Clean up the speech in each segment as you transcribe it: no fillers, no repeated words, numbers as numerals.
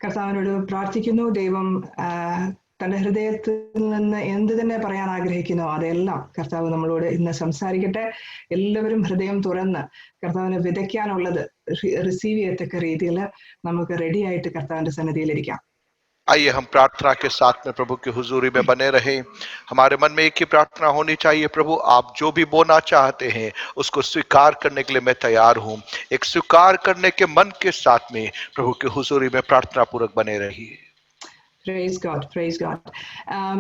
കർത്താവിനോട് പ്രാർത്ഥിക്കുന്നു. ദൈവം തന്റെ ഹൃദയത്തിൽ നിന്ന് എന്ത് തന്നെ പറയാൻ ആഗ്രഹിക്കുന്നോ അതെല്ലാം കർത്താവ് നമ്മളോട് ഇന്ന് സംസാരിക്കട്ടെ. എല്ലാവരും ഹൃദയം തുറന്ന് കർത്താവിന് വിതയ്ക്കാനുള്ളത് റിസീവ് ചെയ്യത്തക്ക രീതിയിൽ നമുക്ക് റെഡി ആയിട്ട് കർത്താവിന്റെ സന്നിധിയിലിരിക്കാം. आइए हम प्रार्थना के साथ में प्रभु की हुजूरी में बने रहे। हमारे मन में एक ही प्रार्थना होनी चाहिए, प्रभु आप जो भी बोलना चाहते हैं उसको स्वीकार करने के लिए मैं तैयार हूं। एक स्वीकार करने के मन के साथ में प्रभु की हुजूरी में प्रार्थना पूर्वक बने रहिए। Praise God, praise God.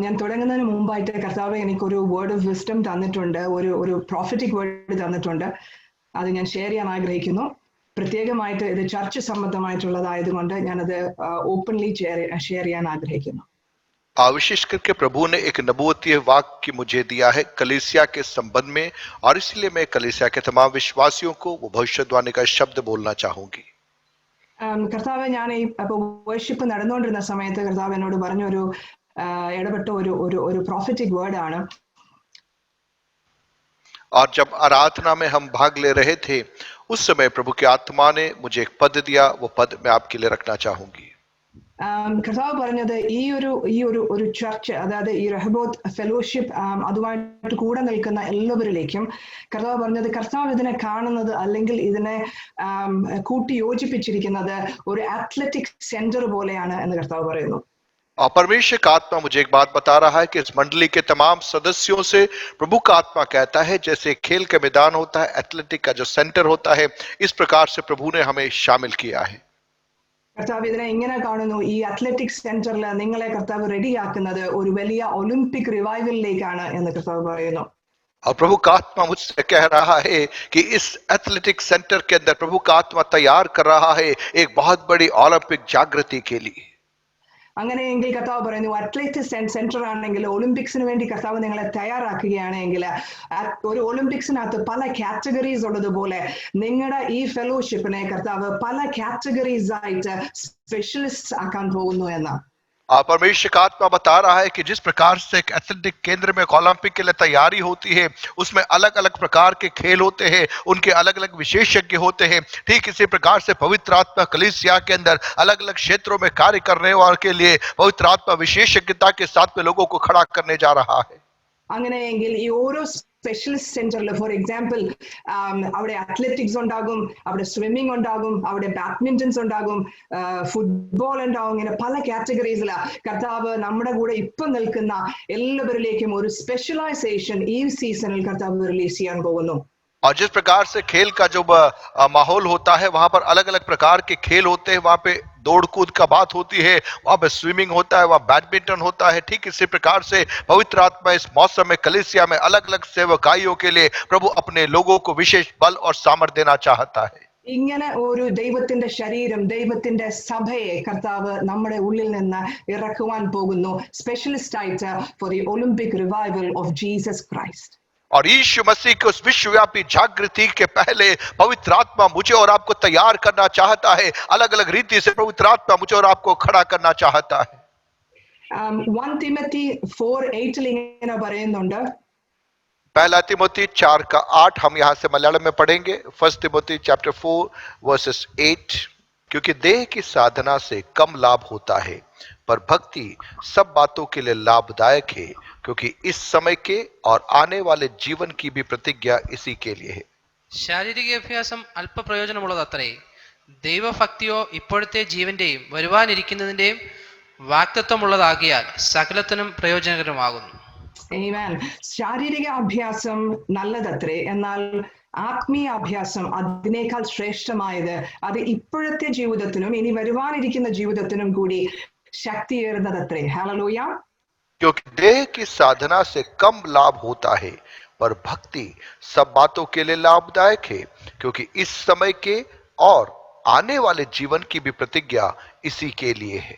ഞാൻ തുടങ്ങുന്നതിന് മുമ്പായിട്ട് കർത്താവ് എനിക്കൊരു വേർഡ് ഓഫ് വിസ്ഡം തന്നിട്ടുണ്ട്, ഒരു പ്രോഫറ്റിക് വേർഡ് തന്നിട്ടുണ്ട്. അത് ഞാൻ ഷെയർ ചെയ്യാൻ ആഗ്രഹിക്കുന്നു. പ്രത്യേകമായിട്ട് ഇത് ചർച്ച സംബന്ധമായിട്ടുള്ളതായതുകൊണ്ട് ഞാനത് ഓപ്പൺലി ഷെയർ ചെയ്യാൻ ആഗ്രഹിക്കുന്നു. विशेष करके प्रभु ने एक नबूवतीय वाक्य मुझे दिया है कलीसिया के संबंध में, और इसलिए मैं कलीसिया के तमाम विश्वासियों को वो भविष्यवाणी का शब्द बोलना चाहूंगी। കർത്താവ് ഞാൻ ഇപ്പൊ വർഷിപ്പ് നടന്നുകൊണ്ടിരുന്ന സമയത്ത് കർത്താവ് എന്നോട് പറഞ്ഞൊരു ഇടപെട്ട ഒരു പ്രോഫറ്റിക് വേർഡ് ആണ്. और जब आराधना में हम भाग ले रहे थे उस समय प्रभु की आत्मा ने मुझे एक पद दिया, वो पद मैं आपके लिए रखना चाहूंगी। കർത്താവ് പറഞ്ഞത് ഈ ഒരു ചർച്ച്, അതായത് ഈ റഹബോത്ത് ഫെലോഷിപ്പ്, അതുമായിട്ട് കൂടെ നിൽക്കുന്ന എല്ലാവരിലേക്കും കർത്താവ് പറഞ്ഞത്, കർത്താവ് ഇതിനെ കാണുന്നത് അല്ലെങ്കിൽ ഇതിനെ കൂട്ടി യോജിപ്പിച്ചിരിക്കുന്നത് ഒരു അത്ലറ്റിക് സെന്റർ പോലെയാണ് എന്ന് കർത്താവ് പറയുന്നു. और परमेश्वर का आत्मा मुझे एक बात बता रहा है कि इस मंडली के तमाम सदस्यों से प्रभु का आत्मा कहता है जैसे खेल का मैदान होता है, एथलेटिक का जो सेंटर होता है, इस प्रकार से प्रभु ने हमें शामिल किया है। കർത്താവ് ഇതിനെ ഇങ്ങനെ കാണുന്നു, ഈ അത്ലറ്റിക് സെന്ററിൽ നിങ്ങളെ കർത്താവ് റെഡിയാക്കുന്നത് ഒരു വലിയ ഒളിമ്പിക് റിവൈവലിലേക്കാണ് എന്ന് കർത്താവ് പറയുന്നു. और प्रभु का आत्मा मुझसे कह रहा है कि इस एथलेटिक सेंटर के अंदर प्रभु का आत्मा तैयार कर रहा है एक बहुत बड़ी ओलंपिक जागृति के लिए। അങ്ങനെയെങ്കിൽ കർത്താവ് പറയുന്നു, അത്ലറ്റിക് സെന്റർ ആണെങ്കിൽ ഒളിമ്പിക്സിന് വേണ്ടി കർത്താവ് നിങ്ങളെ തയ്യാറാക്കുകയാണെങ്കിൽ ഒരു ഒളിമ്പിക്സിനകത്ത് പല കാറ്റഗറീസ് ഉള്ളതുപോലെ നിങ്ങളുടെ ഈ ഫെലോഷിപ്പിനെ കർത്താവ് പല കാറ്റഗറീസ് ആയിട്ട് സ്പെഷ്യലിസ്റ്റ് ആക്കാൻ പോകുന്നു എന്നാണ്. परमेश्वर का आत्मा बता रहा है कि जिस प्रकार से एक एथलेटिक केंद्र में ओलंपिक के लिए तैयारी होती है, उसमें अलग अलग प्रकार के खेल होते हैं, उनके अलग अलग विशेषज्ञ होते हैं, ठीक इसी प्रकार से पवित्र आत्मा कलीसिया के अंदर अलग अलग क्षेत्रों में कार्य करने वालों के लिए पवित्र आत्मा विशेषज्ञता के साथ में लोगों को खड़ा करने जा रहा है। അങ്ങനെയെങ്കിൽ ഈ ഓരോ സ്പെഷ്യലിസ്റ്റ് സെന്ററിൽ, ഫോർ എക്സാമ്പിൾ, അവിടെ അത്ലറ്റിക്സ് ഉണ്ടാകും, അവിടെ സ്വിമ്മിംഗ് ഉണ്ടാകും, അവിടെ ബാഡ്മിന്റൺസ് ഉണ്ടാകും, ഫുട്ബോൾ ഉണ്ടാകും, ഇങ്ങനെ പല കാറ്റഗറീസിലാണ് കർത്താവ് നമ്മുടെ കൂടെ ഇപ്പൊ നിൽക്കുന്ന എല്ലാവരിലേക്കും ഒരു സ്പെഷ്യലൈസേഷൻ ഈ സീസണിൽ കർത്താവ് റിലീസ് ചെയ്യാൻ പോകുന്നു. और जिस प्रकार से खेल का जो माहौल होता है वहां पर अलग अलग प्रकार के खेल होते हैं, वहां पे दौड़ कूद का बात होती है, वहां पे स्विमिंग होता है, वहां बैडमिंटन होता है, ठीक इसी प्रकार से पवित्र आत्मा इस मौसम में कलीसिया में अलग अलग सेवकाइयों के लिए प्रभु अपने लोगों को विशेष बल और सामर्थ्य देना चाहता है। ഇങ്ങനെ ഒരു ദൈവത്തിന്റെ ശരീരം, ദൈവത്തിന്റെ സഭയെ കർത്താവ് നമ്മുടെ ഉള്ളിൽ നിന്ന് ഇറക്കുവാൻ പോകുന്നു, സ്പെഷ്യലിസ്റ്റ് ആയിട്ട് for the Olympic revival of Jesus Christ. और यीशु मसीह के उस विश्वव्यापी जागृति के पहले पवित्र आत्मा मुझे और आपको तैयार करना चाहता है, अलग अलग रीति से पवित्र आत्मा मुझे और आपको खड़ा करना चाहता है। 1 Timothy 4:8 ഇങ്ങനെ പറയുന്നുണ്ട്. पहला तिमोथी 4:8 हम यहाँ से मलयालम में पढ़ेंगे। 1 Timothy chapter 4 verses 8, क्योंकि देह की साधना से कम लाभ होता है, पर भक्ति सब बातों के लिए लाभदायक है, क्योंकि इस समय के और आने वाले जीवन की भी प्रतिज्ञा इसी के लिए है। ശാരീരിക അഭ്യാസം അല്പ പ്രയോജനമുള്ളതത്രേ, ദൈവഭക്തിയോ ഇപ്പോഴത്തെ ജീവന്റെയും വരുവാനിരിക്കുന്നതിന്റെയും വാക്തത്വമുള്ളതാകിയാൽ സകലത്തിനും പ്രയോജനകരമാകുന്നു. Amen. ശാരീരിക അഭ്യാസം നല്ലതത്രേ, എന്നാൽ ആത്മീയ അഭ്യാസം അതിനേക്കാൾ ശ്രേഷ്ഠമായത് അത് ഇപ്പോഴത്തെ ജീവിതത്തിനും ഇനി വരുവാനിരിക്കുന്ന ജീവിതത്തിനും കൂടി ശക്തിയേറുന്നതത്രേ. ഹല്ലേലൂയ. क्योंकि देह की साधना से कम लाभ होता है, पर भक्ति सब बातों के लिए लाभदायक है, क्योंकि इस समय के और आने वाले जीवन की भी प्रतिज्ञा इसी के लिए है।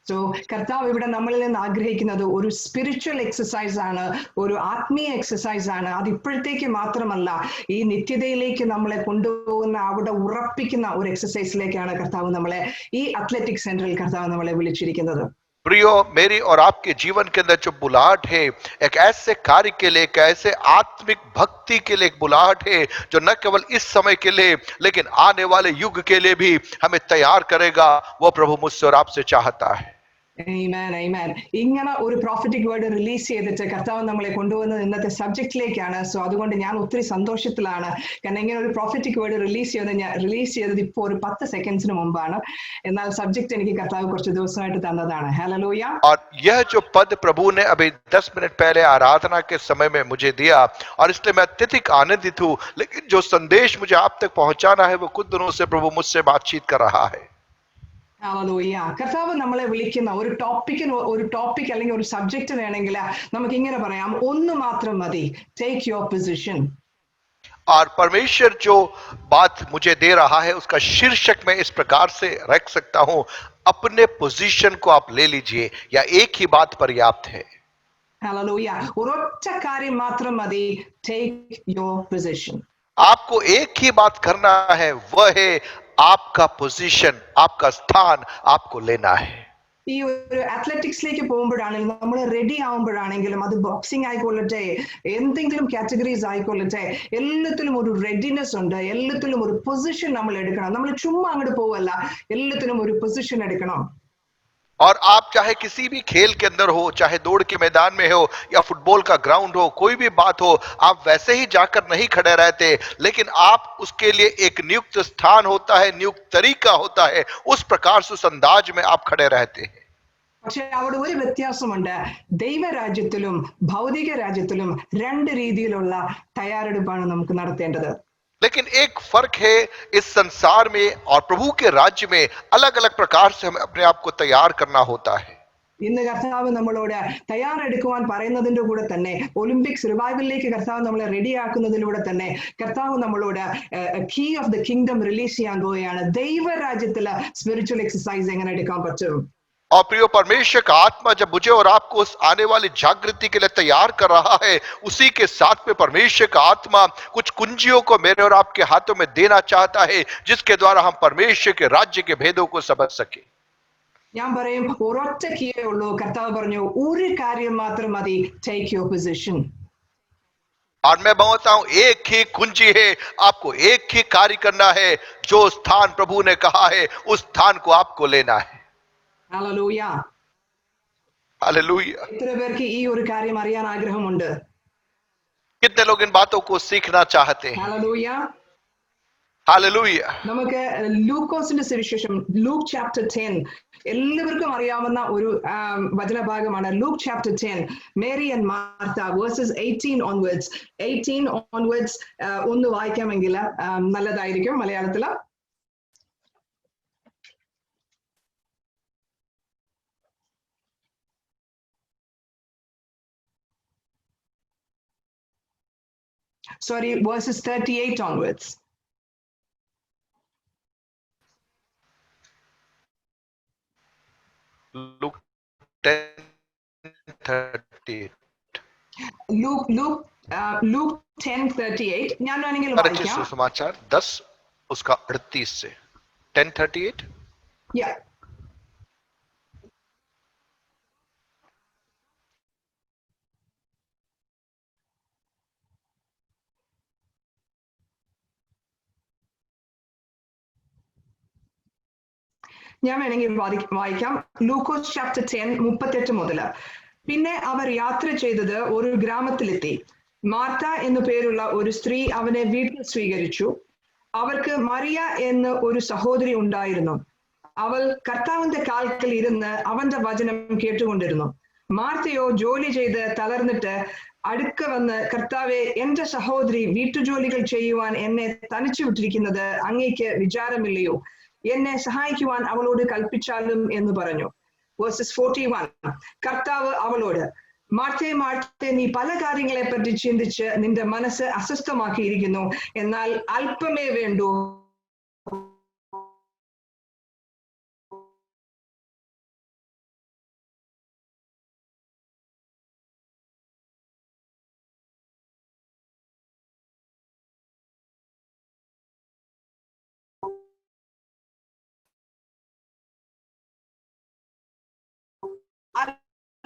സോ കർത്താവ് ഇവിടെ നമ്മളിൽ നിന്ന് ആഗ്രഹിക്കുന്നത് ഒരു സ്പിരിച്വൽ എക്സസൈസ് ആണ്, ഒരു ആത്മീയ എക്സസൈസ് ആണ്. അത് ഇപ്പോഴത്തേക്ക് മാത്രമല്ല, ഈ നിത്യതയിലേക്ക് നമ്മളെ കൊണ്ടുപോകുന്ന, അവിടെ ഉറപ്പിക്കുന്ന ഒരു എക്സസൈസിലേക്കാണ് കർത്താവ് നമ്മളെ, ഈ അത്ലറ്റിക് സെന്ററിൽ കർത്താവ് നമ്മളെ വിളിച്ചിരിക്കുന്നത്. प्रियो, मेरी और आपके जीवन के अंदर जो बुलाहट है, एक ऐसे कार्य के लिए, एक ऐसे आत्मिक भक्ति के लिए एक बुलाहट है जो न केवल इस समय के लिए लेकिन आने वाले युग के लिए भी हमें तैयार करेगा। वो प्रभु मुझसे और आपसे चाहता है। Amen, amen. ഇങ്ങനെ ഒരു പ്രോഫറ്റിക് വേർഡ് റിലീസ് ചെയ്തിട്ട് കർത്താവ് നമ്മളെ കൊണ്ടുവന്നത് ഇന്നത്തെ സബ്ജക്റ്റിലേക്കാണ്. സോ അതുകൊണ്ട് ഞാൻ ഒത്തിരി സന്തോഷത്തിലാണ്. കാരണം ഇങ്ങനെ ഒരു പ്രോഫറ്റിക് വേർഡ് റിലീസ് ചെയ്തത് ഇപ്പോൾ ഒരു 10 സെക്കൻഡ്സിന് മുമ്പാണ്. എന്നാൽ സബ്ജക്ട് എനിക്ക് കർത്താവ് കുറച്ച് ദിവസമായിട്ട് തന്നതാണ്. ഹല്ലേലൂയ. और यह जो पद प्रभु ने अभी 10 मिनट पहले आराधना के समय में मुझे दिया, और इसलिए मैं अत्यधिक आनंदित हूं। लेकिन जो संदेश मुझे आप तक पहुंचाना है, वो कुछ दिनों से प्रभु मुझसे बातचीत कर रहा है। ഹല്ലേലൂയ. കർത്താവ് നമ്മളെ വിളിക്കുന്ന ഒരു ടോപ്പിക് അല്ലെങ്കിൽ ഒരു സബ്ജക്റ്റ് വേണമെങ്കിൽ നമുക്ക് ഇങ്ങനെ പറയാം, ഒന്ന് മാത്രം മതി. Take your position. और परमेश्वर जो बात मुझे दे रहा है उसका शीर्षक मैं इस प्रकार से रख सकता हूं, अपने पोजीशन को आप ले लीजिए, या एक ही बात पर्याप्त है। ഹല്ലേലൂയ. ഒരൊറ്റ കാര്യം മാത്രം മതി. Take your position. आपको एक ही बात करना है, वह है आपका पोजीशन, आपका स्थान आपको लेना है। ഈ ഒരു അത്ലറ്റിക്സിലേക്ക് പോകുമ്പോഴാണെങ്കിലും നമ്മൾ റെഡി ആവുമ്പോഴാണെങ്കിലും അത് ബോക്സിംഗ് ആയിക്കൊള്ളട്ടെ, എന്തെങ്കിലും കാറ്റഗറീസ് ആയിക്കൊള്ളട്ടെ, എല്ലാത്തിലും ഒരു റെഡിനെസ് ഉണ്ട്. എല്ലാത്തിലും ഒരു പൊസിഷൻ നമ്മൾ എടുക്കണം. നമ്മൾ ചുമ്മാ അങ്ങോട്ട് പോവല്ല, എല്ലാത്തിലും ഒരു പൊസിഷൻ എടുക്കണം. और आप चाहे किसी भी खेल के अंदर हो, चाहे दौड़ के मैदान में हो या फुटबॉल का ग्राउंड हो, कोई भी बात हो, आप वैसे ही जाकर नहीं खड़े रहते, लेकिन आप उसके लिए एक नियुक्त स्थान होता है, नियुक्त तरीका होता है, उस प्रकार से उस अंदाज में आप खड़े रहते हैं। പക്ഷെ അവിടെ ഒരു വ്യത്യാസമുണ്ട്. ദൈവരാജ്യത്തിലും ഭൗതിക രാജ്യത്തിലും രണ്ട് രീതിയിലുള്ള തയ്യാറെടുപ്പാണ് നമുക്ക് നടത്തേണ്ടത്. लेकिन एक फर्क है, इस संसार में और प्रभु के राज्य में अलग अलग प्रकार से हमें अपने आप को तैयार करना होता है। ഇന്ന് കർത്താവ് നമ്മളോട് തയ്യാറെടുക്കുവാൻ പറയുന്നതിന്റെ കൂടെ തന്നെ, ഒളിമ്പിക്സ് റിവൈവലിലേക്ക് കർത്താവ് നമ്മളെ റെഡിയാക്കുന്നതിലൂടെ തന്നെ കർത്താവ് നമ്മളോട് key of the kingdom release ചെയ്യാൻ പോവുകയാണ്. ദൈവരാജ്യത്തില് സ്പിരിച്വൽ എക്സസൈസ് എങ്ങനെ എടുക്കാൻ പറ്റും. और प्रियो, परमेश्वर का आत्मा जब मुझे और आपको उस आने वाली जागृति के लिए तैयार कर रहा है, उसी के साथ में परमेश्वर का आत्मा कुछ कुंजियों को मेरे और आपके हाथों में देना चाहता है, जिसके द्वारा हम परमेश्वर के राज्य के भेदों को समझ सके। ഞാൻ പറയും, ഒരൊറ്റ കീയേ ഉള്ളൂ. കർത്താവ് പറഞ്ഞു, ഒരു കാര്യം മാത്രം മതി. Take your position. और मैं बोलता हूं, एक ही कुंजी है, आपको एक ही कार्य करना है। जो स्थान प्रभु ने कहा है, उस स्थान को आपको लेना है। ഹല്ലേലൂയ. हालेलुया। എത്ര പേർക്ക് ഈ ഒരു കാര്യം അറിയാൻ ആഗ്രഹമുണ്ട്? कितने लोग इन बातों को सीखना चाहते हैं? ഹല്ലേലൂയ. हालेलुया। നമുക്ക് ലൂക്കോസിന്റെ സുവിശേഷം, ലൂക്ക് ചാപ്റ്റർ 10, എല്ലാവർക്കും അറിയാവുന്ന ഒരു വചനഭാഗമാണ്. Luke chapter 10, Mary and Martha, verses 18 onwards ഒന്ന് വായിക്കാമെങ്കിൽ നല്ലതായിരിക്കും മലയാളത്തില്. Sorry, verses 38 onwards. Luke 10:38. Luke 10:38. ഞാൻ വേണമെങ്കിൽ വായിക്കാം. सुसमाचार 10 उसका 38 से 10:38. Yeah. ഞാൻ വേണമെങ്കിൽ വായിക്കാം. ലൂക്കോസ് ചാപ്റ്റർ 10 38 മുതല്. പിന്നെ അവർ യാത്ര ചെയ്തത് ഒരു ഗ്രാമത്തിലെത്തി. മാർത്ത എന്നു പേരുള്ള ഒരു സ്ത്രീ അവനെ വീട്ടിൽ സ്വീകരിച്ചു. അവൾക്ക് മറിയ എന്ന് ഒരു സഹോദരി ഉണ്ടായിരുന്നു. അവൾ കർത്താവിന്റെ കാൽക്കൽ ഇരുന്ന് അവന്റെ വചനം കേട്ടുകൊണ്ടിരുന്നു. മാർത്തയോ ജോലി ചെയ്ത് തളർന്നിട്ട് അടുക്ക വന്ന്, കർത്താവെ, എന്റെ സഹോദരി വീട്ടുജോലികൾ ചെയ്യുവാൻ എന്നെ തനിച്ചു വിട്ടിരിക്കുന്നത് അങ്ങേക്ക് വിചാരമില്ലയോ? എന്നെ സഹായിക്കുവാൻ അവളോട് കൽപ്പിച്ചാലും എന്ന് പറഞ്ഞു. വേഴ്സസ് 41. കർത്താവ് അവളോട്, മാർത്തേ മാർത്തേ, നീ പല കാര്യങ്ങളെ പറ്റി ചിന്തിച്ച് നിന്റെ മനസ്സ് അസ്വസ്ഥമാക്കിയിരിക്കുന്നു. എന്നാൽ അല്പമേ വേണ്ടൂ.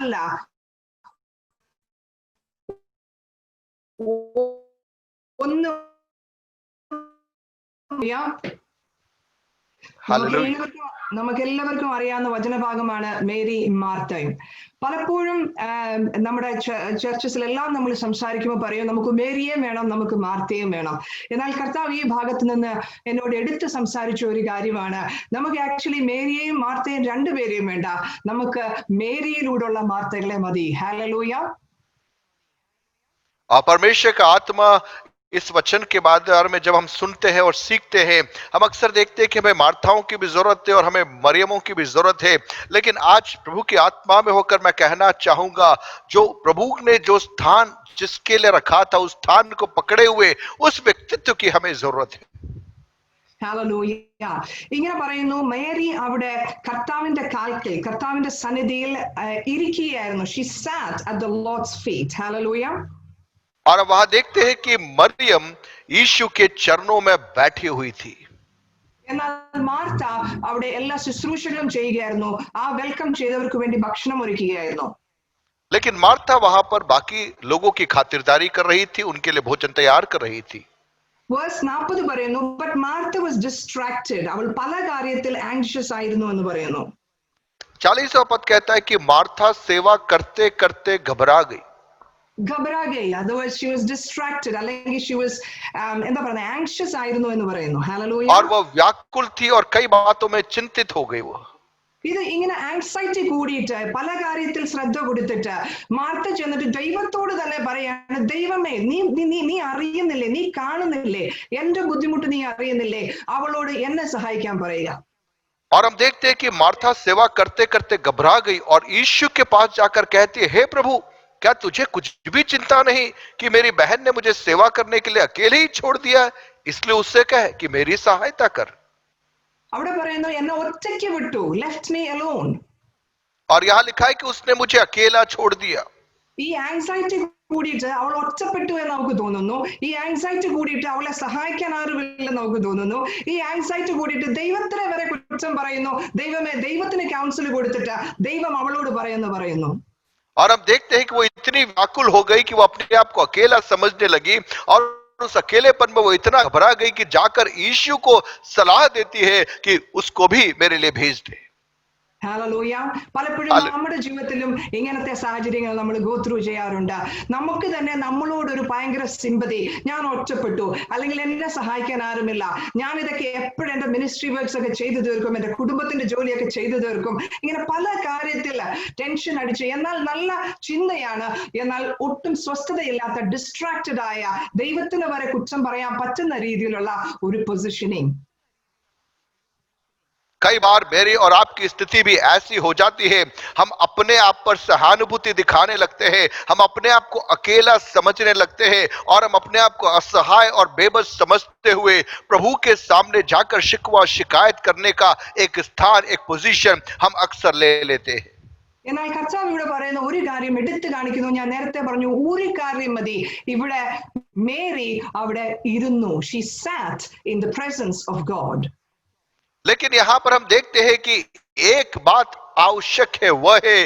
മാത്രമല്ല ഒന്ന് നമുക്കെല്ലാവർക്കും അറിയാവുന്ന വചനഭാഗമാണ് മേരി മാർത്തയും. പലപ്പോഴും നമ്മുടെ ചർച്ചസിലെല്ലാം നമ്മൾ സംസാരിക്കുമ്പോൾ പറയും നമുക്ക് മേരിയേയും വേണം, നമുക്ക് മാർത്തയും വേണം. എന്നാൽ കർത്താവ് ഈ ഭാഗത്ത് നിന്ന് എന്നോട് എടുത്ത് സംസാരിച്ച ഒരു കാര്യമാണ്, നമുക്ക് ആക്ച്വലി മേരിയെയും മാർത്തയും രണ്ടുപേരെയും വേണ്ട, നമുക്ക് മേരിയിലൂടെയുള്ള മാർത്തകളെ മതി. ഹല്ലേലൂയ. परमेश्वर का आत्मा इस वचन के बारे में जब हम सुनते हैं और सीखते हैं, हम अक्सर देखते हैं कि हमें मार्ताओं की भी जरूरत है और हमें मरियमों की भी जरूरत है। लेकिन आज प्रभु की आत्मा में होकर मैं कहना चाहूंगा, जो प्रभु ने जो स्थान जिसके लिए रखा था उस स्थान को पकड़े हुए उस व्यक्तित्व की हमें जरूरत है. ഹല്ലേലൂയ. ഇങ്ങനെ പറയുന്നു, മേരി അവിടെ കർത്താവിന്റെ കാൽക്കൽ, കർത്താവിന്റെ സന്നിധിയിൽ ഇരിക്കുകയായിരുന്നു. She sat at the Lord's feet. Hallelujah. और वहां देखते हैं कि मरियम यीशु के चरणों में बैठी हुई थी. എന്നാൽ മാർത്ത അവിടെ എല്ലാ ശുശ്രൂഷകളും ചെയ്യുകയായിരുന്നു, ആ വെൽക്കം ചെയ്തവർക്ക് വേണ്ടി ഭക്ഷണം ഒരുക്കുകയായിരുന്നു. लेकिन मार्था वहां पर बाकी लोगों की खातिरदारी कर रही थी, उनके लिए भोजन तैयार कर रही थी. വേഴ്സ് 40 പറയുന്നു, but Martha was distracted. അവൾ പല കാര്യത്തിൽ ആങ്ഷ്യസ് ആയിരുന്നു എന്ന് പറയുന്നു. 40वां पद कहता है कि मार्था सेवा करते करते घबरा गई. घबरा गई, otherwise she was distracted, അല്ലെങ്കിൽ she was എന്താ പറയുന്നത്, anxious ആയിരുന്നു എന്ന് പറയുന്നു. ഹല്ലേലൂയ. और वह व्याकुल थी और कई बातों में चिंतित हो गई. वो ഇത് ഇങ്ങനെ ആങ്സൈറ്റി കൂടിയിട്ട് പല കാര്യത്തിൽ ശ്രദ്ധ കൊടുത്തിട്ട് മാർത്ത ചെന്നിട്ട് ദൈവത്തോട് തന്നെ പറയാണ്, ദൈവമേ നീ അറിയുന്നില്ലേ, നീ കാണുന്നില്ലേ, എന്റെ ബുദ്ധിമുട്ട് നീ അറിയുന്നില്ലേ, അവളോട് എന്നെ സഹായിക്കാൻ പറയുക. और हम देखते हैं कि मार्था सेवा करते करते घबरा गई और यीशु के पास जाकर कहती है, हे प्रभु, क्या तुझे कुछ भी चिंता नहीं कि मेरी बहन ने मुझे सेवा करने के लिए अकेले ही छोड़ दिया है, इसलिए उससे कह कि मेरी सहायता कर. അവിടെ പറയുന്നു, എന്നെ ഒറ്റയ്ക്ക് വിട്ടു, ലെഫ്റ്റ് മീ അലോൺ. और यहाँ लिखा है कि उसने मुझे अकेला छोड़ दिया. ഈ ആങ്സൈറ്റി കൂടിയിട്ട് അവൾ ഒറ്റപ്പെട്ടു എന്ന് നമുക്ക് തോന്നുന്നു. ഈ ആങ്സൈറ്റി കൂടിയിട്ട് അവളെ സഹായിക്കാൻ ആരുമില്ലെന്ന് നമുക്ക് തോന്നുന്നു. ഈ ആങ്സൈറ്റി കൂടിയിട്ട് ദൈവത്തിനെ വരെ കുറ്റം പറയുന്നു. ദൈവമേ, ദൈവത്തിന് കൗൺസിൽ കൊടുത്തിട്ട് ദൈവം അവളോട് പറയുന്നു. और हम देखते हैं कि वो इतनी व्याकुल हो गई कि वो अपने आप को अकेला समझने लगी और उस अकेलेपन में वो इतना घबरा गई कि जाकर यीशु को सलाह देती है कि उसको भी मेरे लिए भेज दे. ഹല്ലേലൂയ. പലപ്പോഴും നമ്മുടെ ജീവിതത്തിലും ഇങ്ങനത്തെ സാഹചര്യങ്ങൾ നമ്മൾ ഗോ ത്രൂ ചെയ്യാറുണ്ട്. നമുക്ക് തന്നെ നമ്മളോട് ഒരു ഭയങ്കര സിമ്പതി, ഞാൻ ഒറ്റപ്പെട്ടു, അല്ലെങ്കിൽ എന്നെ സഹായിക്കാൻ ആരുമില്ല, ഞാൻ ഇതൊക്കെ എപ്പോഴും എന്റെ മിനിസ്ട്രി വർക്ക്സ് ഒക്കെ ചെയ്തു തീർക്കും, എന്റെ കുടുംബത്തിന്റെ ജോലിയൊക്കെ ചെയ്തു തീർക്കും, ഇങ്ങനെ പല കാര്യത്തിൽ ടെൻഷൻ അടിച്ച്, എന്നാൽ നല്ല ചിന്തയാണ്, എന്നാൽ ഒട്ടും സ്വസ്ഥതയില്ലാത്ത, ഡിസ്ട്രാക്റ്റഡ് ആയ, ദൈവത്തിന് വരെ കുറ്റം പറയാൻ പറ്റുന്ന രീതിയിലുള്ള ഒരു പൊസിഷനിങ്. कई बार मेरी और आपकी स्थिति भी ऐसी हो जाती है, हम अपने आप पर सहानुभूति दिखाने लगते हैं, हम अपने आप को अकेला समझने लगते हैं और हम अपने आप को असहाय और बेबस समझते हुए प्रभु के सामने जाकर शिकवा शिकायत करने का एक स्थान, एक पोजीशन हम अक्सर ले लेते हैं. എന്നാൽ കർത്താവ് ഇവിടെ പറയുന്ന ഒരു കാര്യം എടുത്തു കാണിക്കുന്നു. ഞാൻ നേരത്തെ പറഞ്ഞു, ഒരു കാര്യം മതി. ഇവിടെ മേരി അവിടെ ഇരുന്നു. She sat in the presence of God. लेकिन यहां पर हम देखते हैं कि एक बात आवश्यक है, वह है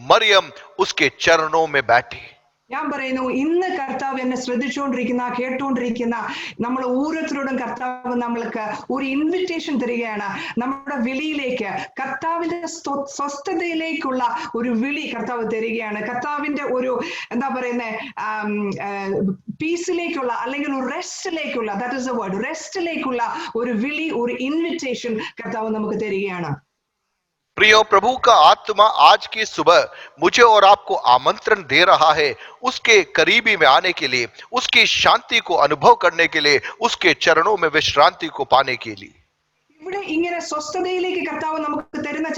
मरियम उसके चरणों में बैठी. ഞാൻ പറയുന്നു, ഇന്ന് കർത്താവ് എന്നെ ശ്രദ്ധിച്ചുകൊണ്ടിരിക്കുന്ന, കേട്ടുകൊണ്ടിരിക്കുന്ന നമ്മൾ ഓരോരുത്തരോടും കർത്താവ് നമ്മൾക്ക് ഒരു ഇൻവിറ്റേഷൻ തരികയാണ്. നമ്മുടെ വിളിയിലേക്ക്, കർത്താവിന്റെ സ്വസ്ഥതയിലേക്കുള്ള ഒരു വിളി കർത്താവ് തരികയാണ്. കർത്താവിന്റെ ഒരു എന്താ പറയുന്നത്, പീസിലേക്കുള്ള, അല്ലെങ്കിൽ ഒരു റെസ്റ്റിലേക്കുള്ള, ദാറ്റ് ഇസ് എ വേർഡ്, റെസ്റ്റിലേക്കുള്ള ഒരു വിളി, ഒരു ഇൻവിറ്റേഷൻ കർത്താവ് നമുക്ക് തരികയാണ്. प्रियो, प्रभु का आत्मा आज की सुबह मुझे और आपको आमंत्रण दे रहा है उसके करीबी में आने के लिए, उसकी शांति को अनुभव करने के लिए, उसके चरणों में विश्रांति को पाने के लिए. ഇവിടെ ഇങ്ങനെ സ്വസ്ഥതയിലേക്ക് കർത്താവ് നമുക്ക് തരുന്ന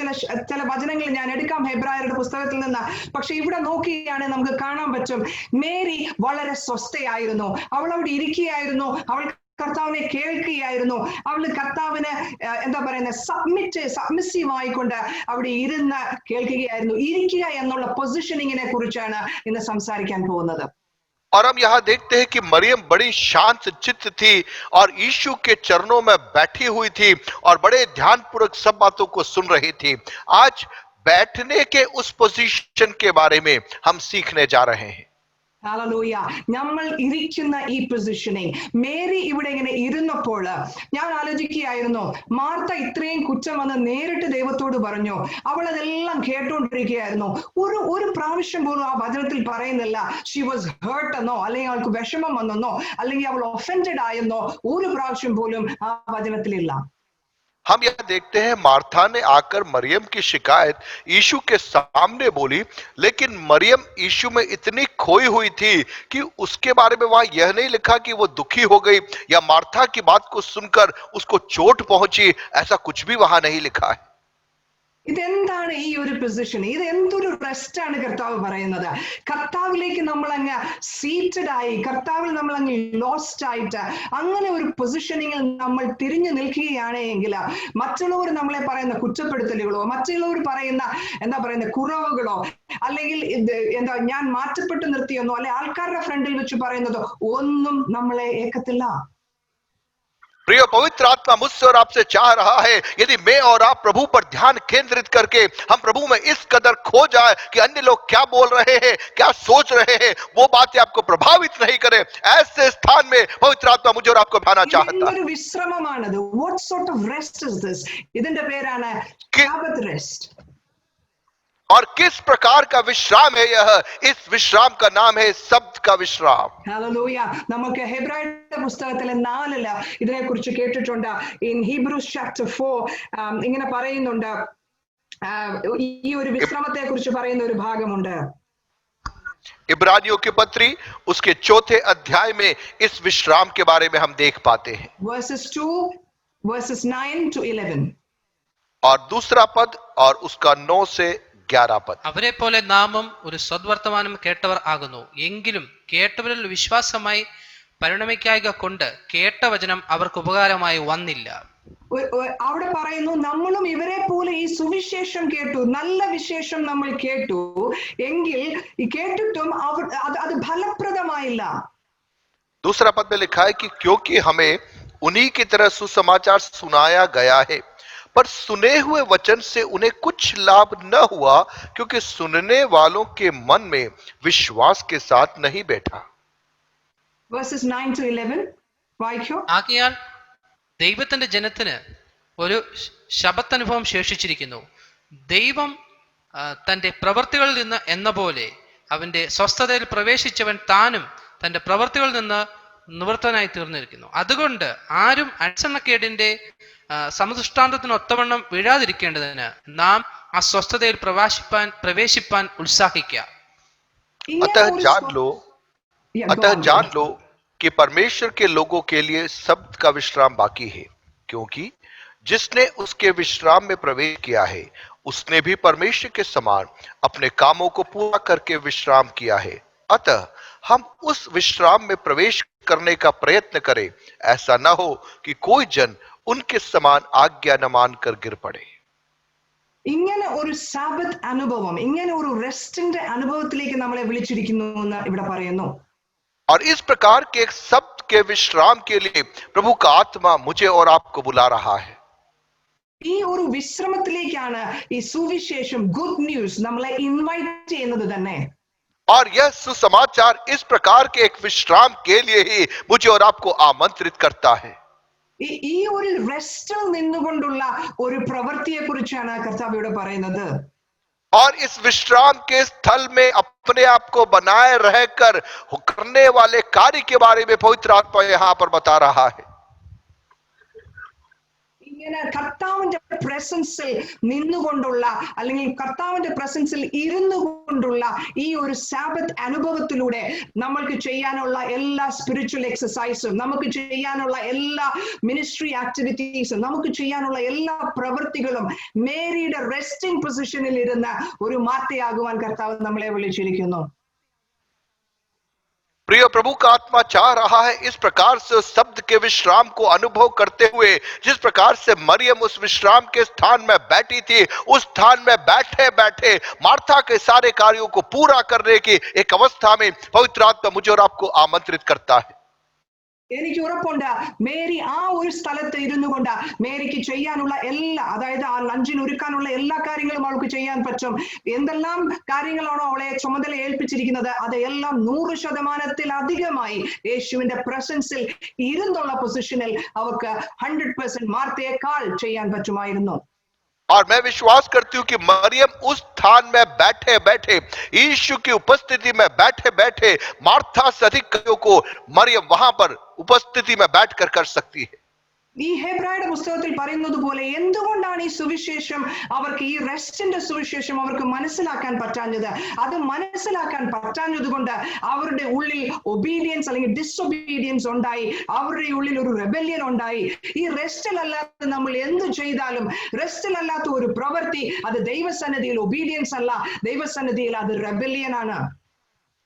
ചില വചനങ്ങൾ ഞാൻ എടുക്കാം ഹെബ്രായരുടെ പുസ്തകത്തിൽ നിന്ന്. പക്ഷെ ഇവിടെ നോക്കുകയാണെങ്കിൽ നമുക്ക് കാണാൻ പറ്റും, മേരി വളരെ സ്വസ്ഥയായിരുന്നു. അവൾ അവിടെ ഇരിക്കുകയായിരുന്നു, അവൾ കർത്താവിനെ കേൾക്കുകയായിരുന്നു, അവള് കർത്താവിന് എന്താ പറയുന്നത്, സബ്മിസീവ് ആയിക്കൊണ്ട് അവിടെ ഇരുന്ന് കേൾക്കുകയായിരുന്നു. ഇരിക്കുക എന്നുള്ള പൊസിഷനിങ്ങിനെ കുറിച്ചാണ് ഇന്ന് സംസാരിക്കാൻ പോകുന്നത്. और हम यहाँ देखते हैं कि मरियम बड़ी शांत चित्त थी और यीशु के चरणों में बैठी हुई थी और बड़े ध्यानपूर्वक सब बातों को सुन रही थी. आज बैठने के उस पोजीशन के बारे में हम सीखने जा रहे हैं। ഹല്ലേലൂയ. നമ്മൾ ഇരിക്കുന്ന ഈ പൊസിഷനിങ്, മേരി ഇവിടെ ഇങ്ങനെ ഇരുന്നപ്പോൾ ഞാൻ ആലോചിക്കുകയായിരുന്നു, മാർത്ത ഇത്രയും കുറ്റം വന്ന് നേരിട്ട് ദൈവത്തോട് പറഞ്ഞു. അവൾ അതെല്ലാം കേട്ടോണ്ടിരിക്കുകയായിരുന്നു. ഒരു പ്രാവശ്യം പോലും ആ വചനത്തിൽ പറയുന്നില്ല ഷി വാസ് ഹേർട്ട് എന്നോ, അല്ലെങ്കിൽ അവൾക്ക് വിഷമം വന്നെന്നോ, അല്ലെങ്കിൽ അവൾ ഒഫൻഡഡ് ആയെന്നോ ഒരു പ്രാവശ്യം പോലും ആ വചനത്തിലില്ല. हम यह देखते हैं मार्था ने आकर मरियम की शिकायत यीशु के सामने बोली, लेकिन मरियम यीशु में इतनी खोई हुई थी कि उसके बारे में वहां यह नहीं लिखा कि वो दुखी हो गई या मार्था की बात को सुनकर उसको चोट पहुंची, ऐसा कुछ भी वहां नहीं लिखा है। ഇതെന്താണ് ഈ ഒരു പൊസിഷൻ? ഇത് എന്തൊരു റെസ്റ്റ് ആണ് കർത്താവ് പറയുന്നത്? കർത്താവിലേക്ക് നമ്മൾ അങ്ങ് സീറ്റഡ് ആയി, കർത്താവിൽ നമ്മൾ അങ്ങ് ലോസ്റ്റ് ആയിട്ട് അങ്ങനെ ഒരു പൊസിഷനിങ്ങിൽ നമ്മൾ തിരിഞ്ഞു നിൽക്കുകയാണ് എങ്കിൽ മറ്റുള്ളവർ നമ്മളെ പറയുന്ന കുറ്റപ്പെടുത്തലുകളോ, മറ്റുള്ളവർ പറയുന്ന എന്താ പറയുന്ന കുറവുകളോ, അല്ലെങ്കിൽ ഞാൻ മാറ്റപ്പെട്ടു നിർത്തിയെന്നോ, അല്ലെ ആൾക്കാരുടെ ഫ്രണ്ടിൽ വെച്ച് പറയുന്നതോ ഒന്നും നമ്മളെ ഏക്കത്തില്ല. प्रिय, पवित्र आत्मा मुझसे और आपसे चाह रहा है, यदि मैं और आप प्रभु पर ध्यान केंद्रित करके हम प्रभु में इस कदर खो जाए कि अन्य लोग क्या बोल रहे हैं, क्या सोच रहे हैं, वो बातें आपको प्रभावित नहीं करे, ऐसे स्थान में पवित्र आत्मा मुझे और आपको भाना चाहता है। വിശ്രമമാണത്. What sort of rest is this? ഇതിന്റെ പേരാണ് Sabbath rest. और किस प्रकार का विश्राम है यह? इस विश्राम का नाम है शब्द का विश्राम। ഹല്ലേലൂയ. നമുക്ക് ഹെബ്രായരുടെ പുസ്തകത്തിലെ 4 ഇതിനെ കുറിച്ച് കേട്ടിട്ടുണ്ട്. ഇൻ ഹീബ്രൂസ് ചാപ്റ്റർ 4 ഇങ്ങനെ പറയുന്നുണ്ട്, ഈ ഒരു വിശ്രമത്തെ കുറിച്ച് പറയുന്ന ഒരു ഭാഗമുണ്ട്. इब्रानियों की पत्री उसके 4थे अध्याय में इस विश्राम के बारे में हम देख पाते हैं। Verses 2, verses 9 to 11. और दूसरा पद और उसका 9 से 11 पद। അവരെ പോലെ നാമും ഒരു സദ്വർത്തമാനം കേട്ടവർ ആകുന്നു, എങ്കിലും കേട്ടവരിൽ വിശ്വാസമായി പരിണമിക്കായ്ക കൊണ്ട് കേട്ട വചനം അവർക്ക് ഉപകാരമായി വന്നില്ല. അവിടെ പറയുന്നു, നമ്മളും ഇവരെ പോലെ ഈ സുവിശേഷം കേട്ടു, നല്ല വിശേഷം നമ്മൾ കേട്ടു, എങ്കിൽ ഈ കേട്ടിട്ടും അത് ഫലപ്രദമായില്ല. दूसरा पद में लिखा है कि क्योंकि हमें उन्हीं की तरह सुसमाचार सुनाया गया है, पर सुने हुए वचन से उन्हें कुछ लाभ न हुआ, क्योंकि सुनने वालों के मन में विश्वास के साथ नहीं बैठा। Verses 9 to 11 വായിക്കോ. ആകയാൽ ദൈവത്തിന്റെ ജനത്തിന് ഒരു ശബത്തനുഭവം ശേഷിച്ചിരിക്കുന്നു. ദൈവം തന്റെ പ്രവൃത്തികളിൽ നിന്ന് എന്ന പോലെ അവന്റെ സ്വസ്ഥതയിൽ പ്രവേശിച്ചവൻ താനും തന്റെ പ്രവൃത്തികളിൽ നിന്ന് നിവൃത്തനായി തീർന്നിരിക്കുന്നു. അതുകൊണ്ട് ആരും അടിച്ചെണ്ണക്കേടിന്റെ സമദൃഷ്ടാന്തത്തിന് ഒത്തവണ്ണം വീഴാതിരിക്കേണ്ടതിന് നാം ആ സ്വസ്ഥതയിൽ പ്രവേശിപ്പാൻ ഉത്സാഹിക്കുക. अतः जान लो कि परमेश्वर के लोगों के लिए शब्द का विश्राम बाकी है, क्योंकि जिसने उसके विश्राम में प्रवेश किया है उसने भी परमेश्वर के समान अपने कामों को पूरा करके विश्राम किया है। अतः हम उस विश्राम में प्रवेश करने का प्रयत्न करें, ऐसा न हो कि कोई जन उनके समान आज्ञा न मानकर गिर पड़े। ഇങ്ങനെ ഒരു സാബത്ത് അനുഭവം, ഇങ്ങനെ ഒരു റെസ്റ്റിന്റെ അനുഭവത്തിലേക്ക് നമ്മളെ വിളിച്ചിരിക്കുന്നു എന്ന് ഇവിടെ പറയുന്നു. और इस प्रकार के एक शब्द के विश्राम के लिए प्रभु का आत्मा मुझे और आपको बुला रहा है। ഈ ഒരു വിശ്രമത്തിലേക്കാണ് ഈ സുവിശേഷം, ഗുഡ് ന്യൂസ്, നമ്മളെ ഇൻവൈറ്റ് ചെയ്യുന്നത് തന്നെ. और यह सुसमाचार इस प्रकार के एक विश्राम के लिए ही मुझे और आपको आमंत्रित करता है। ഈ ഒരു റെസ്റ്റിൽ നിന്നുകൊണ്ടുള്ള ഒരു പ്രവൃത്തിയെ കുറിച്ചാണ് കർത്താവ് ഇവിടെ പറയുന്നത്. और इस विश्राम के स्थल में अपने आप को बनाए रहकर करने वाले कार्य के बारे में पवित्र आत्मा यहां पर बता रहा है। ഇങ്ങനെ കർത്താവിന്റെ പ്രസൻസിൽ നിന്നുകൊണ്ടുള്ള, അല്ലെങ്കിൽ കർത്താവിന്റെ പ്രസൻസിൽ ഇരുന്നു കൊണ്ടുള്ള ഈ ഒരു സാബത്ത് അനുഭവത്തിലൂടെ നമ്മൾക്ക് ചെയ്യാനുള്ള എല്ലാ സ്പിരിച്വൽ എക്സസൈസും, നമുക്ക് ചെയ്യാനുള്ള എല്ലാ മിനിസ്ട്രി ആക്ടിവിറ്റീസും, നമുക്ക് ചെയ്യാനുള്ള എല്ലാ പ്രവൃത്തികളും മേരിയുടെ റെസ്റ്റിംഗ് പൊസിഷനിൽ ഇരുന്ന് ഒരു മാറ്റയാകുവാൻ കർത്താവ് നമ്മളെ വിളിച്ചിരിക്കുന്നു. प्रिय, प्रभु का आत्मा चाह रहा है इस प्रकार से उस शब्द के विश्राम को अनुभव करते हुए, जिस प्रकार से मरियम उस विश्राम के स्थान में बैठी थी, उस स्थान में बैठे बैठे मार्था के सारे कार्यों को पूरा करने की एक अवस्था में पवित्र आत्मा मुझे और आपको आमंत्रित करता है। എനിക്ക് ഉറപ്പുണ്ട് മേരി ആ ഒരു സ്ഥലത്ത് ഇരുന്നു കൊണ്ട് മേരിക്ക് ചെയ്യാനുള്ള എല്ലാ, അതായത് ആ ലഞ്ചിന് ഒരുക്കാനുള്ള എല്ലാ കാര്യങ്ങളും അവൾക്ക് ചെയ്യാൻ പറ്റും. എന്തെല്ലാം കാര്യങ്ങളാണോ അവളെ ചുമതല ഏൽപ്പിച്ചിരിക്കുന്നത് അതെല്ലാം 100% യേശുവിന്റെ പ്രസൻസിൽ ഇരുന്നുള്ള പൊസിഷനിൽ അവർക്ക് 100% മാർത്തയേക്കാൾ ചെയ്യാൻ പറ്റുമായിരുന്നു. और मैं विश्वास करती हूं कि मरियम उस स्थान में बैठे बैठे, यीशु की उपस्थिति में बैठे बैठे मार्था से अधिक कार्यों को मरियम वहां पर उपस्थिति में बैठकर कर सकती है. ഈ ഹെബ്രായരുടെ പുസ്തകത്തിൽ പറയുന്നത് പോലെ എന്തുകൊണ്ടാണ് ഈ സുവിശേഷം അവർക്ക്, ഈ റെസ്റ്റിന്റെ സുവിശേഷം അവർക്ക് മനസ്സിലാക്കാൻ പറ്റാഞ്ഞത്? അത് മനസ്സിലാക്കാൻ പറ്റാഞ്ഞത് കൊണ്ട് അവരുടെ ഉള്ളിൽ ഒബീഡിയൻസ് അല്ലെങ്കിൽ ഡിസൊബീഡിയൻസ് ഉണ്ടായി, അവരുടെ ഉള്ളിൽ ഒരു റെബല്യൻ ഉണ്ടായി. ഈ റെസ്റ്റിലല്ലാത്ത നമ്മൾ എന്ത് ചെയ്താലും, റെസ്റ്റിലല്ലാത്ത ഒരു പ്രവൃത്തി അത് ദൈവസന്നിധിയിൽ ഒബീഡിയൻസ് അല്ല, ദൈവസന്നിധിയിൽ അത് റെബല്യൻ ആണ്.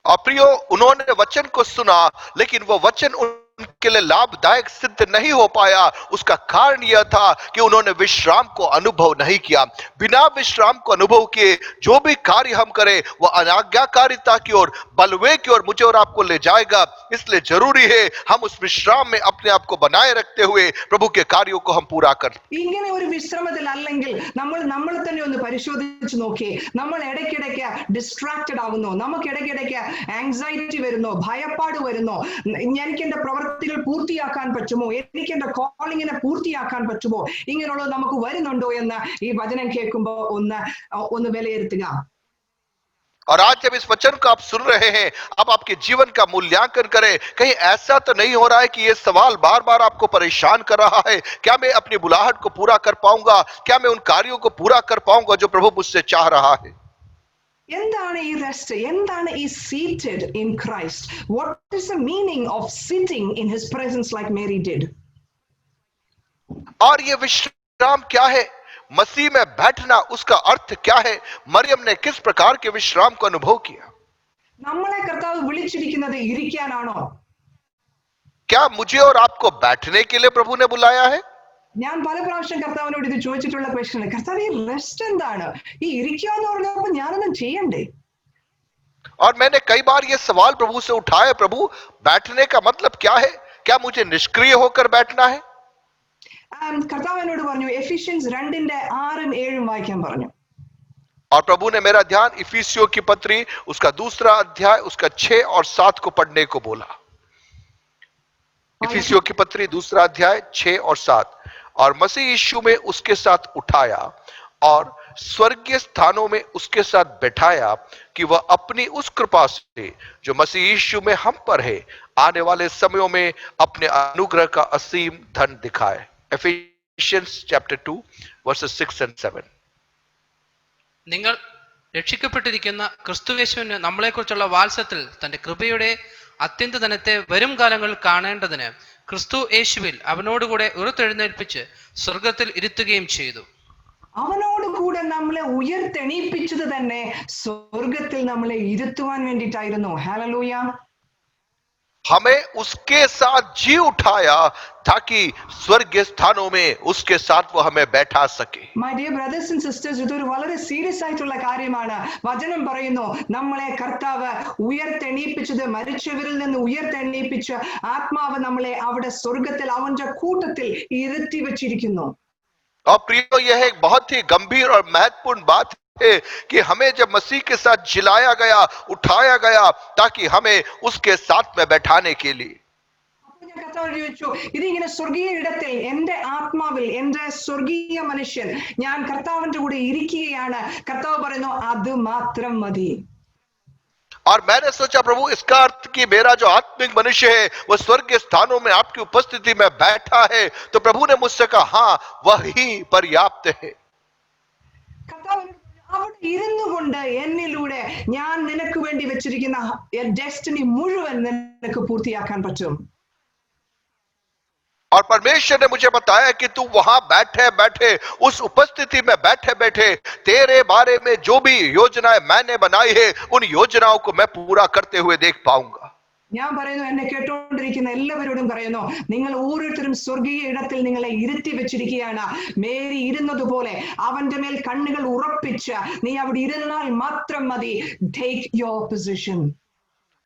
और प्रियो, उन्होंने वचन को सुना लेकिन वो वचन उनके लिए लाभदायक सिद्ध नहीं हो पाया. उसका कारण यह था कि उन्होंने विश्राम को अनुभव नहीं किया. बिना विश्राम को अनुभव किए जो भी कार्य हम करें वो अनाज्ञाकारिता की ओर, बलवे की ओर मुझे और आपको ले जाएगा. इसलिए जरूरी है हम उस विश्राम में अपने आप को बनाए रखते हुए प्रभु के कार्यों को हम पूरा करें. ഇങ്ങനെ ഒരു വിശ്രമത്തിൽ അല്ലെങ്കിൽ നമ്മൾ തന്നെ ഒന്ന് പരിശോധിച്ച് നോക്കി. നമ്മൾ ഇടയ്ക്കിടയ്ക്ക് ഡിസ്ട്രാക്റ്റഡ് ആവുന്നു, നമുക്ക് ഇടയ്ക്കിടയ്ക്ക് ആങ്സൈറ്റി വരുന്നു, ഭയപ്പാട് വരുന്നു. എനിക്ക് എന്റെ പ്രവർത്തികൾ പൂർത്തിയാക്കാൻ പറ്റുമോ, എനിക്ക് എന്റെ കോളിങ്ങിനെ പൂർത്തിയാക്കാൻ പറ്റുമോ, ഇങ്ങനെയുള്ളത് നമുക്ക് വരുന്നുണ്ടോ എന്ന് ഈ വചനം കേൾക്കുമ്പോൾ ഒന്ന് വിലയിരുത്തുക. और आज जब इस वचन को आप सुन रहे हैं, अब आपके जीवन का मूल्यांकन करें. कहीं ऐसा तो नहीं हो रहा है कि ये सवाल बार बार आपको परेशान कर रहा है, क्या मैं अपनी बुलाहट को पूरा कर पाऊंगा, क्या मैं उन कार्यों को पूरा कर पाऊंगा जो प्रभु मुझसे चाह रहा है. എന്താണ് ഈ റെസ്റ്റ്? എന്താണ് ഈ seated in Christ? What is the meaning of sitting in his presence like Mary did? और ये विश्राम क्या है? मसीह में बैठना, उसका अर्थ क्या है? मरियम ने किस प्रकार के विश्राम को अनुभव किया? നമ്മളെ കർത്താവ് വിളിച്ചിരിക്കുന്നത് ഇരിക്കാനാണോ? क्या मुझे और आपको बैठने के लिए प्रभु ने बुलाया है? ഞാൻ പല പ്രാവശ്യം കർത്താവിനോട് ഇത് ചോദിച്ചിട്ടുള്ള ക്വസ്റ്റ്യൻ, കർത്താവ് ഈ റെസ്റ്റ് എന്താണ്? ഈ ഇരിക്കുക എന്ന് പറഞ്ഞപ്പോൾ ഞാനൊന്നും ചെയ്യണ്ടേ? और मैंने कई बार ये सवाल प्रभु से उठाया, प्रभु बैठने का मतलब क्या है? क्या मुझे निष्क्रिय होकर बैठना है? കർത്താവ് എന്നോട് പറഞ്ഞു എഫിഷ്യൻസ് 2:6-7 വായിക്കാൻ പറഞ്ഞു. और प्रभु ने मेरा ध्यान इफिसियों की पत्री उसका दूसरा अध्याय उसका 6 और 7 को पढ़ने को बोला. इफिसियों की पत्री दूसरा अध्याय 6 और 7. और मसीह यीशु में उसके साथ उठाया और स्वर्गीय स्थानों में उसके साथ बैठाया कि वह अपनी उस कृपा से जो मसीह यीशु में हम पर है आने वाले समयों में अपने अनुग्रह का असीम धन दिखाए. Ephesians chapter 2 verses 6 and 7. നിങ്ങൾ രക്ഷിക്കപ്പെട്ടിരിക്കുന്ന ക്രിസ്തുയേശുവിന് നമ്മളെക്കുറിച്ചുള്ള വാത്സല്യത്തിൽ തന്റെ കൃപയുടെ അത്യന്തധനത്തെ വരും കാലങ്ങളിൽ കാണേണ്ടതിന് ക്രിസ്തു യേശുവിൽ അവനോടുകൂടെ ഉയർത്തെഴുന്നേൽപ്പിച്ച് സ്വർഗത്തിൽ ഇരുത്തുകയും ചെയ്തു. അവനോട് കൂടെ നമ്മളെ ഉയർത്തെണീപ്പിച്ചത് തന്നെ സ്വർഗത്തിൽ നമ്മളെ ഇരുത്തുവാൻ വേണ്ടിയിട്ടായിരുന്നു. ഹല്ലേലൂയ. हमें उसके साथ जी उठाया ताकि स्वर्गीय स्थानों में उसके साथ वो हमें बैठा सके. My dear brothers and sisters, ഇതൊരു വളരെ സീരിയസ് ആയിട്ടുള്ള കാര്യമാണ്. വചനം പറയുന്നു നമ്മളെ കർത്താവ് ഉയർത്തെണീപ്പിച്ചത്, മരിച്ചവരിൽ നിന്ന് ഉയർത്തെണീപ്പിച്ച് ആത്മാവ് നമ്മളെ അവിടെ സ്വർഗത്തിൽ അവന്റെ കൂട്ടത്തിൽ ഇരുത്തി വെച്ചിരിക്കുന്നു. और प्रियो, यह एक बहुत ही गंभीर और महत्वपूर्ण बात है कि हमें जब मसीह के साथ जिलाया गया, उठाया गया ताकि हमें उसके साथ में बैठाने के लिए. കർത്താവ് ചോദിച്ചു, ഇതിങ്ങനെ സ്വർഗീയ ഇടത്തിൽ എന്റെ ആത്മാവിൽ എന്റെ സ്വർഗീയ മനുഷ്യൻ ഞാൻ കർത്താവിന്റെ കൂടെ ഇരിക്കുകയാണ്. കർത്താവ് പറയുന്നു അത് മാത്രം മതി. और मैंने सोचा प्रभु इसका अर्थ कि मेरा जो आत्मिक मनुष्य है वह स्वर्गीय स्थानों में आपकी उपस्थिति में बैठा है. तो प्रभु ने मुझसे कहा हाँ, वही पर्याप्त है. അവിടെ ഇരുന്നു കൊണ്ട് എന്നിലൂടെ ഞാൻ നിനക്ക് വേണ്ടി വെച്ചിരിക്കുന്ന ഡെസ്റ്റിനി മുഴുവൻ നിനക്ക് പൂർത്തിയാക്കാൻ പറ്റും. और परमेश्वर ने मुझे बताया कि तू वहां बैठे बैठे, उस उपस्थिति में बैठे बैठे तेरे बारे में जो भी योजनाएं मैंने बनाई है उन योजनाओं को मैं पूरा करते हुए देख पाऊंगा. ഞാൻ പറയുന്നു, എന്നെ കേട്ടോണ്ടിരിക്കുന്ന എല്ലാവരോടും പറയുന്നു, നിങ്ങൾ ഓരോരുത്തരും സ്വർഗീയ ഇടത്തിൽ നിങ്ങളെ ഇരുത്തി വെച്ചിരിക്കുകയാണ്. മേരി ഇരുന്നതുപോലെ അവന്റെ മേൽ കണ്ണുകൾ ഉറപ്പിച്ച് നീ അവിടെ ഇരുന്നാൽ മാത്രം മതി. Take your position.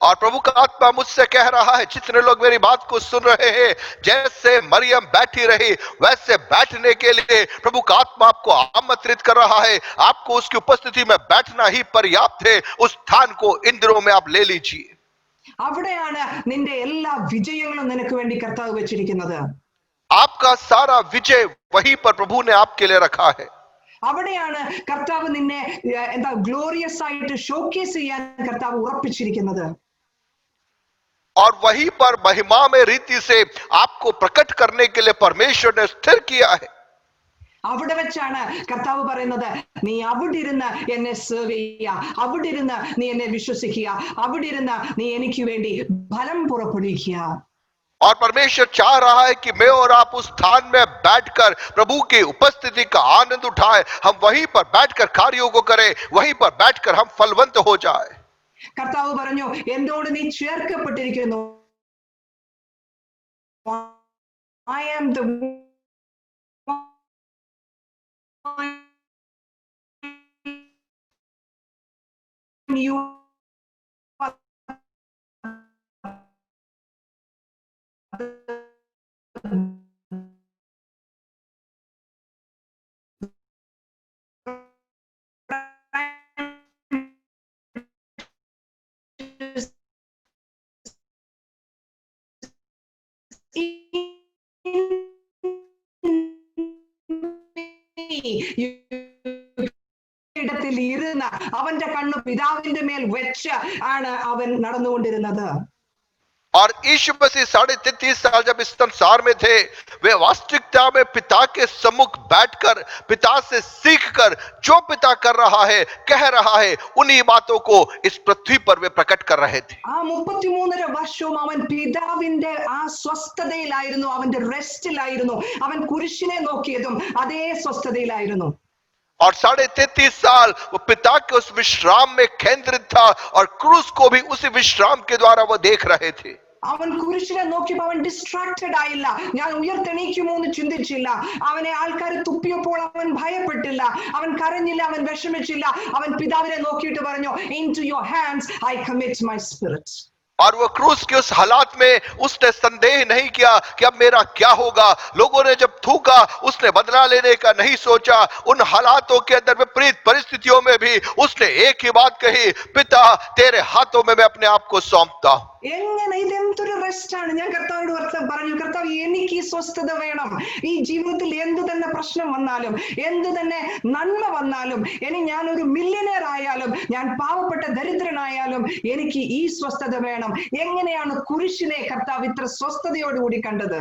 और प्रभु का आत्मा मुझसे कह रहा है, जितने लोग मेरी बात को सुन रहे हैं, जैसे मरियम बैठी रही वैसे बैठने के लिए प्रभु का आत्मा आपको आमंत्रित कर रहा है। आपको उसकी उपस्थिति में बैठना ही पर्याप्त है। उस स्थान को इन दिनों में आप ले लीजिए। അവിടെയാണ് നിന്റെ എല്ലാ വിജയങ്ങളും നിനക്ക് വേണ്ടി കർത്താവ് വെച്ചിരിക്കുന്നത്. आपका सारा विजय वहीं पर प्रभु ने आपके लिए रखा है। അവിടെയാണ് കർത്താവ് നിന്നെ എന്താ ഗ്ലോറിയസ് ആയിട്ട് ഷോക്കേസ് ചെയ്യാൻ കർത്താവ് ഉറപ്പിച്ചിരിക്കുന്നത്. और वहीं पर महिमामय रीति से आपको प्रकट करने के लिए परमेश्वर ने स्थिर किया है। അവിടെ വെച്ചാണ് കർത്താവ് പറയുന്നത്, നീ അവിടെ ഇരുന്ന് എന്നെ സെർവ് ചെയ്യുക, അവിടെ ഇരുന്ന് നീ എന്നെ വിശ്വസിക്കുക, അവിടെ ഇരുന്ന് നീ എനിക്ക് വേണ്ടി ഫലം പുറപ്പെടുവിക്കുക. और परमेश्वर चाह रहा है कि मैं और आप उस स्थान में बैठकर प्रभु की उपस्थिति का आनंद उठाएं। हम वहीं पर बैठकर कार्यों को करें, वहीं पर बैठकर हम फलवंत हो जाए। കർത്താവ് പറഞ്ഞു, എന്നോട് നീ ചേർക്കപ്പെട്ടിരിക്കുന്നു. I am the you ഇടത്തിൽ ഇരുന്ന് അവന്റെ കണ്ണ് പിതാവിന്റെ മേൽ വെച്ച് ആണ് അവൻ നടന്നുകൊണ്ടിരുന്നത്. और यीशु मसीह 33.5 साल जब इस संसार में थे, वे वास्तविकता में पिता के सम्मुख बैठकर पिता से सीखकर जो पिता कर रहा है, कह रहा है, उन्हीं बातों को इस पृथ्वी पर वे प्रकट कर रहे थे। ആ 33.5 വർഷവും അവൻ പിതാവിന്റെ ആ സ്വസ്ഥതയിലായിരുന്നു, അവന്റെ റെസ്റ്റിലായിരുന്നു. അവൻ കുരിശിനെ നോക്കിയതും അതേ സ്വസ്ഥതയിലായിരുന്നു. और 33.5 साल वो पिता के उस विश्राम में केंद्रित था और क्रूस को भी उसी विश्राम के द्वारा वो देख रहे थे। അവൻ കുരിശിനെ നോക്കിയപ്പോൾ അവൻ ഡിസ്ട്രാക്റ്റഡ് ആയില്ല. ഞാൻ ഉയർത്തെണീക്കുമോ എന്ന് ചിന്തിച്ചില്ല. അവനെ ആൾക്കാർ തുപ്പിയപ്പോൾ അവൻ ഭയപ്പെട്ടില്ല, അവൻ കരഞ്ഞില്ല, അവൻ വിഷമിച്ചില്ല. അവൻ പിതാവിനെ നോക്കിയിട്ട് പറഞ്ഞു, into your hands I commit my spirit. और वो क्रूस के उस हालात में उसने संदेह नहीं किया कि अब मेरा क्या होगा। लोगों ने जब थूका, उसने बदला लेने का नहीं सोचा। उन हालातों के अंदर विपरीत परिस्थितियों में भी उसने एक ही बात कही, पिता तेरे हाथों में मैं अपने आप को सौंपता हूं। എങ്ങനെ ഇതെന്തൊരു റെസ്റ്റ് ആണ്. ഞാൻ കർത്താവിനോട് പറഞ്ഞു, കർത്താവ് എനിക്ക് ഈ സ്വസ്ഥത വേണം. ഈ ജീവിതത്തിൽ എന്ത് തന്നെ പ്രശ്നം വന്നാലും, എന്ത് തന്നെ നന്മ വന്നാലും, ഇനി ഞാൻ ഒരു മില്യനർ ആയാലും, ഞാൻ പാവപ്പെട്ട ദരിദ്രനായാലും, എനിക്ക് ഈ സ്വസ്ഥത വേണം. എങ്ങനെയാണ് കുരിശിനെ കർത്താവ് ഇത്ര സ്വസ്ഥതയോടുകൂടി കണ്ടത്?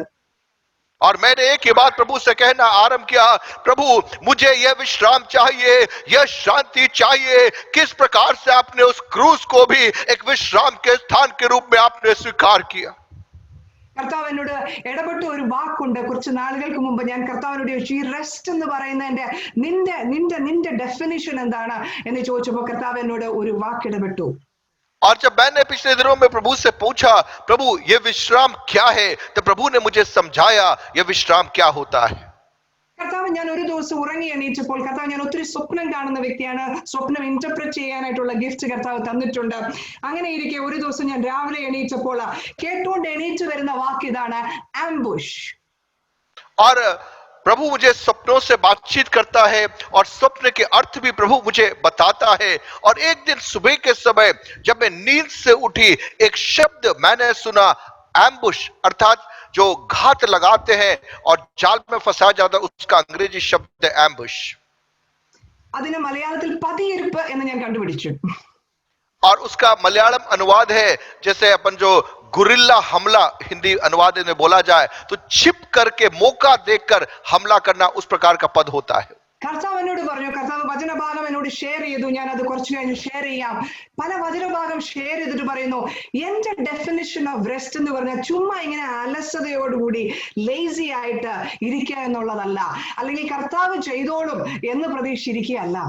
और मैंने एक ही बात प्रभु से कहना आरंभ किया, प्रभु मुझे यह विश्राम चाहिए, यह शांति चाहिए। किस प्रकार से आपने उस क्रूस को भी एक विश्राम के स्थान के रूप में आपने स्वीकार किया। കർത്താവ് എന്നോട് ഇടപെട്ട ഒരു വാക്കുണ്ട് കുറച്ച് നാളുകൾക്ക് മുമ്പ്. ഞാൻ കർത്താവിനോട് ചോദിച്ചു, ഈ റെസ്റ്റ് എന്ന് പറയുന്നതിന്റെ നിന്റെ ഡെഫിനിഷൻ എന്താണ് എന്ന് ചോദിച്ചപ്പോൾ കർത്താവ് എന്നോട് ഒരു വാക്ക് ഇടപെട്ടു. और जब मैंने पिछले दिनों में प्रभु से पूछा, प्रभु ये विश्राम क्या है, तो प्रभु ने मुझे समझाया ये विश्राम क्या होता है। കർത്താവ്, ഞാൻ ഒരു ദിവസം ഉറങ്ങി എണീറ്റപ്പോൾ, കർത്താവ്, ഞാൻ ഒത്തിരി സ്വപ്നം കാണുന്ന വ്യക്തിയാണ്, സ്വപ്നം ഇന്റർപ്രറ്റ് ചെയ്യാനായിട്ടുള്ള ഗിഫ്റ്റ് കർത്താവ് തന്നിട്ടുണ്ട്. അങ്ങനെ ഇരിക്കെ ഒരു ദിവസം ഞാൻ രാവിലെ എണീറ്റപ്പോൾ കേട്ടുകൊണ്ട് എണീറ്റ് വരുന്ന വാക്ക് ഇതാണ്, ആംബുഷ്. और प्रभु मुझे सपनों से बातचीत करता है और स्वप्न के अर्थ भी प्रभु मुझे बताता है। और एक दिन सुबह के समय जब मैं नींद से उठी, एक शब्द मैंने सुना, एम्बुश, अर्थात जो घात लगाते हैं और जाल में फंसा जाता, उसका अंग्रेजी शब्द है एम्बुश। അതിന് മലയാളത്തിൽ പതിയിരിപ്പ് എന്ന് ഞാൻ കണ്ടുപിടിച്ചു. और उसका मलयालम अनुवाद है, जैसे अपन जो गुरिल्ला हमला हिंदी अनुवाद में बोला जाए तो छिप करके मौका देखकर हमला करना, उस प्रकार का पद होता है। കർത്താവ് എന്നോട് പറഞ്ഞു, കർത്താവ് വചനഭാഗം എന്നോട് ഷെയർ ചെയ്തു. ഞാൻ അത് കുറച്ച് കഴിഞ്ഞ് ഷെയർ ചെയ്യാം. പല വചനഭാഗം ഷെയർ ചെയ്തിട്ട് പറയുന്നു, എന്റെ ഡെഫിനിഷൻ ഓഫ് റെസ്റ്റ് എന്ന് പറഞ്ഞാൽ ചുമ്മാ ഇങ്ങനെ അലസതയോടുകൂടി ലേസി ആയിട്ട് ഇരിക്കുക എന്നുള്ളതല്ല, അല്ലെങ്കിൽ കർത്താവ് ചെയ്തോളും എന്ന് പ്രതീക്ഷിച്ചിരിക്കുകയല്ല.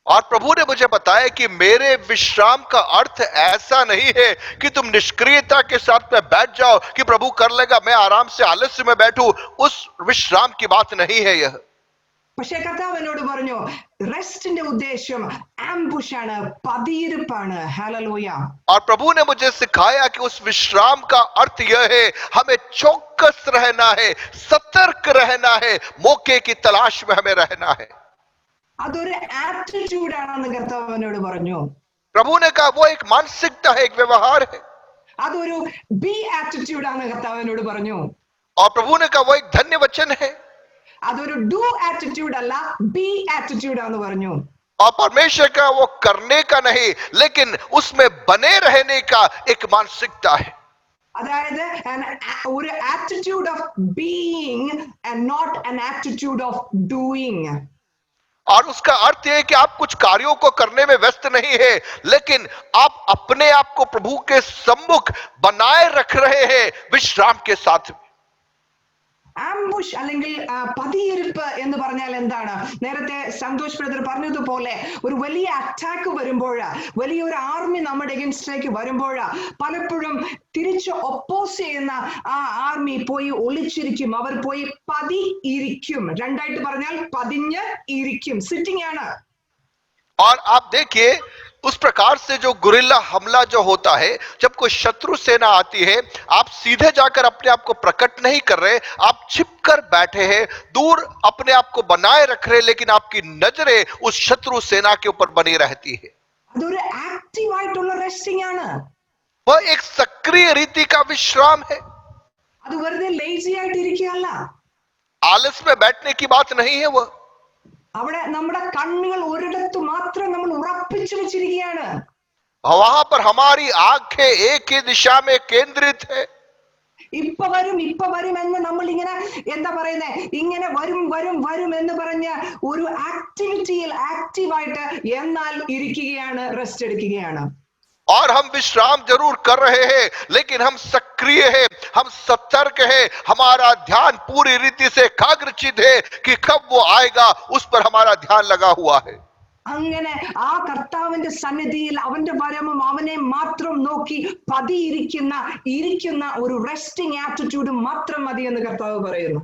और प्रभु ने मुझे बताया कि मेरे विश्राम का अर्थ ऐसा नहीं है कि तुम निष्क्रियता के साथ में बैठ जाओ कि प्रभु कर लेगा, मैं आराम से आलस्य में बैठूं। उस विश्राम की बात नहीं है यह। പക്ഷേ കർത്താവ് എന്നോട് പറഞ്ഞു റെസ്റ്റിന്റെ ഉദ്ദേശം ആംബുഷ് ആണ്, പതിയിരിപ്പാണ്. ഹല്ലേലൂയ. और प्रभु ने मुझे सिखाया कि उस विश्राम का अर्थ यह है हमें चौकस रहना है, सतर्क रहना है, मौके की तलाश में हमें रहना है. അതൊരു ആറ്റിറ്റ്യൂഡ് ആണെന്ന് കർത്താവ് എന്നോട് പറഞ്ഞു. प्रभु ने कहा वो एक मानसिकता है, एक व्यवहार है. അതൊരു ബി ആറ്റിറ്റ്യൂഡ് ആണ് കർത്താവ് എന്നോട് പറഞ്ഞു. और प्रभु ने कहा वो एक धन्य वचन है. അതൊരു ഡു ആറ്റിറ്റ്യൂഡ് അല്ല, ബി ആറ്റിറ്റ്യൂഡ് ആണെന്ന് പറഞ്ഞു. और परमेश्वर का वो करने का नहीं लेकिन उसमें बने रहने का एक मानसिकता है. അതായത് ഒരു attitude of being and not an attitude of doing. और उसका अर्थ यह है कि आप कुछ कार्यों को करने में व्यस्त नहीं है, लेकिन आप अपने आप को प्रभु के सम्मुख बनाए रख रहे हैं विश्राम के साथ. ആംബുഷ് അല്ലെങ്കിൽ പതിയിരിപ്പ് എന്ന് പറഞ്ഞാൽ എന്താണ്? നേരത്തെ സന്തോഷ് ബ്രദർ പറഞ്ഞതുപോലെ ഒരു വലിയ അറ്റാക്ക് വരുമ്പോൾ, വലിയൊരു ആർമി നമ്മുടെ എഗൻസ്റ്റിലേക്ക് വരുമ്പോൾ പലപ്പോഴും തിരിച്ച് ഒപ്പോസ് ചെയ്യുന്ന ആ ആർമി പോയി ഒളിച്ചിരിക്കും, അവർ പോയി പതിയിരിക്കും. രണ്ടായിട്ട് പറഞ്ഞാൽ പതിഞ്ഞ് ഇരിക്കും, സിറ്റിംഗ് ആണ്. और आप देखिए उस प्रकार से जो गुरिल्ला हमला जो होता है, जब कोई शत्रु सेना आती है, आप सीधे जाकर अपने आप को प्रकट नहीं कर रहे, आप छिपकर बैठे हैं, दूर अपने आप को बनाए रख रहे, लेकिन आपकी नजरें उस शत्रु सेना के ऊपर बनी रहती है. അതൊരു ആക്റ്റീവ് ആയിട്ടുള്ള റെസ്റ്റിംഗ് ആണ്. वह एक सक्रिय रीति का विश्राम है. അത് വെറുതെ ലേസി ആയിട്ട് ഇരിക്കുകയല്ല. आलस में बैठने की बात नहीं है. वह അവിടെ നമ്മുടെ കണ്ണുകൾ ഒരിടത്ത് മാത്രം നമ്മൾ ഉറപ്പിച്ചു വെച്ചിരിക്കുകയാണ്. वहां पर हमारी आंखें एक ही दिशा में केंद्रित है. ഇപ്പൊ വരും എന്ന് നമ്മൾ ഇങ്ങനെ എന്താ പറയുന്നേ, ഇങ്ങനെ വരും എന്ന് പറഞ്ഞ ഒരു ആക്ടിവിറ്റിയിൽ ആക്റ്റീവായിട്ട് എന്നാൽ ഇരിക്കുകയാണ്, റെസ്റ്റ് എടുക്കുകയാണ്. और हम विश्राम जरूर कर रहे हैं, लेकिन हम सक्रिय हैं, हम सतर्क हैं, हमारा ध्यान पूरी रीति से एकाग्रचित है कि कब वो आएगा, उस पर हमारा ध्यान लगा हुआ है. അങ്ങനെ ആ കർത്താവിന്റെ സന്നിധിയിൽ അവന്റെ വരവും അവനെ മാത്രം നോക്കി ഇരിക്കുന്ന ഒരു റെസ്റ്റിംഗ് ആറ്റിറ്റ്യൂഡ് മാത്രം മതി എന്ന് കർത്താവ് പറയുന്നു.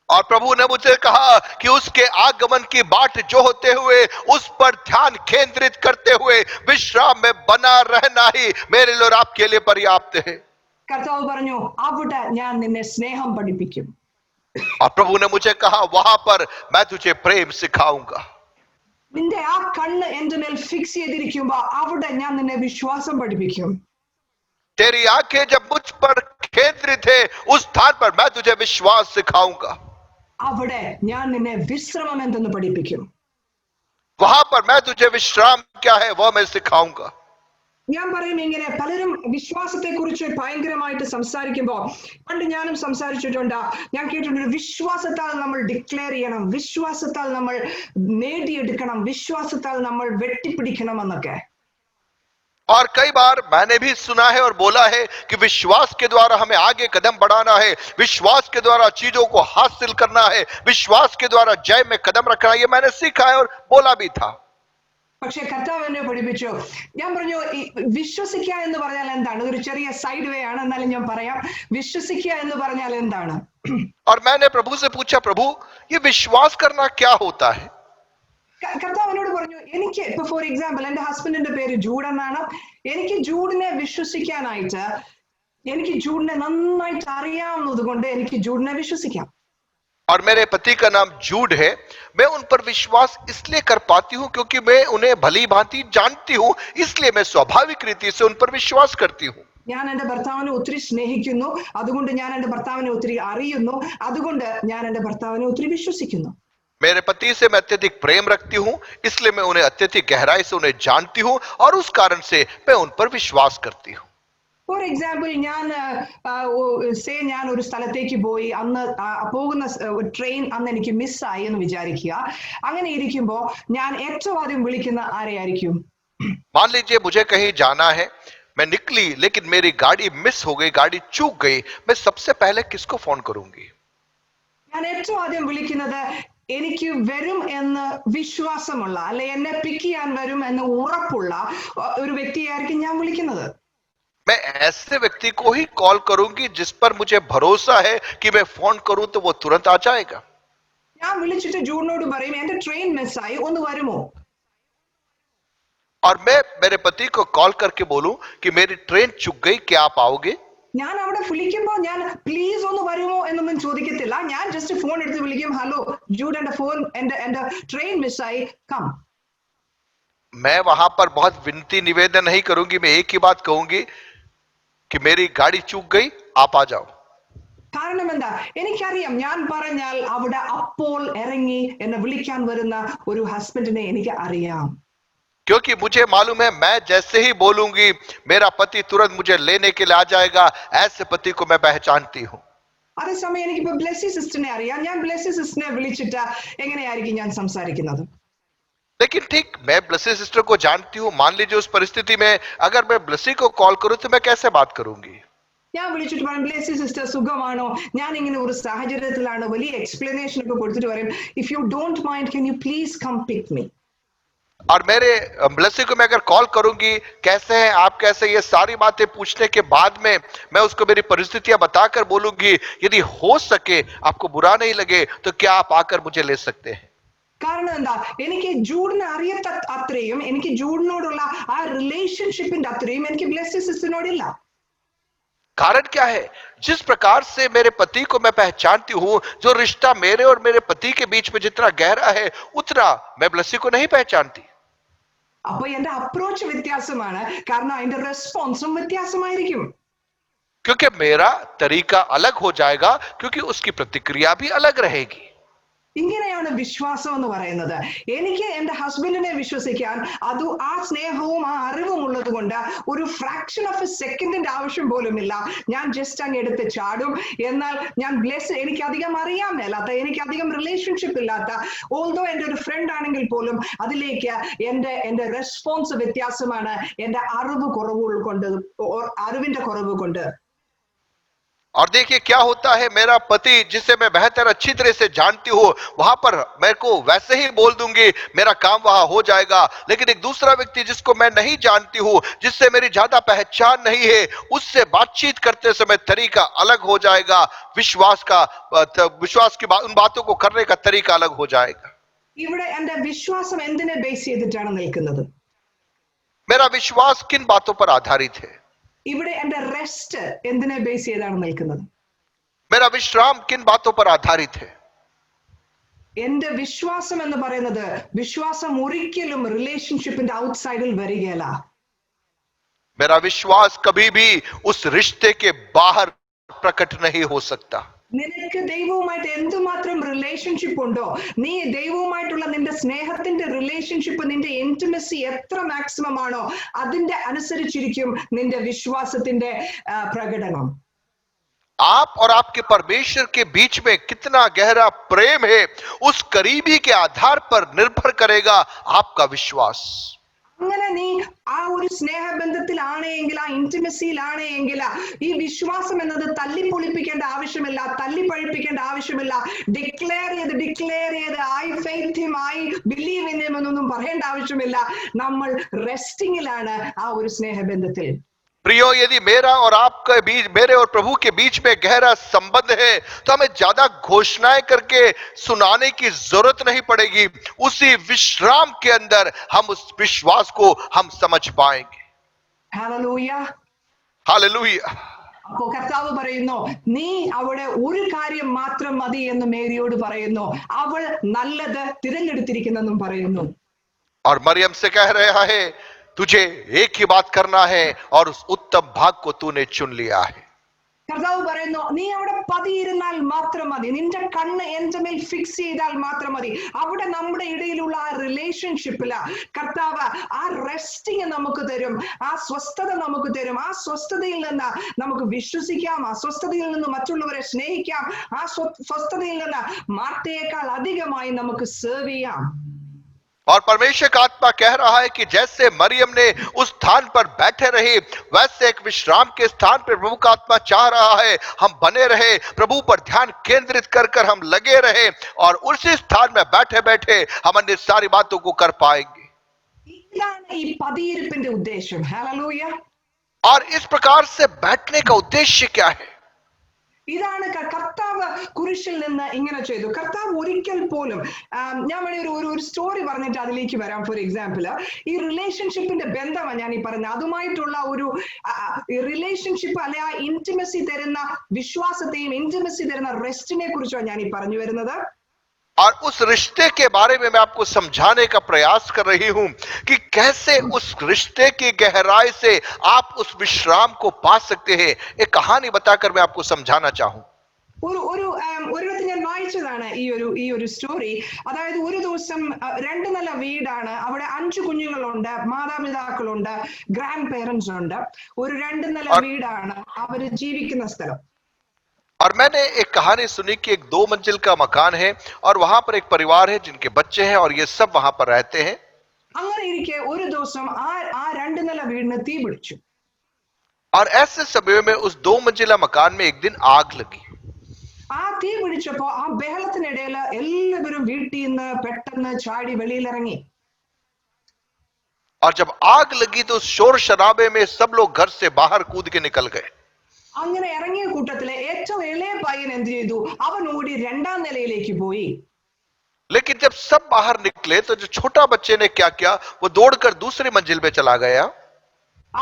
और प्रभु ने मुझे कहा कि उसके आगमन की बाट जो होते हुए उस पर ध्यान केंद्रित करते हुए विश्राम में बना रहना ही मेरे लिए और आपके लिए पर्याप्त है. കർത്താവ് പറഞ്ഞു അവിടെ ഞാൻ നിന്നെ സ്നേഹം പഠിപ്പിക്കും. और प्रभु ने मुझे कहा वहां पर मैं तुझे प्रेम सिखाऊंगा. നിന്റെ ആ കണ്ണ് എന്റെ മേൽ ഫിക്സ് ചെയ്തിരിക്കുമ്പോ അവിടെ ഞാൻ നിന്നെ വിശ്വാസം പഠിപ്പിക്കും. तेरी आंखें जब मुझ पर केंद्रित है उस स्थान पर मैं तुझे विश्वास सिखाऊंगा. അവിടെ ഞാൻ നിന്നെ വിശ്രമം എന്തെന്ന് പഠിപ്പിക്കും. वहां पर मैं तुझे विश्राम क्या है वह मैं सिखाऊंगा. ഞാൻ പറയും ഇങ്ങനെ, പലരും വിശ്വാസത്തെ കുറിച്ച് ഭയങ്കരമായിട്ട് സംസാരിക്കുമ്പോ, പണ്ട് ഞാനും സംസാരിച്ചിട്ടുണ്ട്, ഞാൻ കേട്ടിട്ടുണ്ട് വിശ്വാസത്താൽ നമ്മൾ ഡിക്ലെയർ ചെയ്യണം, വിശ്വാസത്താൽ നമ്മൾ നേടിയെടുക്കണം, വിശ്വാസത്താൽ നമ്മൾ വെട്ടിപ്പിടിക്കണം എന്നൊക്കെ. और कई बार मैंने भी सुना है और बोला है कि विश्वास के द्वारा हमें आगे कदम बढ़ाना है, विश्वास के द्वारा चीजों को हासिल करना है, विश्वास के द्वारा जय में कदम रखना है. ये मैंने सीखा है और बोला भी था. പക്ഷെ കർത്താവ് എന്നെ പഠിപ്പിച്ചു. ഞാൻ പറഞ്ഞു വിശ്വസിക്കുക എന്ന് പറഞ്ഞാൽ എന്താണ്? ഒരു ചെറിയ സൈഡ് വേ ആണ്, എന്നാലും ഞാൻ പറയാം. വിശ്വസിക്കുക എന്ന് പറഞ്ഞാൽ എന്താണ്? और मैंने प्रभु से पूछा, प्रभु ये विश्वास करना क्या होता है? കർത്താവ് എന്നോട് പറഞ്ഞു, എനിക്ക് ഇപ്പൊ ഫോർ എക്സാമ്പിൾ എന്റെ ഹസ്ബൻഡിന്റെ പേര് ജൂഡ് എന്നാണ്. എനിക്ക് ജൂഡിനെ വിശ്വസിക്കാനായിട്ട്, എനിക്ക് ജൂഡിനെ നന്നായിട്ട് അറിയാവുന്നത് കൊണ്ട് എനിക്ക് ജൂഡിനെ വിശ്വസിക്കാം. और मेरे पति का नाम जूड है. मैं उन पर विश्वास इसलिए कर पाती हूं क्योंकि मैं उन्हें भली भांति जानती हूं, इसलिए मैं स्वाभाविक रीति से उन पर विश्वास करती हूं. ഞാൻ എന്റെ ഭർത്താവിനെ ഒത്തിരി സ്നേഹിക്കുന്നു, അതുകൊണ്ട് ഞാൻ എന്റെ ഭർത്താവിനെ ഒത്തിരി അറിയുന്നു, അതുകൊണ്ട് ഞാൻ എന്റെ ഭർത്താവിനെ ഒത്തിരി വിശ്വസിക്കുന്നു. मेरे पति से मैं अत्यधिक प्रेम रखती हूं, इसलिए मैं उन्हें अत्यधिक गहराई से उन्हें जानती हूं और उस कारण से मैं उन पर विश्वास करती हूं. ഫോർ എക്സാമ്പിൾ ഞാൻ ഒരു സ്ഥലത്തേക്ക് പോയി, അന്ന് പോകുന്ന ട്രെയിൻ അന്ന് എനിക്ക് മിസ്സായി എന്ന് വിചാരിക്കുക. അങ്ങനെ ഇരിക്കുമ്പോ ഞാൻ ഏറ്റവും ആദ്യം വിളിക്കുന്ന ആരെയായിരിക്കും? मान लीजिए मुझे कहीं जाना है, मैं निकली लेकिन मेरी गाड़ी मिस हो गई, गाड़ी चूक गई, मैं सबसे पहले किसको फोन करूंगी? ഞാൻ ഏറ്റവും ആദ്യം വിളിക്കുന്നത് എനിക്ക് വരും എന്ന് വിശ്വാസമുള്ള, അല്ലെ എന്നെ പിക്ക് ചെയ്യാൻ വരും എന്ന് ഉറപ്പുള്ള ഒരു വ്യക്തിയായിരിക്കും ഞാൻ വിളിക്കുന്നത്. मैं ऐसे व्यक्ति को ही कॉल करूंगी जिस पर मुझे भरोसा है कि मैं फोन करूं तो वो तुरंत आ जाएगा. ഞാൻ വിളിച്ചിട്ട് ജൂഡിനോട് പറയും എന്റെ ട്രെയിൻ മിസ്സായി ഒന്ന് വരുമോ. और मैं मेरे पति को कॉल करके बोलूं कि मेरी ट्रेन चूक गई, क्या आप आओगे? ഞാൻ അവിടെ വിളിക്കുമ്പോ ഞാൻ പ്ലീസ് ഒന്ന് വരുമോ എന്നൊന്നും ചോദിക്കത്തില്ല. ഞാൻ ജസ്റ്റ് ഫോൺ എടുത്ത് വിളിക്കും, ഹലോ ജൂഡ്, എന്റെ ഫോൺ എന്റെ ട്രെയിൻ മിസ്സായി, കം. मैं वहां पर बहुत विनती निवेदन नहीं करूंगी, मैं एक ही बात कहूंगी कि मेरी गाड़ी चूक गई, आप आ जाओ. കാരണം എന്താ, എനിക്കറിയാം ഞാൻ പറഞ്ഞാൽ അവിടെ അപ്പോൾ ഇറങ്ങി എന്നെ വിളിക്കാൻ വരുന്ന ഒരു ഹസ്ബൻഡിനെ എനിക്ക് അറിയാം. क्योंकि मुझे मालूम है मैं जैसे ही बोलूंगी मेरा पति तुरंत मुझे लेने के लिए आ जाएगा. ऐसे पति को मैं पहचानती हूं. അതേസമയം എനിക്കിപ്പോ ബ്ലെസ്സി സിസ്റ്ററിനെ അറിയാം. ഞാൻ ബ്ലെസ്സി സിസ്റ്ററിനെ വിളിച്ചിട്ട് എങ്ങനെയായിരിക്കും ഞാൻ സംസാരിക്കുന്നത്? लेकिन ठीक, मैं ब्लेसी सिस्टर को जानती हूं. मान लीजिए उस परिस्थिति में अगर मैं ब्लेसी को कॉल करूं तो मैं कैसे बात करूंगी? ഞാൻ വിളിച്ചിട്ട് പറയും, ബ്ലെസ്സി സിസ്റ്റർ സുഖമാണോ, ഞാൻ ഇങ്ങനെ ഒരു സാഹചര്യത്തിലാണ്, വലിയ എക്സ്പ്ലനേഷൻ ഒക്കെ കൊടുത്തിട്ട് പറയും, if you don't mind can you please come pick me. और मेरे ब्लेसी को मैं अगर कॉल करूंगी, कैसे हैं आप, कैसे, ये सारी बातें पूछने के बाद में मैं उसको मेरी परिस्थितियां बताकर बोलूंगी, यदि हो सके आपको बुरा नहीं लगे तो क्या आप आकर मुझे ले सकते हैं? കാരണം എന്താ, എനിക്ക് ജൂഡിനെ അറിയത്ത അത്രയും, എനിക്ക് ജൂഡിനോടുള്ള ആ റിലേഷൻഷിപ്പിന്റെ അത്രയും എനിക്ക് ബ്ലെസ്സി സിസ്റ്ററിനോടില്ല. कारण क्या है? जिस प्रकार से मेरे पति को मैं पहचानती हूं, जो रिश्ता मेरे और मेरे पति के बीच में जितना गहरा है, उतना मैं ब्लेसी को नहीं पहचानती. അപ്പൊ എന്റെ അപ്രോച്ച് വ്യത്യാസമാണ്, കാരണം അതിന്റെ റെസ്പോൺസും വ്യത്യാസമായിരിക്കും. क्योंकि मेरा तरीका अलग हो जाएगा, क्योंकि उसकी प्रतिक्रिया भी अलग रहेगी. ഇങ്ങനെയാണ് വിശ്വാസം എന്ന് പറയുന്നത്. എനിക്ക് എന്റെ ഹസ്ബൻഡിനെ വിശ്വസിക്കാൻ അത് ആ സ്നേഹവും ആ അറിവും ഉള്ളത് കൊണ്ട് ഒരു ഫ്രാക്ഷൻ ഓഫ് എ സെക്കൻഡിന്റെ ആവശ്യം പോലുമില്ല. ഞാൻ ജസ്റ്റ് അങ്ങ് എടുത്ത് ചാടും. എന്നാൽ ഞാൻ എനിക്ക് അധികം അറിയാൻ മേലാത്ത, എനിക്ക് അധികം റിലേഷൻഷിപ്പ് ഇല്ലാത്ത, ഓൾദോ എന്റെ ഒരു ഫ്രണ്ട് ആണെങ്കിൽ പോലും അതിലേക്ക് എന്റെ റെസ്പോൺസ് വ്യത്യാസമാണ്, എന്റെ അറിവിന്റെ കുറവ് കൊണ്ട്. और देखिए क्या होता है, मेरा पति जिसे मैं बेहतर अच्छी तरह से जानती हूं, वहां पर मेरे को वैसे ही बोल दूंगी, मेरा काम वहां हो जाएगा. लेकिन एक दूसरा व्यक्ति जिसको मैं नहीं जानती हूं, जिससे मेरी ज्यादा पहचान नहीं है, उससे बातचीत करते समय तरीका अलग हो जाएगा. विश्वास की उन बातों को करने का तरीका अलग हो जाएगा. ഇവിടെ എന്റെ വിശ്വാസം എന്തിനെ ബേസ് ചെയ്തിട്ടാണ് നിൽക്കുന്നത്? मेरा विश्वास किन बातों पर आधारित है? ഇവിടെ എന്റെ റെസ്റ്റ് എന്തിനെ ബേസ് ചെയ്താണ് നിൽക്കുന്നത്? मेरा विश्राम किन बातों पर आधारित है? എന്റെ വിശ്വാസം എന്ന് പറയുന്നത്, വിശ്വാസം ഒരിക്കലും റിലേഷൻഷിപ്പിന്റെ ഔട്ട്സൈഡിൽ വരികയില്ല. मेरा विश्वास कभी भी उस रिश्ते के बाहर प्रकट नहीं हो सकता. നിനക്ക് ദൈവവുമായിട്ട് എന്തുമാത്രം റിലേഷൻഷിപ്പ് ഉണ്ടോ, നീ ദൈവവുമായിട്ടുള്ള നിന്റെ സ്നേഹത്തിന്റെ റിലേഷൻഷിപ്പ്, നിന്റെ ഇന്റിമസി എത്ര മാക്സിമം ആണോ, അതിന്റെ അനുസരിച്ചിരിക്കും നിന്റെ വിശ്വാസത്തിന്റെ പ്രകടനം. आप और आपके परमेश्वर के बीच में कितना गहरा प्रेम है, उस करीबी के आधार पर निर्भर करेगा आपका विश्वास. അങ്ങനെ നീ ആ ഒരു സ്നേഹബന്ധത്തിലാണ് എങ്കിൽ, ആ ഇന്റിമസിയിലാണ് എങ്കിൽ, ഈ വിശ്വാസം എന്നത് തല്ലിപ്പൊളിപ്പിക്കേണ്ട ആവശ്യമില്ല, തല്ലിപ്പഴിപ്പിക്കേണ്ട ആവശ്യമില്ല. ഡിക്ലെയർ ചെയ്ത് I faith him, I believe in him എന്നൊന്നും പറയേണ്ട ആവശ്യമില്ല. നമ്മൾ റെസ്റ്റിംഗിലാണ് ആ ഒരു സ്നേഹബന്ധത്തിൽ. प्रियो, यदि मेरा और आपके बीच, मेरे और प्रभु के बीच में गहरा संबंध है, तो हमें ज्यादा घोषणाएं करके सुनाने की जरूरत नहीं पड़ेगी. उसी विश्राम के अंदर हम उस विश्वास को हम समझ पाएंगे. ഹല്ലേലൂയ. हालेलुया. അപ്പോ കർത്താവ് പറയുന്നു, നീ അവിടെ ഒരു കാര്യം മാത്രം മതി എന്ന് മേരിയോട് പറയുന്നു. അവൾ നല്ലത് തിരഞ്ഞെടുത്തിരിക്കുന്നെന്നും പറയുന്നു. और मरियम से कह रहा है, तुझे एक ही बात करना है और उस उत्तम भाग को तूने चुन लिया है. കർത്താവ് പറയുന്നു, നീ അവിടെ പതിയിരുന്നാൽ മാത്രം മതി, നിന്റെ കണ്ണ് എന്റെ മേൽ ഫിക്സ് ചെയ്താൽ മാത്രം മതി. അവിടെ നമ്മുടെ ഇടയിലുള്ള ആ റിലേഷൻഷിപ്പില് കർത്താവ് ആ റെസ്റ്റിംഗ് നമുക്ക് തരും, ആ സ്വസ്ഥത നമുക്ക് തരും. ആ സ്വസ്ഥതയിൽ നിന്ന് നമുക്ക് വിശ്വസിക്കാം, ആ സ്വസ്ഥതയിൽ നിന്ന് മറ്റുള്ളവരെ സ്നേഹിക്കാം, ആ സ്വസ്ഥതയിൽ നിന്ന് മാർത്തയേക്കാൾ അധികമായി നമുക്ക് സെർവ് ചെയ്യാം. और परमेश्वर का आत्मा कह रहा है कि जैसे मरियम ने उस स्थान पर बैठे रहे, वैसे एक विश्राम के स्थान पर प्रभु का आत्मा चाह रहा है हम बने रहे, प्रभु पर ध्यान केंद्रित कर हम लगे रहे, और उसी स्थान में बैठे बैठे हम अन्य सारी बातों को कर पाएंगे. ഇതാണ് ഈ പതിയിരിപ്പിന്റെ ഉദ്ദേശം. ഹല്ലേലൂയ. और इस प्रकार से बैठने का उद्देश्य क्या है? ഇതാണ് കർത്താവ് കുരിശിൽ നിന്ന് ഇങ്ങനെ ചെയ്തു. കർത്താവ് ഒരിക്കൽ പോലും ഞാൻ ഒരു സ്റ്റോറി പറഞ്ഞിട്ട് അതിലേക്ക് വരാം. ഫോർ എക്സാമ്പിൾ, ഈ റിലേഷൻഷിപ്പിന്റെ ബന്ധമാണ് ഞാൻ ഈ പറയുന്നത്. അതുമായിട്ടുള്ള ഒരു റിലേഷൻഷിപ്പ് അല്ലെ ആ ഇന്റിമസി തരുന്ന വിശ്വാസത്തെയും ഇന്റിമസി തരുന്ന റെസ്റ്റിനെ കുറിച്ചാണ് ഞാൻ ഈ പറഞ്ഞു വരുന്നത്. और उस रिश्ते के बारे में मैं आपको समझाने का प्रयास कर रही हूं कि कैसे उस रिश्ते की गहराई से आप उस विश्राम को पा सकते हैं. एक कहानी बताकर मैं आपको समझाना चाहूं. ഒരിടത്ത് ഞാൻ വായിച്ചതാണ് ഈ ഒരു സ്റ്റോറി. അതായത് ഒരു ദിവസം 2 നില വീടാണ്, അവിടെ 5 കുഞ്ഞുങ്ങളുണ്ട്, മാതാപിതാക്കളുണ്ട്, ഗ്രാൻഡ് പേരൻസ് ഉണ്ട്. ഒരു 2 നില വീടാണ് അവര് ജീവിക്കുന്ന സ്ഥലം. और मैंने एक कहानी सुनी कि एक 2 मंजिल का मकान है और वहां पर एक परिवार है जिनके बच्चे हैं और ये सब वहां पर रहते हैं. അങ്ങനെ ഇരിക്കെ ഒരു ദിവസം ആ 2 നില വീടിന് തീ പിടിച്ചു. और ऐसे समय में उस 2 मंजिला मकान में एक दिन आग लगी. ആ തീ പിടിച്ചപ്പോ ആ ബഹളത്തിനിടയിൽ എല്ലാവരും വീട്ടിൽ നിന്ന് പെട്ടെന്ന് ചാടി വെളിയിലിറങ്ങി. और जब आग लगी तो शोर शराबे में सब लोग घर से बाहर कूद के निकल गए. അങ്ങനെ ഇറങ്ങിയ കൂട്ടത്തിലെ ഏറ്റവും ഇളയ പയ്യൻ എന്ത് ചെയ്തു? അവൻ ഓടി 2ാം നിലയിലേക്ക് പോയി. लेकिन जब सब बाहर निकले तो जो छोटा बच्चे ने क्या किया, वो दौड़कर दूसरी मंजिल पे चला गया.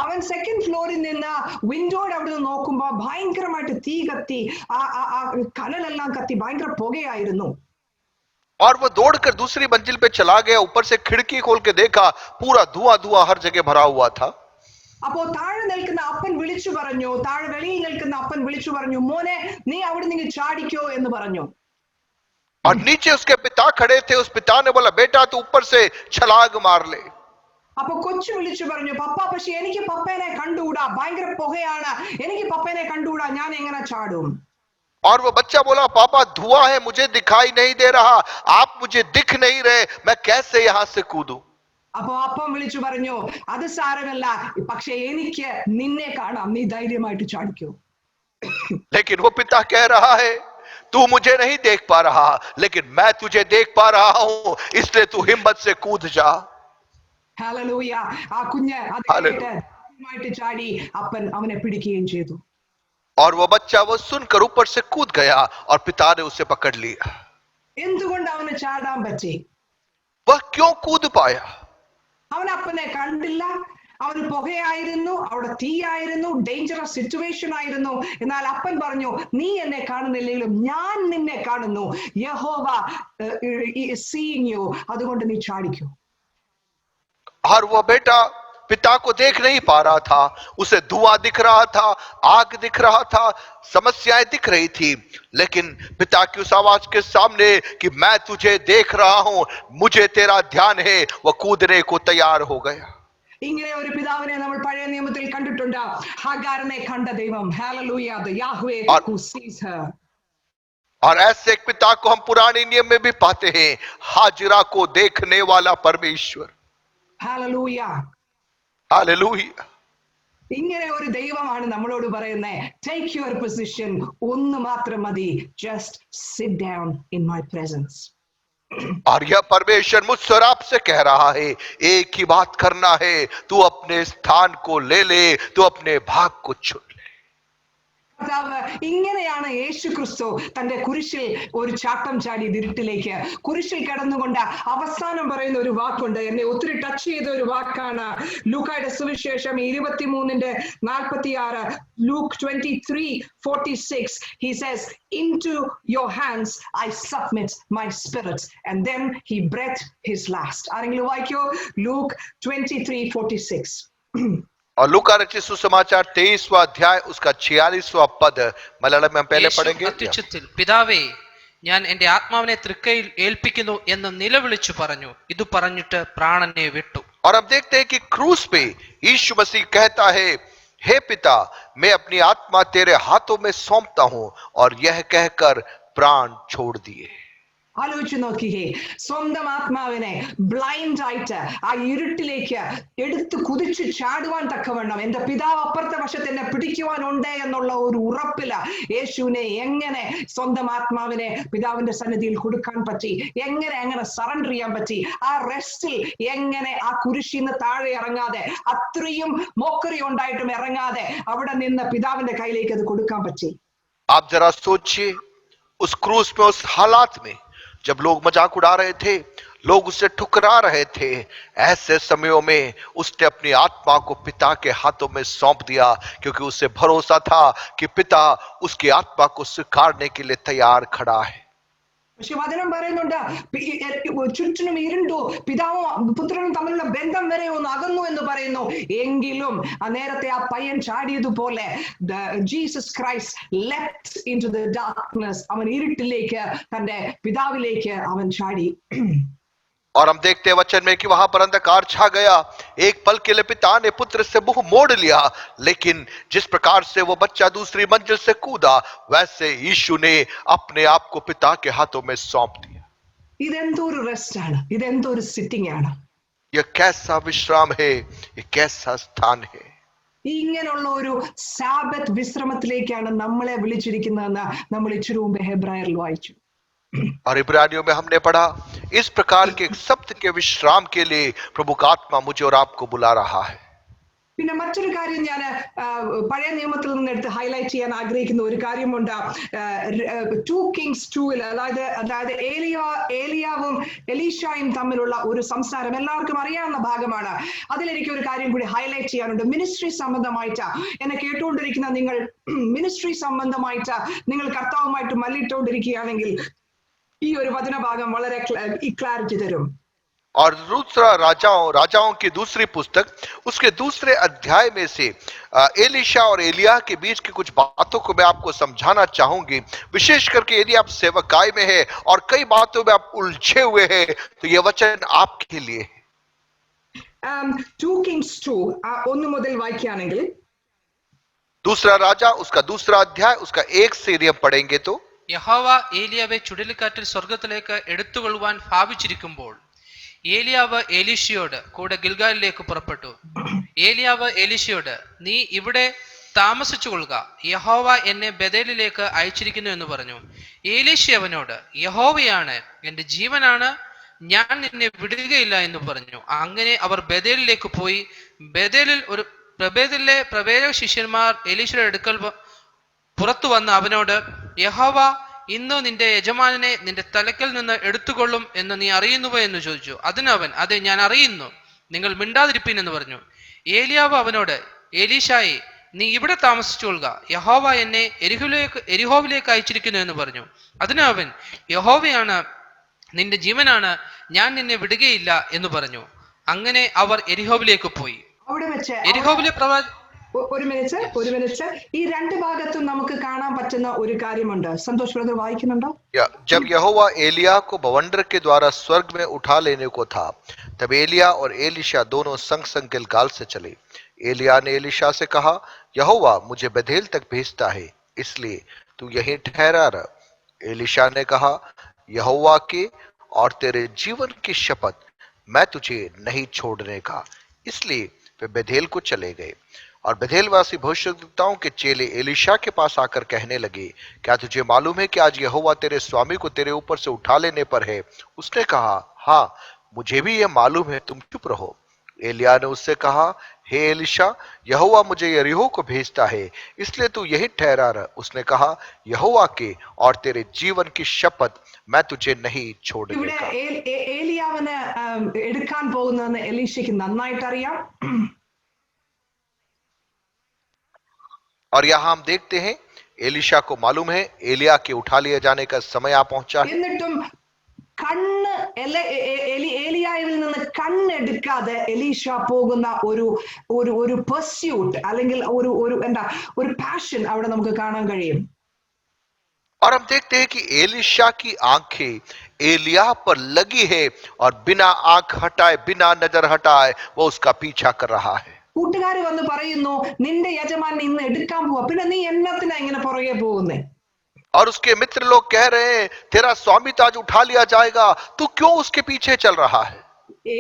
അവൻ 2nd ഫ്ലോറിൽ നിന്ന് വിൻഡോയുടെ അവിടെ നിന്ന് നോക്കുമ്പോ ഭയങ്കരമായിട്ട് തീ കത്തി, ആ കനലെല്ലാം കത്തി ഭയങ്കര പുകയായിരുന്നു. और वो दौड़कर दूसरी मंजिल पे चला गया. ऊपर से खिड़की खोल के देखा, पूरा धुआं धुआं हर जगह भरा हुआ था. അപ്പോ താഴെ നിൽക്കുന്ന അപ്പൻ വിളിച്ചു പറഞ്ഞു, താഴെ വെളിയിൽ നിൽക്കുന്ന അപ്പൻ വിളിച്ചു പറഞ്ഞു, മോനെ നീ അവിടെ നിന്ന് ചാടിക്കോ എന്ന് പറഞ്ഞു. और नीचे उसके पिता खड़े थे. उस पिता ने बोला, बेटा तू ऊपर से छलांग मार ले. അപ്പൊ കൊച്ചു വിളിച്ചു പറഞ്ഞു, പപ്പ പക്ഷെ എനിക്ക് പപ്പേനെ കണ്ടുകൂടാ, ഭയങ്കര പുകയാണ്, എനിക്ക് പപ്പേനെ കണ്ടുകൂടാ, ഞാൻ എങ്ങനെ ചാടും? और वो बच्चा बोला, पापा धुआं है, मुझे दिखाई नहीं दे रहा, आप मुझे दिख नहीं रहे, मैं कैसे यहां से कूदूं? അപ്പൊ അപ്പം വിളിച്ചു പറഞ്ഞു, അത് സാരമല്ല, പക്ഷെ എനിക്ക് നിന്നെ കാണാം, നീ ധൈര്യമായിട്ട് ചാടിക്കോ. लेकिन वो पिता कह रहा है, तू मुझे नहीं देख पा रहा, लेकिन मैं तुझे देख पा रहा हूं, इसलिए तू हिम्मत से कूद जा. ഹല്ലേലൂയ. ആ കുഞ്ഞ് ധൈര്യമായിട്ട് ചാടി അപ്പൻ അവനെ പിടിക്കുകയും ചെയ്തു. और वो बच्चा वो सुनकर ऊपर से कूद गया और पिता ने उसे पकड़ लिया. എന്തുകൊണ്ട് അവന് ചാടാൻ പറ്റി? वह क्यों कूद पाया? അവൻ അപ്പനെ കണ്ടില്ല, അവന് പുകയായിരുന്നു, അവിടെ തീയായിരുന്നു, ഡേഞ്ചറസ് സിറ്റുവേഷൻ ആയിരുന്നു. എന്നാൽ അപ്പൻ പറഞ്ഞു, നീ എന്നെ കാണുന്നില്ലെങ്കിലും ഞാൻ നിന്നെ കാണുന്നു, യഹോവ സീയിങ് യു, അതുകൊണ്ട് നീ ചാടിക്കോ. और वो बेटा पिता को देख नहीं पा रहा था. उसे धुआं दिख रहा था, आग दिख रहा था, समस्याएं दिख रही थी, लेकिन पिता की उस आवाज के सामने कि मैं तुझे देख रहा हूं, मुझे तेरा ध्यान है, वह कूदने को तैयार हो गया. ഇങ്ങനെ ഒരു പിതാവിനെ നമ്മൾ പഴയ നിയമത്തിൽ കണ്ടിട്ടുണ്ട്. ഹാഗാറിനെ കണ്ട ദൈവം, hallelujah, the Yahweh who sees her. और ऐसे एक पिता को हम पुराने नियम में भी पाते हैं, हाजिरा को देखने वाला परमेश्वर. ഹല്ലേലൂയ. हालेलुया. ഇങ്ങനെ ഒരു ദൈവമാണ് നമ്മളോട് പറയുന്നത്, ടേക്ക് യുവർ പൊസിഷൻ, ഒന്ന് മാത്രം മതി, just sit down in my presence. और यह परमेश्वर मुझसे और आपसे कह रहा है, एक ही बात करना है, तू अपने स्थान को ले ले, तू अपने भाग को चुन ले. ഇങ്ങനെയാണ് യേശു ക്രിസ്തു തന്റെ കുരിശിൽ ഒരു ചാട്ടം ചാടി ഇരുട്ടിലേക്ക്. കുരിശിൽ കിടന്നുകൊണ്ട് അവസാനം പറയുന്ന ഒരു വാക്കുണ്ട്, എന്നെ ഒത്തിരി ടച്ച് ചെയ്ത ഒരു വാക്കാണ്. ലൂക്കായുടെ സുവിശേഷം 23:46, Luke 23:46, he says, into your hands I submit my spirit, and then he breathed his last. ആരെങ്കിലും വായിക്കോ? Luke 23:46. और लूका रचित सुसमाचार 23वां अध्याय उसका 46वां पद मलयालम में हम पहले पढ़ेंगे. അത്യുച്ചത്തിൽ പിതാവേ, ഞാൻ എന്റെ ആത്മാവിനെ തൃക്കൈയിൽ ഏൽപ്പിക്കുന്നു എന്ന് നിലവിളിച്ചു പറഞ്ഞു. ഇത് പറഞ്ഞിട്ട് പ്രാണനെ വിട്ടു. और अब देखते हैं कि क्रूस पे यीशु मसीह कहता है, हे पिता, मैं अपनी आत्मा तेरे हाथों में सौंपता हूं, और यह कहकर प्राण छोड़ दिए. ആലോചിച്ചു നോക്കിയേ, സ്വന്തം ആത്മാവിനെ ബ്ലൈൻഡ് ആയിട്ട് ആ ഇരുട്ടിലേക്ക് എടുത്ത് കുതിച്ചു ചാടുവാൻ തക്കവണ്ണം എന്റെ പിതാവ് അപ്പുറത്തെ വശത്ത് എന്നെ പിടിക്കുവാനുണ്ട് എന്നുള്ള ഒരു ഉറപ്പില് യേശുവിനെ എങ്ങനെ സ്വന്തം ആത്മാവിനെ പിതാവിന്റെ സന്നിധിയിൽ കൊടുക്കാൻ പറ്റി, എങ്ങനെ സറണ്ടർ ചെയ്യാൻ പറ്റി, ആ റെസ്റ്റിൽ എങ്ങനെ ആ കുരിശിന്ന് താഴെ ഇറങ്ങാതെ, അത്രയും മോക്കറി ഉണ്ടായിട്ടും ഇറങ്ങാതെ അവിടെ നിന്ന് പിതാവിന്റെ കയ്യിലേക്ക് അത് കൊടുക്കാൻ പറ്റി. आप जरा सोचिए, उस क्रूस में, उस हालात में, जब लोग मजाक उड़ा रहे थे, लोग उसे ठुकरा रहे थे, ऐसे समयों में उसने अपनी आत्मा को पिता के हाथों में सौंप दिया, क्योंकि उसे भरोसा था कि पिता उसकी आत्मा को स्वीकारने के लिए तैयार खड़ा है। പക്ഷെ വചനം പറയുന്നുണ്ട് ചുറ്റിനും ഇരുണ്ടു, പിതാവും പുത്രനും തമ്മിലുള്ള ബന്ധം വരെ ഒന്ന് അകന്നു എന്ന് പറയുന്നു. എങ്കിലും നേരത്തെ ആ പയ്യൻ ചാടിയതുപോലെ Jesus Christ left into the darkness. അവൻ ഇരുട്ടിലേക്ക്, തന്റെ പിതാവിലേക്ക് അവൻ ചാടി. और हम देखते हैं वचन में कि वहां पर अंधकार छा गया। एक पल के लिए पिता ने पुत्र से मुंह मोड़ लिया, लेकिन जिस प्रकार से वो बच्चा दूसरी मंजिल से कूदा, वैसे यीशु ने अपने आप को पिता के हाथों में सौंप दिया। ഇതെന്തൊരു റെസ്റ്റ് ആണ്, ഇതെന്തൊരു സിറ്റിംഗ് ആണ്. यह कैसा विश्राम है, यह कैसा स्थान है. ഇങ്ങനെയുള്ള ഒരു സാബത്ത് വിശ്രമത്തിലേക്കാണ് നമ്മളെ വിളിച്ചിരിക്കുന്നതെന്ന് നമ്മൾ ഇച്ചിരി മുമ്പ് ഹെബ്രായറിൽ വായിച്ചു. और इब्रानियों में हमने पढ़ा, इस प्रकार के सप्त के विश्राम के लिए प्रभु का आत्मा मुझे और आपको बुला रहा है. പിന്നെ മറ്റൊരു കാര്യം ഞാൻ പഴയ നിയമത്തിൽ നിന്ന് എടുത്ത് ഹൈലൈറ്റ് ചെയ്യാൻ ആഗ്രഹിക്കുന്ന ഒരു കാര്യമുണ്ട്. 2 Kings 2-ൽ, അതായത് ഏലിയാവും എലീഷായും തമ്മിലുള്ള ഒരു സംസാരം എല്ലാവർക്കും അറിയാവുന്ന ഭാഗമാണ്. അതിലെനിക്ക് ഒരു കാര്യം കൂടി ഹൈലൈറ്റ് ചെയ്യാനുണ്ട്. മിനിസ്ട്രി സംബന്ധമായിട്ട് എന്നെ കേട്ടുകൊണ്ടിരിക്കുന്ന നിങ്ങൾ, മിനിസ്ട്രി സംബന്ധമായിട്ട് നിങ്ങൾ കർത്താവുമായിട്ട് മല്ലിട്ടുകൊണ്ടിരിക്കുകയാണെങ്കിൽ ഈ ഒരു വചനഭാഗം വളരെ ഈ ക്ലാരിറ്റി തരും. और दूसरा राजाओं की दूसरी पुस्तक, उसके दूसरे अध्याय में से एलीशा और एलिया के बीच की कुछ बातों को मैं आपको समझाना चाहूंगी, विशेष करके यदि आप सेवकाई में है और कई बातों में आप उलझे हुए हैं, तो यह वचन आपके लिए है. 2 Kings 2 1 മുതൽ വായിക്കുകയാണെങ്കിൽ, दूसरा राजा, उसका दूसरा अध्याय, उसका 1 से हम पढ़ेंगे तो, യഹോവ ഏലിയാവെ ചുഴലിക്കാറ്റിൽ സ്വർഗത്തിലേക്ക് എടുത്തുകൊള്ളുവാൻ ഭാവിച്ചിരിക്കുമ്പോൾ ഏലിയാവ് എലീശയോട് കൂടെ ഗിൽഗാലിലേക്ക് പുറപ്പെട്ടു. ഏലിയാവ് എലീശയോട്, നീ ഇവിടെ താമസിച്ചു കൊള്ളുക, യഹോവ എന്നെ ബേഥേലിലേക്ക് അയച്ചിരിക്കുന്നു എന്ന് പറഞ്ഞു. എലീശ അവനോട്, യഹോവയാണ്, എന്റെ ജീവനാണ്, ഞാൻ നിന്നെ വിടുകയില്ല എന്ന് പറഞ്ഞു. അങ്ങനെ അവർ ബേഥേലിലേക്ക് പോയി. ബേഥേലിലെ പ്രവേശക ശിഷ്യന്മാർ എലീശയുടെ അടുക്കൽ പുറത്തു വന്ന് അവനോട്, യഹോവ ഇന്ന് നിന്റെ യജമാനനെ നിന്റെ തലക്കൽ നിന്ന് എടുത്തുകൊള്ളും എന്ന് നീ അറിയുന്നുവോ എന്ന് ചോദിച്ചു. അതിനവൻ, അതെ, ഞാൻ അറിയുന്നു, നിങ്ങൾ മിണ്ടാതിരിപ്പീൻ എന്ന് പറഞ്ഞു. ഏലിയാവ് അവനോട്, എലീശായെ, നീ ഇവിടെ താമസിച്ചു കൊള്ളുക, യഹോവ എന്നെ എരിഹോവിലേക്ക് അയച്ചിരിക്കുന്നു എന്ന് പറഞ്ഞു. അതിനവൻ, യഹോവയാണ്, നിന്റെ ജീവനാണ്, ഞാൻ നിന്നെ വിടുകയില്ല എന്ന് പറഞ്ഞു. അങ്ങനെ അവർ എരിഹോവിലേക്ക് പോയി. എരിഹോവിലെ ഒരു മിനിറ്റ് ഈ രണ്ട് ഭാഗത്തും നമുക്ക് കാണാൻ പറ്റുന്ന ഒരു കാര്യമുണ്ട്. സന്തോഷ് ബ്രദർ വായിക്കുന്നുണ്ടോ? जब यहोवा एलिया को बवंडर के द्वारा स्वर्ग में उठा लेने को था, तब एलिया और एलीशा दोनों संग संग गिलगाल से चले. एलिया ने एलीशा से कहा, यहोवा मुझे बेथेल तक भेजता है, इसलिए तू यहीं ठहरा रह. एलीशा ने कहा, यहोवा के और तेरे जीवन की शपथ, मैं तुझे नहीं छोड़ने का. इसलिए वे बेथेल को चले गए. और बेथेलवासी भविष्यद्वक्ताओं के चेले एलीशा के पास आकर कहने लगे, क्या तुझे मालूम है कि आज यहोवा तेरे स्वामी को तेरे ऊपर से उठा लेने पर है? उसने कहा, हाँ, मुझे भी यह मालूम है, तुम चुप रहो. एलिया ने उससे कहा, हे एलीशा, यहोवा मुझे यरीहो को भेजता है, इसलिए तू यही ठहरा रह. उसने कहा, यहोवा के और तेरे जीवन की शपथ, मैं तुझे नहीं छोड़ने का. ഏലിയാവിനെ എടുക്കാൻ പോകുന്നതെന്ന് എലീശയ്ക്ക് നന്നായിട്ട് അറിയാം. और यहाँ हम देखते हैं एलीशा को मालूम है एलिया के उठा लिए जाने का समय आ पहुंचा है. എന്നിട്ടും ഏലിയായിൽ നിന്ന് കണ്ണെടുക്കാതെ എലീഷ പോകുന്ന ഒരു പെർസ്യൂട്ട് അല്ലെങ്കിൽ ഒരു പാഷൻ അവിടെ നമുക്ക് കാണാൻ കഴിയും. और हम देखते हैं कि एलीशा की आंखें एलिया पर लगी है और बिना आंख हटाए, बिना नजर हटाए वो उसका पीछा कर रहा है. കൂട്ടുകാർ വന്ന് പറയുന്നു, നിന്റെ യജമാൻ ഇന്ന് എടുക്കാൻ പോവാ, പിന്നെ നീ എന്നത്തിനാ ഇങ്ങനെ പുറകെ പോകുന്നേ? और उसके मित्र लोग कह रहे हैं, तेरा स्वामी तो आज उठा लिया जाएगा, तू क्यों उसके पीछे चल रहा है?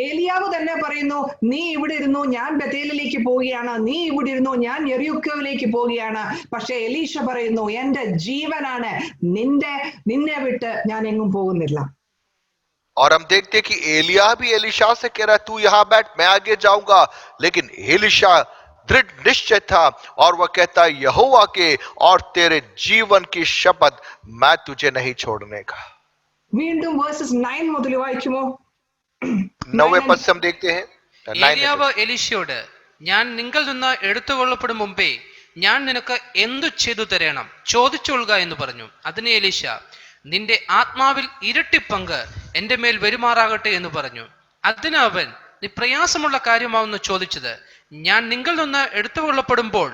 ഏലിയാവ് തന്നെ പറയുന്നു, നീ ഇവിടെ ഇരുന്നു, ഞാൻ ബേഥേലിലേക്ക് പോവുകയാണ്, നീ ഇവിടെ ഇരുന്നു, ഞാൻ യെരിഹോവിലേക്ക് പോവുകയാണ്. പക്ഷെ എലീശ പറയുന്നു, എന്റെ ജീവനാണ്, നിന്നെ വിട്ട് ഞാൻ എങ്ങും പോകുന്നില്ല. और हम देखते कि एलिया भी एलीशा से कह रहा है, तू यहां बैठ, मैं आगे जाऊंगा. लेकिन एलीशा दृढ़ निश्चय था और वह कहता यहोवा के और तेरे जीवन की शपथ मैं तुझे नहीं छोड़ने का। വീണ്ടും വേഴ്സസ് 9 മുതൽ വായിക്കുമോ? 9वें पद से हम देखते हैं ഏലിയാവ് എലീശയോട്, ഞാൻ നിങ്ങൾ നിന്ന് എടുത്തുകൊള്ളപ്പെടും മുമ്പേ ഞാൻ നിനക്ക് എന്തു ചെയ്തു തരണം, ചോദിച്ചുകൊള്ളുക എന്ന് പറഞ്ഞു. അതിന് എലീശ, നിന്റെ ആത്മാവിൽ ഇരട്ടി പങ്ക് എന്റെ മേൽ വരുമാറാകട്ടെ എന്ന് പറഞ്ഞു. അതിന് അവൻ, നീ പ്രയാസമുള്ള കാര്യമാവുന്നു ചോദിച്ചത്. ഞാൻ നിങ്ങൾ നിന്ന് എടുത്തുകൊള്ളപ്പെടുമ്പോൾ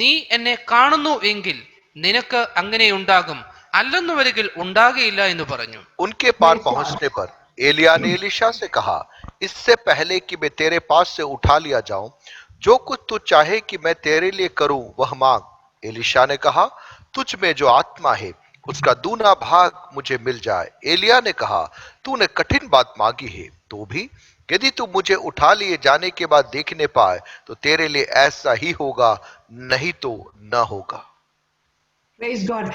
നീ എന്നെ കാണുന്നു എങ്കിൽ നിനക്ക് അങ്ങനെ ഉണ്ടാകും, അല്ലെന്നു വരികിൽ ഉണ്ടാകുകയില്ല എന്ന് പറഞ്ഞു. उनके पार पहुंचने पर एलिया ने एलीशा से कहा, इससे पहले कि मैं तेरे पास से उठा लिया जाऊं, जो कुछ तू चाहे कि मैं तेरे लिए करूं वह मांग। एलीशा ने कहा, तुझ में जो आत्मा है उसका दूना भाग मुझे मिल जाए। एलिया ने कहा, तूने कठिन बात मांगी है, तो भी यदि तू मुझे उठा लिए जाने के बाद देखने पाए तो तेरे लिए ऐसा ही होगा, नहीं तो न होगा। Praise God.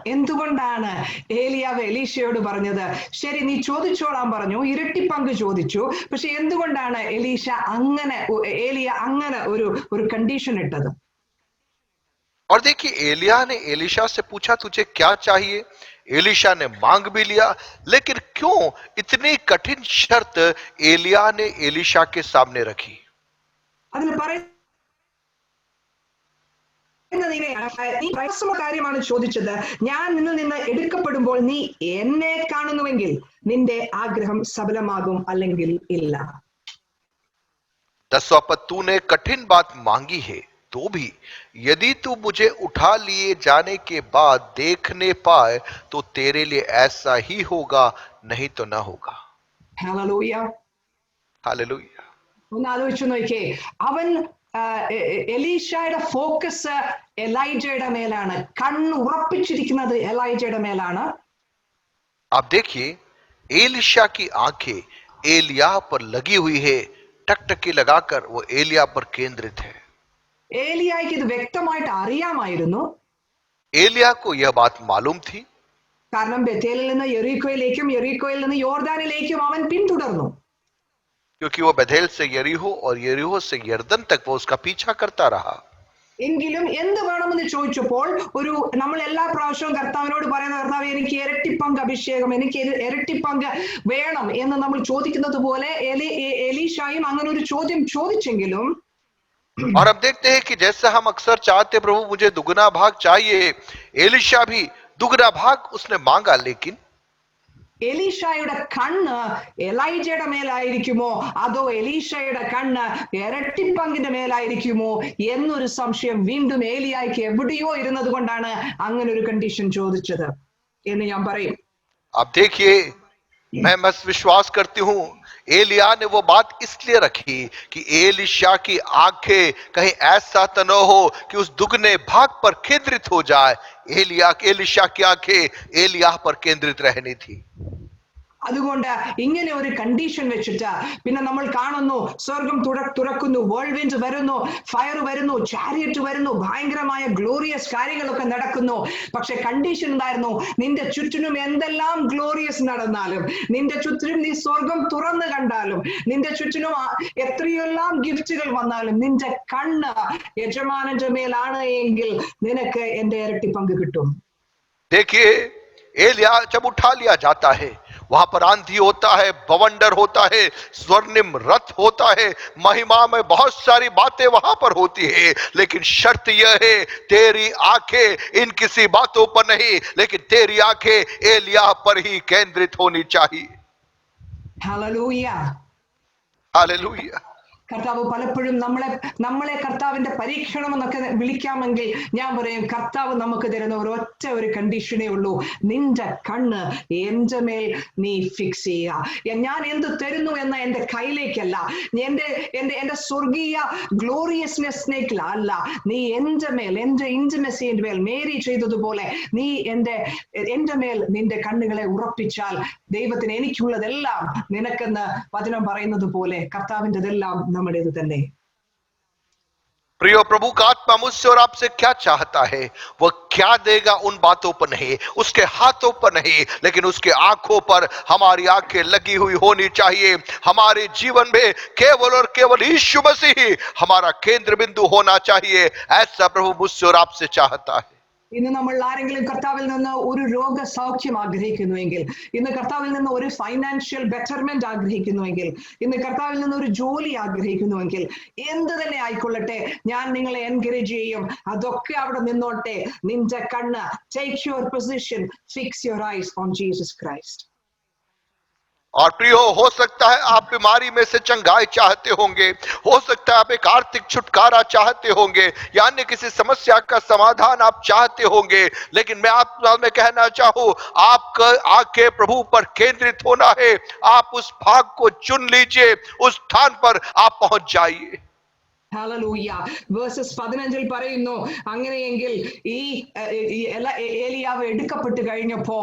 എന്തുകൊണ്ടാണ് ഏലിയാവ് എലീശയോട് പറഞ്ഞത്? ശരി, നീ ചോദിച്ചോളാൻ പറഞ്ഞു, ഇരട്ടി പങ്ക് ചോദിച്ചു. പക്ഷെ എന്തുകൊണ്ടാണ് ഏലിയ അങ്ങനെ ഒരു കണ്ടീഷൻ ഇട്ടത്? और देखिए, एलिया ने एलीशा से पूछा तुझे क्या चाहिए। एलीशा ने मांग भी लिया, लेकिन क्यों इतनी कठिन शर्त एलिया ने एलीशा के सामने रखी? അതിൽ നീ പ്രയാസമുള്ള കാര്യമാണ് ചോദിച്ചത്. ഞാൻ നിന്നിൽ നിന്ന് എടുക്കപ്പെടുമ്പോൾ നീ എന്നെ കാണുന്നുവെങ്കിൽ നിന്റെ ആഗ്രഹം സഫലമാകും, അല്ലെങ്കിൽ ഇല്ല. 10वां पद, तूने कठिन बात मांगी है, तो भी यदि तू मुझे उठा लिए जाने के बाद देखने पाए तो तेरे लिए ऐसा ही होगा, नहीं तो ना होगा। ഹല്ലേലൂയ. हालेलुया। ഒന്ന് ആലോചിച്ചു നോക്കിയേ, അവൻ എലീശയുടെ ഫോക്കസ് എലൈജയുടെ മേലാണ്, കണ്ണ് ഉറപ്പിച്ചിരിക്കുന്നത് എലൈജയുടെ മേലാണ്. आप देखिए, एलीशा की आंखें एलिया पर लगी हुई है, टकटकी लगाकर वो एलिया पर केंद्रित है। ഏലിയായ്ക്ക് ഇത് വ്യക്തമായിട്ട് അറിയാമായിരുന്നു. एलिया को यह बात मालूम थी, കാരണം ബേഥേലിൽ നിന്ന് യെരിക്കോയിലേക്കും യെരിക്കോയിൽ നിന്ന് യോർദാനിലേക്കും അവൻ പിന്തുടർന്നു. क्योंकि वो बेथेल से यरीहो और यरीहो से यरदन तक वो उसका पीछा करता रहा। എങ്കിലും എന്ത് വേണമെന്ന് ചോദിച്ചപ്പോൾ നമ്മൾ എല്ലാ പ്രാവശ്യവും കർത്താവിനോട് പറയുന്ന, കർത്താവ് എനിക്ക് ഇരട്ടിപ്പങ്ക് അഭിഷേകം, എനിക്ക് ഇരട്ടിപ്പങ്ക് വേണം എന്ന് നമ്മൾ ചോദിക്കുന്നത് പോലെ എലീശായും അങ്ങനെ ഒരു ചോദ്യം ചോദിച്ചെങ്കിലും, और अब देखते हैं कि जैसे हम अक्सर चाहते प्रभु मुझे दुगना भाग चाहिए, एलीशा भी दुगना भाग उसने मांगा, लेकिन എലീശായുടെ കണ്ണ് എലൈജയുടെ മേലായിരിക്കുമോ അതോ എലീശയുടെ കണ്ണ് ഇരട്ടിപ്പങ്കിന്റെ മേലായിരിക്കുമോ എന്നൊരു സംശയം വീണ്ടും ഏലിയായ്ക്ക് എവിടെയോ ഇരുന്നത് കൊണ്ടാണ് അങ്ങനെ ഒരു കണ്ടീഷൻ ചോദിച്ചത് എന്ന് ഞാൻ പറയും. अब देखिए, मैं विश्वास करती हूँ एलिया ने वो बात इसलिए रखी कि एलीशा की आंखें कहीं ऐसा तो न हो कि उस दुगने भाग पर केंद्रित हो जाए। एलीशा की आंखें एलिया पर केंद्रित रहनी थी। അതുകൊണ്ട് ഇങ്ങനെ ഒരു കണ്ടീഷൻ വെച്ചിട്ട് പിന്നെ നമ്മൾ കാണുന്നു, സ്വർഗം തുറക്കുന്നു, വേൾവിൻഡ് വരുന്നു, ഫയർ വരുന്നു, ചാരിയറ്റ് വരുന്നു, ഭയങ്കരമായ ഗ്ലോറിയസ് കാര്യങ്ങളൊക്കെ നടക്കുന്നു. പക്ഷെ കണ്ടീഷൻ ഉണ്ടായിരുന്നു, നിന്റെ ചുറ്റിനും എന്തെല്ലാം ഗ്ലോറിയസ് നടന്നാലും, നിന്റെ ചുറ്റിനും നീ സ്വർഗം തുറന്നു കണ്ടാലും, നിന്റെ ചുറ്റിനും എത്രയെല്ലാം ഗിഫ്റ്റുകൾ വന്നാലും, നിന്റെ കണ്ണ് യജമാനന്റെ മേലാണ് എങ്കിൽ നിനക്ക് എന്റെ ഇരട്ടി പങ്ക് കിട്ടും. देखिए, एलिया जब उठा लिया जाता है, वहां पर आंधी होता है, बवंडर होता है, स्वर्णिम रथ होता है, महिमा में बहुत सारी बातें वहां पर होती है, लेकिन शर्त यह है, तेरी आंखें इन किसी बातों पर नहीं, लेकिन तेरी आंखें एलिया पर ही केंद्रित होनी चाहिए। ഹല്ലേലൂയ. हालेलुया। കർത്താവ് പലപ്പോഴും നമ്മളെ കർത്താവിന്റെ പരീക്ഷണം എന്നൊക്കെ വിളിക്കാമെങ്കിൽ ഞാൻ പറയും, കർത്താവ് നമുക്ക് തരുന്ന ഒരു കണ്ടീഷനേ ഉള്ളൂ, നിന്റെ കണ്ണ് എന്റെ മേൽ നീ ഫിക്സ് ചെയ്യുക. ഞാൻ എന്ത് തരുന്നു എന്ന എന്റെ കയ്യിലേക്കല്ല, എന്റെ സ്വർഗീയ ഗ്ലോറിയസ്നെസ്സിനേക്കല്ല അല്ല, നീ എന്റെ മേൽ, എന്റെ ഇന്റിമസിന്റെ മേൽ മേരി ചെയ്തതുപോലെ നീ എന്റെ മേൽ നിന്റെ കണ്ണുകളെ ഉറപ്പിച്ചാൽ ദൈവത്തിന് എനിക്കുള്ളതെല്ലാം നിനക്കെന്ന് വചനം പറയുന്നത് പോലെ കർത്താവിൻ്റെതെല്ലാം നമ്മുടേത് തന്നെ. प्रियो, प्रभु का आत्मा मुझसे और आपसे क्या चाहता है? वह क्या देगा उन बातों पर नहीं, उसके हाथों पर नहीं, लेकिन उसके आंखों पर हमारी आंखें लगी हुई होनी चाहिए। हमारे जीवन में केवल और केवल यीशु मसीह ही हमारा केंद्र बिंदु होना चाहिए। ऐसा प्रभु मुझसे और आपसे चाहता है। ഇന്ന് നമ്മൾ ആരെങ്കിലും കർത്താവിൽ നിന്ന് ഒരു രോഗസൗഖ്യം ആഗ്രഹിക്കുന്നുവെങ്കിൽ, ഇന്ന് കർത്താവിൽ നിന്ന് ഒരു ഫൈനാൻഷ്യൽ ബെറ്റർമെന്റ് ആഗ്രഹിക്കുന്നുവെങ്കിൽ, ഇന്ന് കർത്താവിൽ നിന്ന് ഒരു ജോലി ആഗ്രഹിക്കുന്നുവെങ്കിൽ, എന്ത് തന്നെ ആയിക്കൊള്ളട്ടെ, ഞാൻ നിങ്ങളെ എൻകറേജ് ചെയ്യും, അതൊക്കെ അവിടെ നിന്നോട്ടെ. നിന്റെ കണ്ണ്, take your position, fix your eyes on Jesus Christ. और प्रियो, हो सकता है आप बीमारी में से चंगाई चाहते होंगे, हो सकता है आप एक आर्थिक छुटकारा चाहते होंगे, या अन्य किसी समस्या का समाधान आप चाहते होंगे, लेकिन मैं आप में कहना चाहूं, आपका आंखें प्रभु पर केंद्रित होना है। आप उस भाग को चुन लीजिए, उस स्थान पर आप पहुंच जाइए। ഹല്ലേലൂയ. വേഴ്സസ് 15 പറയുന്നു, അങ്ങനെയെങ്കിൽ ഈ ഏലിയാവ് എടുക്കപ്പെട്ടു കഴിഞ്ഞപ്പോ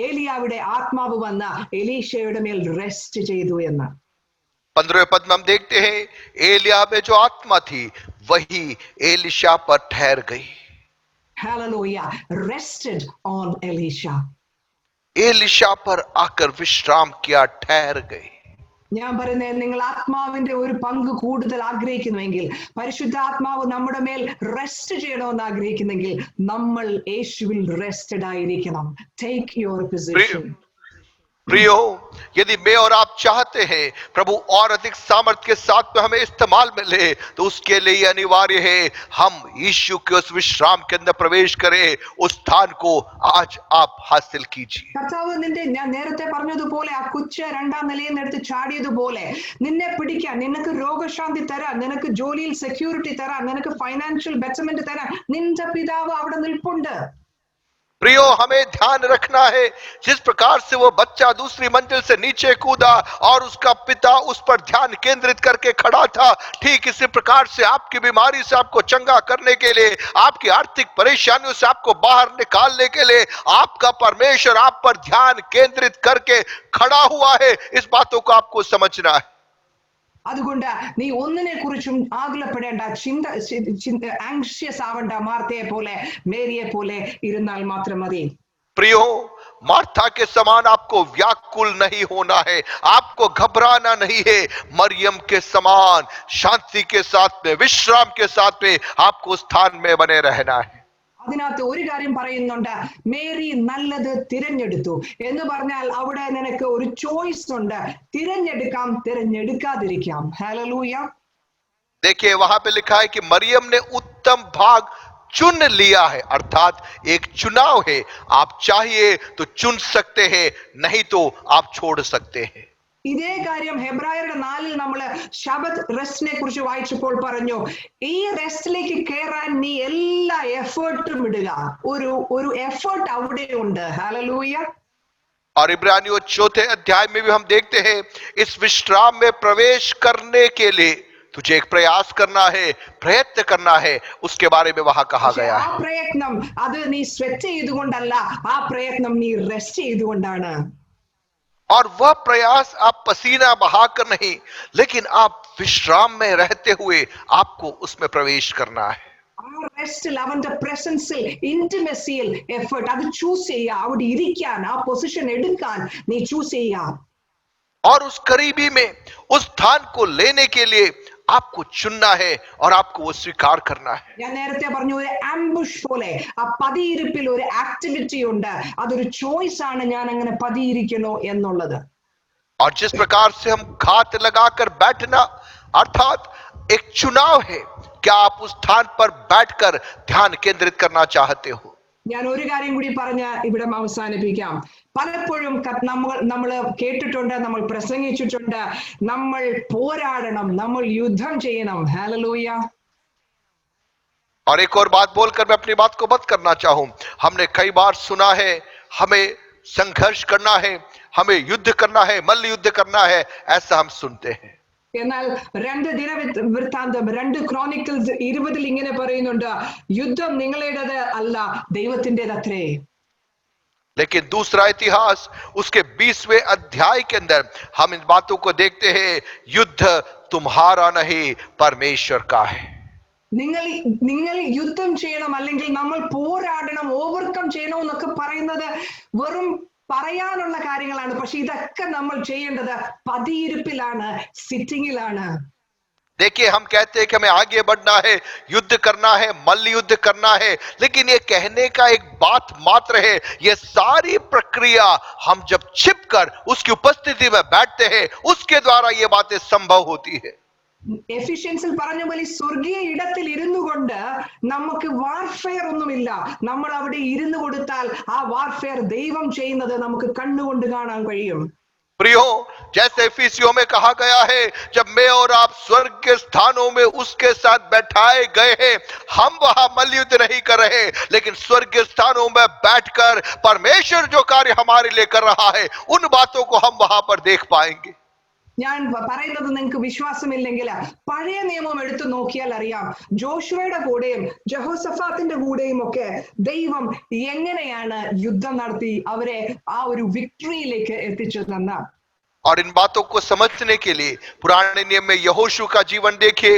ഏലിയാവിടെ ആത്മാവ് വന്ന എലീശയുടെ മേൽ റെസ്റ്റ് ചെയ്തു എന്ന്. 15वें पद में हम देखते हैं, एलिया में जो आत्मा थी वही एलिशा पर ठहर गई। Hallelujah. Rested on Elisha. Elisha पर आकर विश्राम किया, ठहर गई। ഞാൻ പറയുന്നത്, നിങ്ങൾ ആത്മാവിന്റെ ഒരു പങ്ക് കൂടുതൽ ആഗ്രഹിക്കുന്നുവെങ്കിൽ, പരിശുദ്ധാത്മാവ് നമ്മുടെ മേൽ റെസ്റ്റ് ചെയ്യണമെന്ന് ആഗ്രഹിക്കുന്നെങ്കിൽ, നമ്മൾ യേശുവിൽ റെസ്റ്റഡ് ആയിരിക്കണം. Take your position. प्रियो, यदि मैं और आप चाहते हैं प्रभु और अधिक सामर्थ्य के साथ में हमें इस्तेमाल में ले, तो उसके लिए अनिवार्य है हम यीशु के उस विश्राम के अंदर प्रवेश करें। उस स्थान को आज आप हासिल कीजिए। കർത്താവ് നിന്റെ, ഞാൻ നേരത്തെ പറഞ്ഞതുപോലെ, ആ കുച്ച 2ാം നിലയിൽ നിന്ന് എടുത്ത് ചാടിയതുപോലെ നിന്നെ പിടിക്കാൻ, നിനക്ക് രോഗശാന്തി തരാൻ, നിനക്ക് ജോലിയിൽ സെക്യൂരിറ്റി തരാൻ, നിനക്ക് ഫൈനാൻഷ്യൽ ബെറ്റർമെന്റ് തരാൻ നിന്റെ പിതാവ് അവിടെ നിൽപ്പുണ്ട്. प्रियो, हमें ध्यान रखना है, जिस प्रकार से वो बच्चा दूसरी मंजिल से नीचे कूदा और उसका पिता उस पर ध्यान केंद्रित करके खड़ा था, ठीक इसी प्रकार से आपकी बीमारी से आपको चंगा करने के लिए, आपकी आर्थिक परेशानियों से आपको बाहर निकालने के लिए आपका परमेश्वर आप पर ध्यान केंद्रित करके खड़ा हुआ है। इस बातों को आपको समझना है। അതുകൊണ്ട് നീ ഒന്നിനെ കുറിച്ചും ആകുലപ്പെടേണ്ട, ആങ്ഷ്യസ് ആവണ്ട. മാർത്തയെ പോലെ, മേരിയെ പോലെ ഇരുന്നാൽ മാത്രം മതി. प्रियो, मार्था के समान आपको व्याकुल नहीं होना है, आपको घबराना नहीं है। मरियम के समान शांति के साथ में, विश्राम के साथ में आपको स्थान में बने रहना है। അതിനകത്ത് ഒരു കാര്യം പറയുന്നുണ്ട്, മേരി നല്ലത് തിരഞ്ഞെടുത്തു എന്ന് പറഞ്ഞാൽ അവിടെ നിനക്ക് ഒരു ചോയ്സ് ഉണ്ട്. തിരഞ്ഞെടുക്കാം, തിരഞ്ഞെടുക്കാതിരിക്കാം. ഹല്ലേലൂയ. देखिए, वहां पे लिखा है कि मरियम ने उत्तम भाग चुन लिया है, अर्थात एक चुनाव है। आप चाहिए तो चुन सकते हैं, नहीं तो आप छोड़ सकते हैं। ഇതേ കാര്യം ഹെബ്രായരുടെ 4 നമ്മൾ ശബത്ത് റെസ്റ്റിനെ കുറിച്ച് വായിച്ചപ്പോൾ പറഞ്ഞു, ഈ റെസ്റ്റിലേക്ക് കയറാൻ നീ എല്ലാ എഫേർട്ടും ഇടുക. ഒരു എഫേർട്ട് അവിടെ ഉണ്ട്. ഹല്ലേലൂയ. और इब्रानियों 4 अध्याय में भी हम देखते हैं, इस विश्राम में प्रवेश करने के लिए तुझे एक प्रयास करना है, प्रयत्न करना है, उसके बारे में वहां कहा गया है। ആ പ്രയത്നം അത് നീ സ്വെറ്റ് ചെയ്തുകൊണ്ടല്ല, ആ പ്രയത്നം നീ റെസ്റ്റ് ചെയ്തുകൊണ്ടാണ്. और वह प्रयास आप पसीना बहाकर नहीं, लेकिन आप विश्राम में रहते हुए आपको उसमें प्रवेश करना है। ആ റെസ്റ്റിൽ, അവന്റെ പ്രസൻസിൽ, ഇന്റിമസിയിൽ എഫേർട്ട് അത് ചൂസ് ചെയ്യുക. അവിടെ ഇരിക്കാൻ, ആ പൊസിഷൻ എടുക്കാൻ നീ ചൂസ് ചെയ്യുക. और उस करीबी में उस स्थान को लेने के लिए आपको चुनना है और आपको वो स्वीकार करना है। ഞാൻ നേരത്തെ പറഞ്ഞു, ഒരു ആംബുഷ് പോലെ ആ പതിയിരിപ്പിൽ ഒരു ആക്ടിവിറ്റി ഉണ്ട്. അതൊരു ചോയ്സ് ആണ്, ഞാൻ അങ്ങനെ പതിയിരിക്കണോ എന്നുള്ളത്. और जिस प्रकार से हम घात लगाकर बैठना, अर्थात एक चुनाव है, क्या आप उस स्थान पर बैठकर ध्यान केंद्रित करना चाहते हो? ഞാൻ ഒരു കാര്യം കൂടി പറഞ്ഞ് ഇവിടെ അവസാനിപ്പിക്കാം. പലപ്പോഴും നമ്മൾ കേട്ടിട്ടുണ്ട്, നമ്മൾ പ്രസംഗിച്ചിട്ടുണ്ട്, നമ്മൾ പോരാടണം, നമ്മൾ യുദ്ധം ചെയ്യണം. ഹല്ലേലൂയ. और एक और बात बोलकर मैं अपनी बात को बंद करना चाहूं, हमने कई बार सुना है हमें संघर्ष करना है, हमें युद्ध करना है, मल्ल युद्ध करना है, ऐसा हम सुनते हैं। എന്നാൽ 2 ദിനവൃത്താന്തം 2 ക്രോണിക്കിൾസ് 20 ഇങ്ങനെ പറയുന്നുണ്ട്, യുദ്ധം നിങ്ങളുടേത് അല്ല, ദൈവത്തിൻ്റെതത്രേ. लेकिन दूसरा इतिहास उसके 20वें अध्याय के अंदर हम इन बातों को देखते हैं, युद्ध तुम्हारा नहीं परमेश्वर का है। നിങ്ങൾ നിങ്ങൾ യുദ്ധം ചെയ്യണം അല്ലെങ്കിൽ നമ്മൾ പോരാടണം ഓവർകം ചെയ്യണം എന്നൊക്കെ പറയുന്നത് വെറും പറയാനുള്ള കാര്യങ്ങളാണ്. പക്ഷെ ഇതൊക്കെ നമ്മൾ ചെയ്യേണ്ടത് പതിയിരിപ്പിലാണ്, സിറ്റിംഗിലാണ്. देखिए, हम कहते हैं कि हमें आगे बढ़ना है, युद्ध करना है, मल्ल युद्ध करना है, लेकिन ये कहने का एक बात मात्र है। ये सारी प्रक्रिया हम जब छिपकर उसकी उपस्थिति में बैठते हैं, उसके द्वारा ये बातें संभव होती है। എഫിഷ്യൻസിൽ പറഞ്ഞ പോലെ സ്വർഗീയ ഇടത്തിൽ ഇരുന്നു കൊണ്ട് നമുക്ക് വാർഫെയർ ഒന്നുമില്ല. നമ്മൾ അവിടെ ഇരുന്നു കൊടുത്താൽ ആ വാർഫെയർ ദൈവം ചെയ്യുന്നത് നമുക്ക് കണ്ണുകൊണ്ട് കാണാൻ കഴിയും. प्रियो, जैसे इफिसियों में कहा गया है, जब मैं और आप स्वर्ग के स्थानों में उसके साथ बैठाए गए हैं, हम वहां मल्लयुद्ध नहीं कर रहे, लेकिन स्वर्ग के स्थानों में बैठकर परमेश्वर जो कार्य हमारे लिए कर रहा है, उन बातों को हम वहां पर देख पाएंगे। ഞാൻ പറയുന്നത് നിങ്ങൾക്ക് വിശ്വാസമില്ലെങ്കിൽ പഴയ നിയമം എടുത്തു നോക്കിയാൽ അറിയാം. ജോഷുവയുടെ കൂടെയും ജഹോസഫാത്തിന്റെ കൂടെയും ഒക്കെ ദൈവം എങ്ങനെയാണ് യുദ്ധം നടത്തി അവരെ ആ ഒരു വിക്ടറിയിലേക്ക് എത്തിച്ചതെന്ന്. और इन बातों को समझने के लिए पुराने नियम में यहोशू का जीवन देखिए,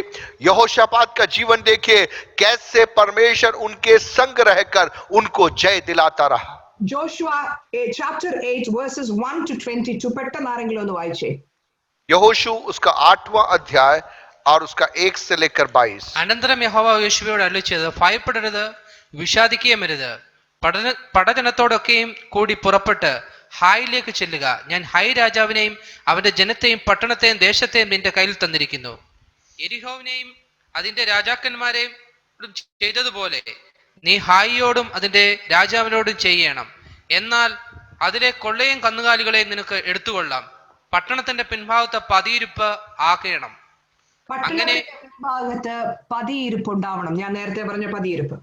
यहोशापात का जीवन देखिए, कैसे परमेश्वर उनके संग रहकर उनको जय दिलाता रहा। ജോഷുവ chapter 8 verses 1 to 22 പെട്ടെന്ന് ആരെങ്കിലും ഒന്ന് വായിച്ചേ. यहोशू उसका 8वां अध्याय और उसका 1 से लेकर 22। അനന്തരം യഹോവ യോശുവയോട് അരുളിച്ചത്, ഭയപ്പെടരുത്, വിഷാദിക്കുകയുമരുത്. പടജനത്തോടൊക്കെയും കൂടി പുറപ്പെട്ട് ഹായിലേക്ക് ചെല്ലുക. ഞാൻ ഹായ് രാജാവിനെയും അവന്റെ ജനത്തെയും പട്ടണത്തെയും ദേശത്തെയും നിന്റെ കയ്യിൽ തന്നിരിക്കുന്നു. യെരിഹോവിനെയും അതിന്റെ രാജാക്കന്മാരെയും ചെയ്തതുപോലെ നീ ഹായിയോടും അതിന്റെ രാജാവിനോടും ചെയ്യണം. എന്നാൽ അതിലെ കൊള്ളയും കന്നുകാലികളെയും നിനക്ക് എടുത്തുകൊള്ളാം. പട്ടണത്തിന്റെ പിൻഭാഗത്ത് പതിയിരിപ്പ് ആക്കണം. അങ്ങനെ ഭാഗത്ത് പതിയിരിപ്പ് ഉണ്ടാവണം. ഞാൻ നേരത്തെ പറഞ്ഞ പതിയിരിപ്പ്.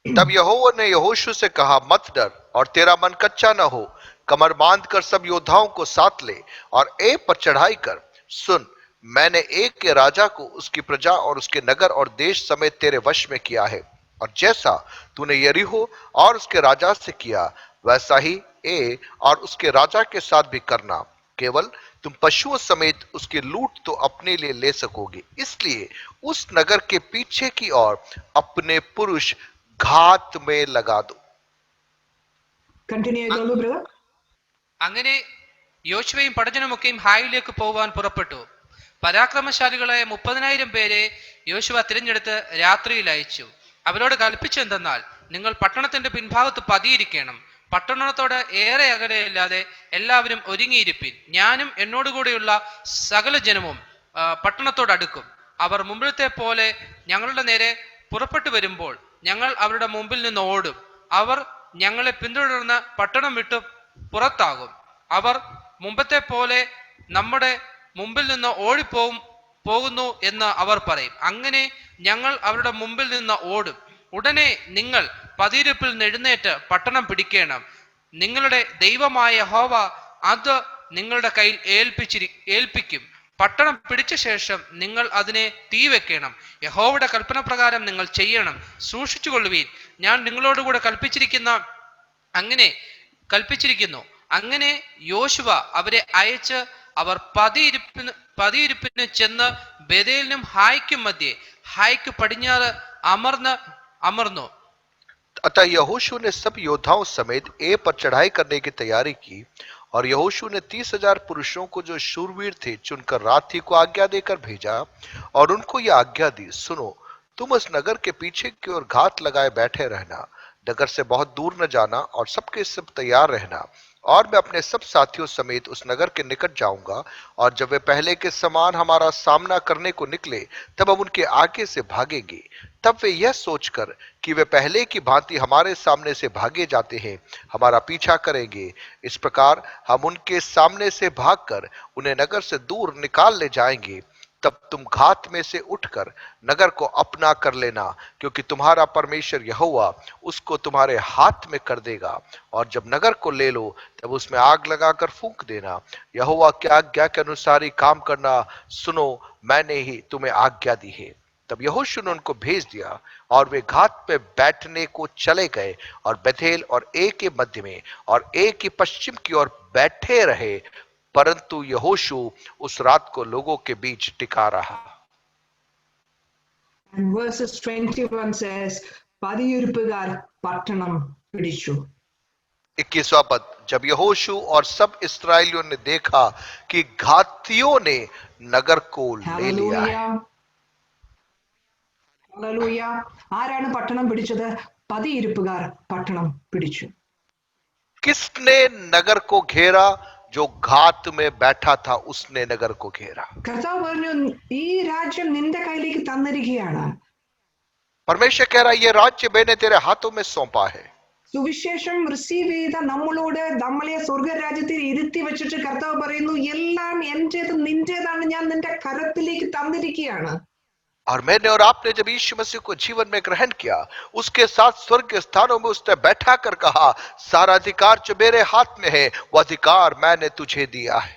तब यहोवा ने यहोशू से कहा, मत डर और तेरा मन कच्चा न हो, कमर बांध कर सब योद्धाओं को साथ ले और ए पर चढ़ाई कर। सुन, मैंने एक के राजा को उसकी प्रजा और उसके नगर और देश समेत तेरे वश में किया है, और जैसा तूने यरीहो और उसके राजा से किया, वैसा ही ए और उसके राजा के साथ भी करना। केवल तुम पशुओं समेत उसकी लूट तो अपने लिए ले सकोगे, इसलिए उस नगर के पीछे की ओर अपने पुरुष घात में लगा दो। കണ്ടിന്യൂ ചെയ്തോളൂ ബ്രദർ. അങ്ങനെ യോശുവയും പടജനമൊക്കെയും ഹായിലേക്ക് പോകുവാൻ പുറപ്പെട്ടു. പരാക്രമശാലികളായ 30,000 പേരെ യോശുവ തിരഞ്ഞെടുത്ത് രാത്രിയിൽ അയച്ചു. അവരോട് കൽപ്പിച്ചെന്തെന്നാൽ, നിങ്ങൾ പട്ടണത്തിന്റെ പിൻഭാഗത്ത് പതിയിരിക്കണം. പട്ടണത്തോട് ഏറെ അകലെയല്ലാതെ എല്ലാവരും ഒരുങ്ങിയിരിപ്പിൻ. ഞാനും എന്നോടുകൂടെയുള്ള സകല ജനവും പട്ടണത്തോട് അടുക്കും. അവർ മുമ്പിലത്തെ പോലെ ഞങ്ങളുടെ നേരെ പുറപ്പെട്ടു വരുമ്പോൾ ഞങ്ങൾ അവരുടെ മുമ്പിൽ നിന്ന് ഓടും. അവർ ഞങ്ങളെ പിന്തുടർന്ന് പട്ടണം വിട്ട് പുറത്താകും. അവർ മുമ്പത്തെ പോലെ നമ്മുടെ മുമ്പിൽ നിന്ന് പോകുന്നു എന്ന് അവർ പറയും. അങ്ങനെ ഞങ്ങൾ അവരുടെ മുമ്പിൽ നിന്ന് ഓടും. ഉടനെ നിങ്ങൾ പതിയിരിപ്പിൽ നിന്ന് എഴുന്നേറ്റ് പട്ടണം പിടിക്കണം. നിങ്ങളുടെ ദൈവമായ യഹോവ അത് നിങ്ങളുടെ കയ്യിൽ ഏൽപ്പിക്കും. പട്ടണം പിടിച്ച ശേഷം നിങ്ങൾ അതിനെ തീ വെക്കണം. യഹോവയുടെ കൽപ്പന പ്രകാരം നിങ്ങൾ ചെയ്യണം. സൂക്ഷിച്ചുകൊള്ളുവീൻ, ഞാൻ നിങ്ങളോടുകൂടെ കൽപ്പിച്ചിരിക്കുന്നു. അങ്ങനെ യോശുവ അവരെ അയച്ച് അവർ പതിയിരിപ്പിന് ചെന്ന് ബേഥേലിനും ഹായിക്കും മധ്യേ, ഹായിക്ക് പടിഞ്ഞാറ് अमरनो। अतः यहोशू ने सब योद्धाओं समेत ए पर चढ़ाई करने की तैयारी की, और यहोशू ने 30,000 पुरुषों को जो शूरवीर थे चुनकर रात ही को आज्ञा देकर भेजा और उनको यह आज्ञा दी, सुनो, तुम उस नगर के पीछे की ओर घात लगाए बैठे रहना, नगर से बहुत दूर न जाना और सबके सब तैयार रहना, और मैं अपने सब साथियों समेत उस नगर के निकट जाऊंगा, और जब वे पहले के समान हमारा सामना करने को निकले तब हम उनके आगे से भागेंगे। तब वे यह सोचकर कि वे पहले की भांति हमारे सामने से भागे जाते हैं, हमारा पीछा करेंगे। इस प्रकार हम उनके सामने से भागकर उन्हें नगर से दूर निकाल ले जाएंगे। तब तुम घात में से उठकर नगर को अपना कर लेना, क्योंकि तुम्हारा परमेश्वर यहोवा उसको तुम्हारे हाथ में कर देगा, और जब नगर को ले लो तब उसमें आग लगाकर फूंक देना। यहोवा की आज्ञा के अनुसार ही काम करना, सुनो, मैंने ही तुम्हें आज्ञा दी है। तब यहोशू ने उनको भेज दिया और वे घात पे बैठने को चले गए, और बेथेल और ए के मध्य में और ए की पश्चिम की ओर बैठे रहे, परंतु यहोशू उस रात को लोगों के बीच टिका रहा। And verses 21 says, പതിയിരുപ്പുകാർ പട്ടണം പിടിച്ചു. 21वां पद, जब यहोशू और सब इस्राएलियों ने देखा कि घातियों ने नगर को ले लिया है. ഹല്ലേലൂയ. ആരാണ് പട്ടണം പിടിച്ചത്? പതിയിരുപ്പുകാർ പട്ടണം പിടിച്ചു. किसने नगर को घेरा? जो घात में बैठा था उसने नगर को घेरा. കർത്താവ് പറഞ്ഞു, ഈ രാജ്യം നിന്റെ കയ്യിലേക്ക് തന്നിരിക്കുകയാണ്. परमेश्वर कह रहा है, ये राज्य मैंने तेरे हाथों में सौंपा है. സുവിശേഷം റിസീവ് ചെയ്ത നമ്മളോട് നമ്മളെ സ്വർഗരാജ്യത്തിൽ ഇരുത്തി വെച്ചിട്ട് കർത്താവ് പറയുന്നു, എല്ലാം എന്റേത് നിന്റേതാണ്, ഞാൻ നിന്റെ കരത്തിലേക്ക് തന്നിരിക്കുകയാണ്. और मैंने और आपने जब यीशु मसीह को जीवन में ग्रहण किया, उसके साथ स्वर्ग के स्थानों में उसने बैठा कर कहा, सारा अधिकार जो मेरे हाथ में है वो अधिकार मैंने तुझे दिया है.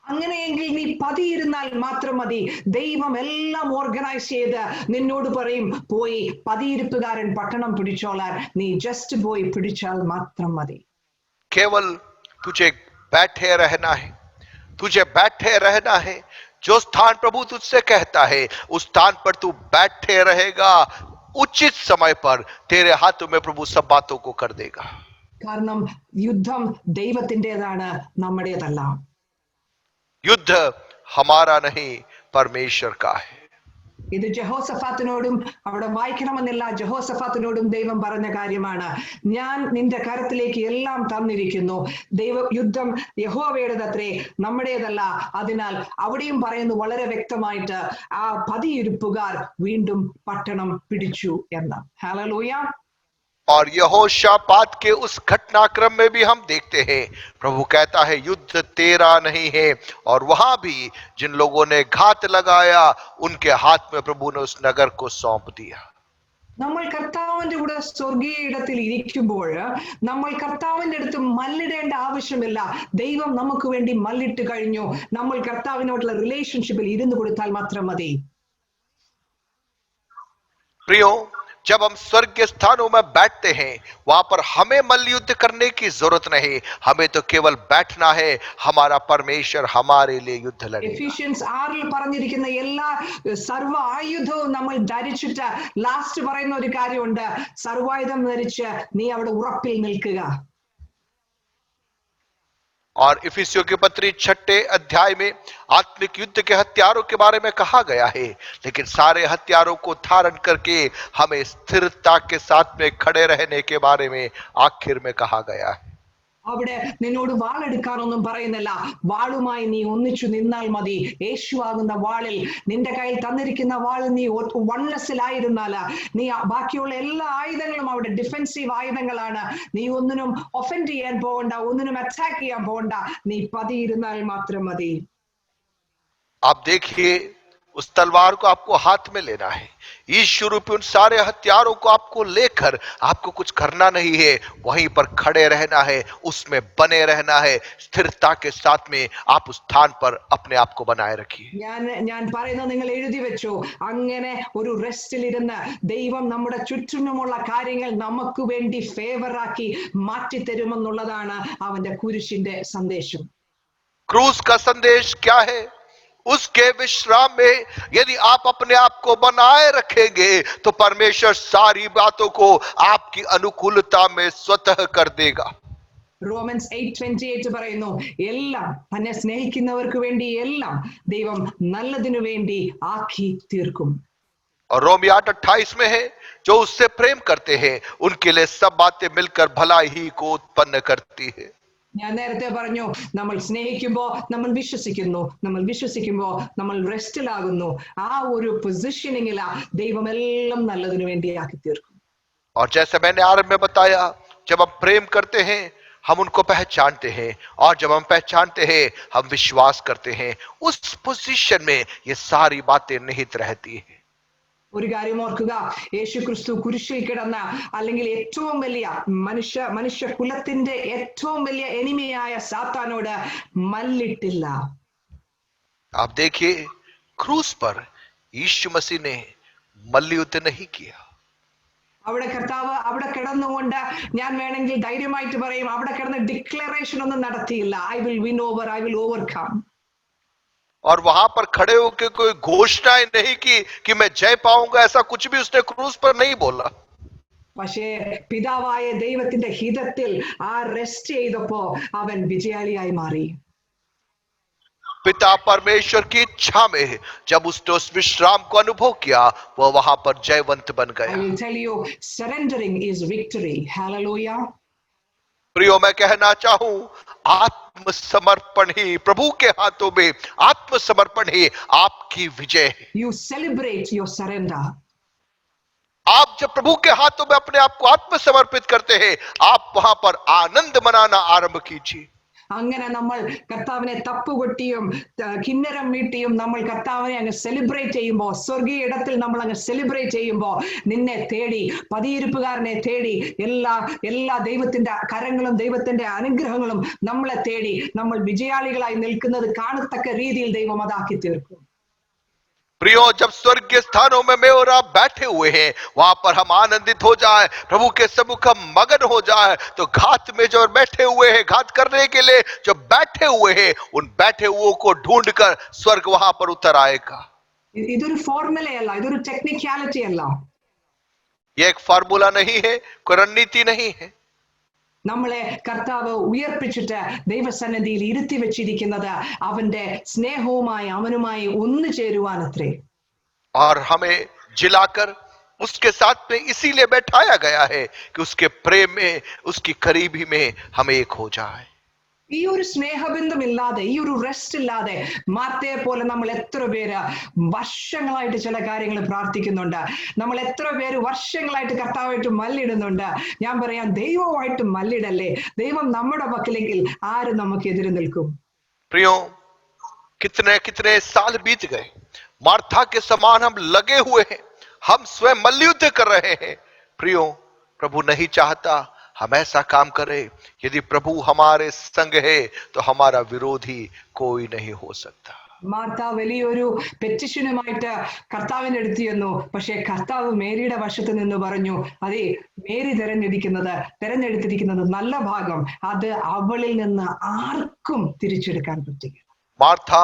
അങ്ങനെയെങ്കിൽ നീ പതിയിരുന്നാൽ മാത്രം മതി. ദൈവം എല്ലാം ഓർഗനൈസ് ചെയ്ത് നിന്നോട് പറയും, പോയി പതിയിരുപ്പുകാരൻ പട്ടണം പിടിച്ചോളാൻ. നീ ജസ്റ്റ് പോയി പിടിച്ചാൽ മാത്രം മതി. केवल तुझे बैठे रहना है, तुझे बैठे रहना है. जो स्थान प्रभु तुझसे कहता है उस स्थान पर तू बैठे रहेगा. उचित समय पर तेरे हाथों में प्रभु सब बातों को कर देगा. കാരണം യുദ്ധം ദൈവത്തിൻ്റെതാണ്, നമ്മുടേതല്ല. युद्ध हमारा नहीं, परमेश्वर का है. ഇത് ജഹോസഫാത്തിനോടും അവിടെ വായിക്കണമെന്നില്ല, ജഹോസഫാത്തിനോടും ദൈവം പറഞ്ഞ കാര്യമാണ്. ഞാൻ നിന്റെ കരത്തിലേക്ക് എല്ലാം തന്നിരിക്കുന്നു. യുദ്ധം യഹോവയുടേതത്രേ, നമ്മുടേതല്ല. അതിനാൽ അവിടെയും പറയുന്നു വളരെ വ്യക്തമായിട്ട്, ആ പതിയിരുപ്പുകാർ വീണ്ടും പട്ടണം പിടിച്ചു എന്ന്. ഹല്ലേലൂയ. और यहोशापात के उस घटनाक्रम में भी हम देखते हैं, प्रभु कहता है युद्ध तेरा नहीं है. और वहां भी जिन लोगों ने घात लगाया उनके हाथ में प्रभु ने उस नगर को सौंप दिया. നമ്മൾ കർത്താവിന്റെ കൂടെ സ്വർഗീയ ഇടത്തിൽ ഇരിക്കുമ്പോൾ നമ്മൾ കർത്താവിന്റെ അടുത്ത് മല്ലിടേണ്ട ആവശ്യമില്ല. ദൈവം നമുക്ക് വേണ്ടി മല്ലിട്ട് കഴിഞ്ഞു. നമ്മൾ കർത്താവിനോടുള്ള റിലേഷൻഷിപ്പിൽ ഇരുന്ന് കൊടുത്താൽ മാത്രം മതി. प्रियो, जब हम स्वर्गीय स्थानों में बैठते हैं वहां पर हमें मल्लयुद्ध करने की जरूरत नहीं, हमें तो केवल बैठना है. हमारा परमेश्वर हमारे लिए युद्ध लड़ेगा. എഫീഷ്യൻസ് 6 പറഞ്ഞിരിക്കുന്ന എല്ലാ സർവ്വ ആയുധവും നമ്മൾ ധരിച്ചിട്ട് ലാസ്റ്റ് പറയുന്ന ഒരു കാര്യമുണ്ട്, സർവായുധം ധരിച്ച് നീ അവിടെ ഉറപ്പിൽ നിൽക്കുക. और इफिसियों की पत्री 6 अध्याय में आत्मिक युद्ध के हथियारों के बारे में कहा गया है, लेकिन सारे हथियारों को धारण करके हमें स्थिरता के साथ में खड़े रहने के बारे में आखिर में कहा गया है. അവിടെ നിന്നോട് വാളെടുക്കാനൊന്നും പറയുന്നില്ല. വാളുമായി നീ ഒന്നിച്ചു നിന്നാൽ മതി. യേശുവാകുന്ന വാളിൽ, നിന്റെ കയ്യിൽ തന്നിരിക്കുന്ന വാൾ നീ വൺലെസ്സിലായിരുന്നാല് നീ ബാക്കിയുള്ള എല്ലാ ആയുധങ്ങളും അവിടെ ഡിഫെൻസീവ് ആയുധങ്ങളാണ്. നീ ഒന്നിനും ഒഫൻഡ് ചെയ്യാൻ പോകണ്ട, ഒന്നിനും അറ്റാക്ക് ചെയ്യാൻ പോകണ്ട. നീ പതിയിരുന്നാൽ മാത്രം മതി. आप देखिए, उस तलवार को आपको हाथ में लेना है. यीशु रूपी उन सारे हथियारों को आपको लेकर आपको कुछ करना नहीं है, वहीं पर खड़े रहना है, उसमें बने रहना है. स्थिरता के साथ में आप उस स्थान पर अपने आप को बनाए रखिए. ഞാൻ പറയുന്നത് നിങ്ങൾ എഴുതി വെച്ചോ. അങ്ങനെ ഒരു റെസ്റ്റിൽ ഇരുന്ന് ദൈവം നമ്മുടെ ചുറ്റിനുമുള്ള കാര്യങ്ങൾ നമുക്ക് വേണ്ടി ഫേവറാക്കി മാറ്റിത്തരുമെന്നുള്ളതാണ് അവന്റെ കുരിശിന്റെ സന്ദേശം. क्रूस का संदेश क्या है? उसके विश्राम में यदि आप अपने आप को बनाए रखेंगे तो परमेश्वर सारी बातों को आपकी अनुकूलता में स्वतः कर देगा. റോമൻസ് 8:28 പറയുന്നു, എല്ലാം തന്നെ സ്നേഹിക്കുന്നവർക്ക് വേണ്ടി എല്ലാം ദൈവം നല്ലതിനു വേണ്ടി ആക്കി തീർക്കും. और रोमी 8:28 में है, जो उससे प्रेम करते हैं उनके लिए सब बातें मिलकर भलाई ही को उत्पन्न करती है. ഞാൻ നേരത്തെ പറഞ്ഞു, നമ്മൾ സ്നേഹിക്കുമ്പോ നമ്മൾ വിശ്വസിക്കുന്നു, നമ്മൾ വിശ്വസിക്കുമ്പോ നമ്മൾ റെസ്റ്റിലാകുന്നു. ആ ഒരു പൊസിഷനിങ്ങിലാ ദൈവം എല്ലാം നല്ലതിനു വേണ്ടി ആക്കി തീർക്കും. और जैसे मैंने आरंभ में बताया, जब हम प्रेम करते हैं हम उनको पहचानते हैं, और जब हम पहचानते हैं हम विश्वास करते हैं. उस पोजीशन में ये सारी बातें निहित रहती हैं. ഒരു കാര്യം ഓർക്കുക, യേശു ക്രിസ്തു കുരിശിൽ കിടന്ന, അല്ലെങ്കിൽ ഏറ്റവും വലിയ മനുഷ്യ കുലത്തിന്റെ ഏറ്റവും വലിയ എനിമിയായ സാത്താനോട് മല്ലിട്ടില്ല. आप देखिए, क्रूस पर यीशु मसीह ने मल्लयुद्ध नहीं किया. അവിടെ കർത്താവ് അവിടെ കിടന്നുകൊണ്ട്, ഞാൻ വേണമെങ്കിൽ ധൈര്യമായിട്ട് പറയും, അവിടെ കിടന്ന് ഡിക്ലറേഷൻ ഒന്നും നടത്തിയില്ല. I will win over, I will overcome. और वहां पर खड़े होकर कोई घोषणाएं नहीं की कि मैं जय पाऊंगा, ऐसा कुछ भी उसने क्रूस पर नहीं बोला। പക്ഷേ പിതാവായ ദൈവത്തിന്റെ ഹിതത്തിൽ ആ റെസ്റ്റ് ചെയ്തപ്പോ അവൻ വിജയാളിയായി മാറി. पिता परमेश्वर की इच्छा में जब उसने उस विश्राम को अनुभव किया, वह वहां पर जयवंत बन I गया। will tell you, surrendering is victory. Hallelujah. प्रियो, मैं कहना चाहूं, आत्मसमर्पण ही प्रभु के हाथों में, आत्मसमर्पण ही आपकी विजय है। You celebrate your surrender. आप जब प्रभु के हाथों में अपने आप को आत्मसमर्पित करते हैं, आप वहां पर आनंद मनाना आरंभ कीजिए। അങ്ങനെ നമ്മൾ കർത്താവിനെ തപ്പുകൊട്ടിയും കിന്നരം മീട്ടിയും നമ്മൾ കർത്താവിനെ അങ്ങ് സെലിബ്രേറ്റ് ചെയ്യുമ്പോൾ, സ്വർഗീയ ഇടത്തിൽ നമ്മൾ അങ്ങ് സെലിബ്രേറ്റ് ചെയ്യുമ്പോൾ, നിന്നെ തേടി പതിയിരിപ്പുകാരനെ തേടി എല്ലാ ദൈവത്തിന്റെ കരങ്ങളും ദൈവത്തിന്റെ അനുഗ്രഹങ്ങളും നമ്മളെ തേടി നമ്മൾ വിജയാളികളായി നിൽക്കുന്നത് കാണത്തക്ക രീതിയിൽ ദൈവം അതാക്കി തീർക്കും. प्रियो, जब स्वर्गीय स्थानों में मैं और आप बैठे हुए हैं, वहां पर हम आनंदित हो जाए, प्रभु के सम्मुख हम मगन हो जाए, तो घात में जो बैठे हुए हैं, घात करने के लिए जो बैठे हुए हैं, उन बैठे हुओं को ढूंढकर स्वर्ग वहां पर उतर आएगा। ഇതൊരു ഫോർമുലയല്ല, ഇതൊരു ടെക്നിക്കാലിറ്റി അല്ല. यह एक फार्मूला नहीं है, कोई रणनीति नहीं है। നമ്മളെ കർത്താവ് ഉയർപ്പിച്ചിട്ട് ദൈവസന്നിധിയിൽ ഇരുത്തി വെച്ചിരിക്കുന്നത് അവന്റെ സ്നേഹവുമായി അവനുമായി ഒന്നു ചേരുവാനത്രേ. और हमें जिलाकर उसके साथ में इसीलिए बैठाया गया है कि उसके प्रेम में, उसकी करीबी में हम एक हो जाए। ഈ ഒരു സ്നേഹബന്ധമില്ലാതെ, ഈ ഒരു റെസ്റ്റ് ഇല്ലാതെ, മാർത്തയെ പോലെ നമ്മൾ എത്ര പേര് വർഷങ്ങളായിട്ട് ചില കാര്യങ്ങൾ പ്രാർത്ഥിക്കുന്നുണ്ട്, നമ്മൾ എത്ര പേര് വർഷങ്ങളായിട്ട് കർത്താവായിട്ട് മല്ലിടുന്നുണ്ട്. ഞാൻ പറയാം, ദൈവമായിട്ട് മല്ലിടല്ലേ. ദൈവം നമ്മുടെ പക്കലെങ്കിൽ ആര് നമുക്ക് എതിര് നിൽക്കും? प्रियो, कितने कितने साल बीत गए, मार्था के समान हम लगे हुए हैं, हम स्वयं मल्लयुद्ध कर रहे हैं। प्रियो, प्रभु नहीं चाहता हम ऐसा काम करें। यदि प्रभु हमारे संग है तो हमारा विरोधी कोई नहीं हो सकता। മാർത്ത വലിയൊരു പെറ്റിഷനുമായിട്ട് കർത്താവിന്റെ അടുത്ത് ചെന്നു. പക്ഷെ കർത്താവ് മേരിയുടെ വശത്ത് നിന്ന് പറഞ്ഞു, അതെ, മേരി തെരഞ്ഞെടുത്തിരിക്കുന്നത് നല്ല ഭാഗം, അത് അവളിൽ നിന്ന് ആർക്കും തിരിച്ചെടുക്കാൻ പറ്റില്ല. मार्था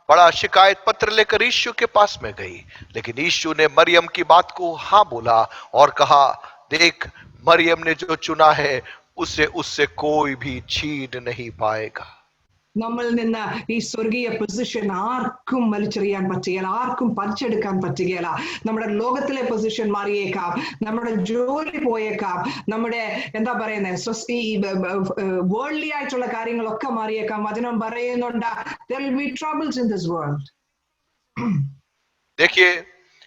बड़ा शिकायत पत्र लेकर यीशु के पास में गई, लेकिन यीशु ने मरियम की बात को हाँ बोला और कहा, देख, मरियम ने जो चुना है उसे उससे कोई भी छीन नहीं पाएगा। നമ്മളിൽ നിന്ന് ഈ സ്വർഗീയ പൊസിഷൻ ആർക്കും വലിച്ചെറിയാൻ പറ്റുകയില്ല, ആർക്കും പറിച്ചെടുക്കാൻ പറ്റുകയില്ല. നമ്മുടെ ലോകത്തിലെ പൊസിഷൻ മാറിയേക്കാം, നമ്മുടെ ജോലി പോയേക്കാം, നമ്മുടെ എന്താ പറയുന്നത് ഈ വേൾഡ്ലി ആയിട്ടുള്ള കാര്യങ്ങളൊക്കെ മാറിയേക്കാം. വചനം പറയുന്നുണ്ട്, there will be troubles in this world. देखिए,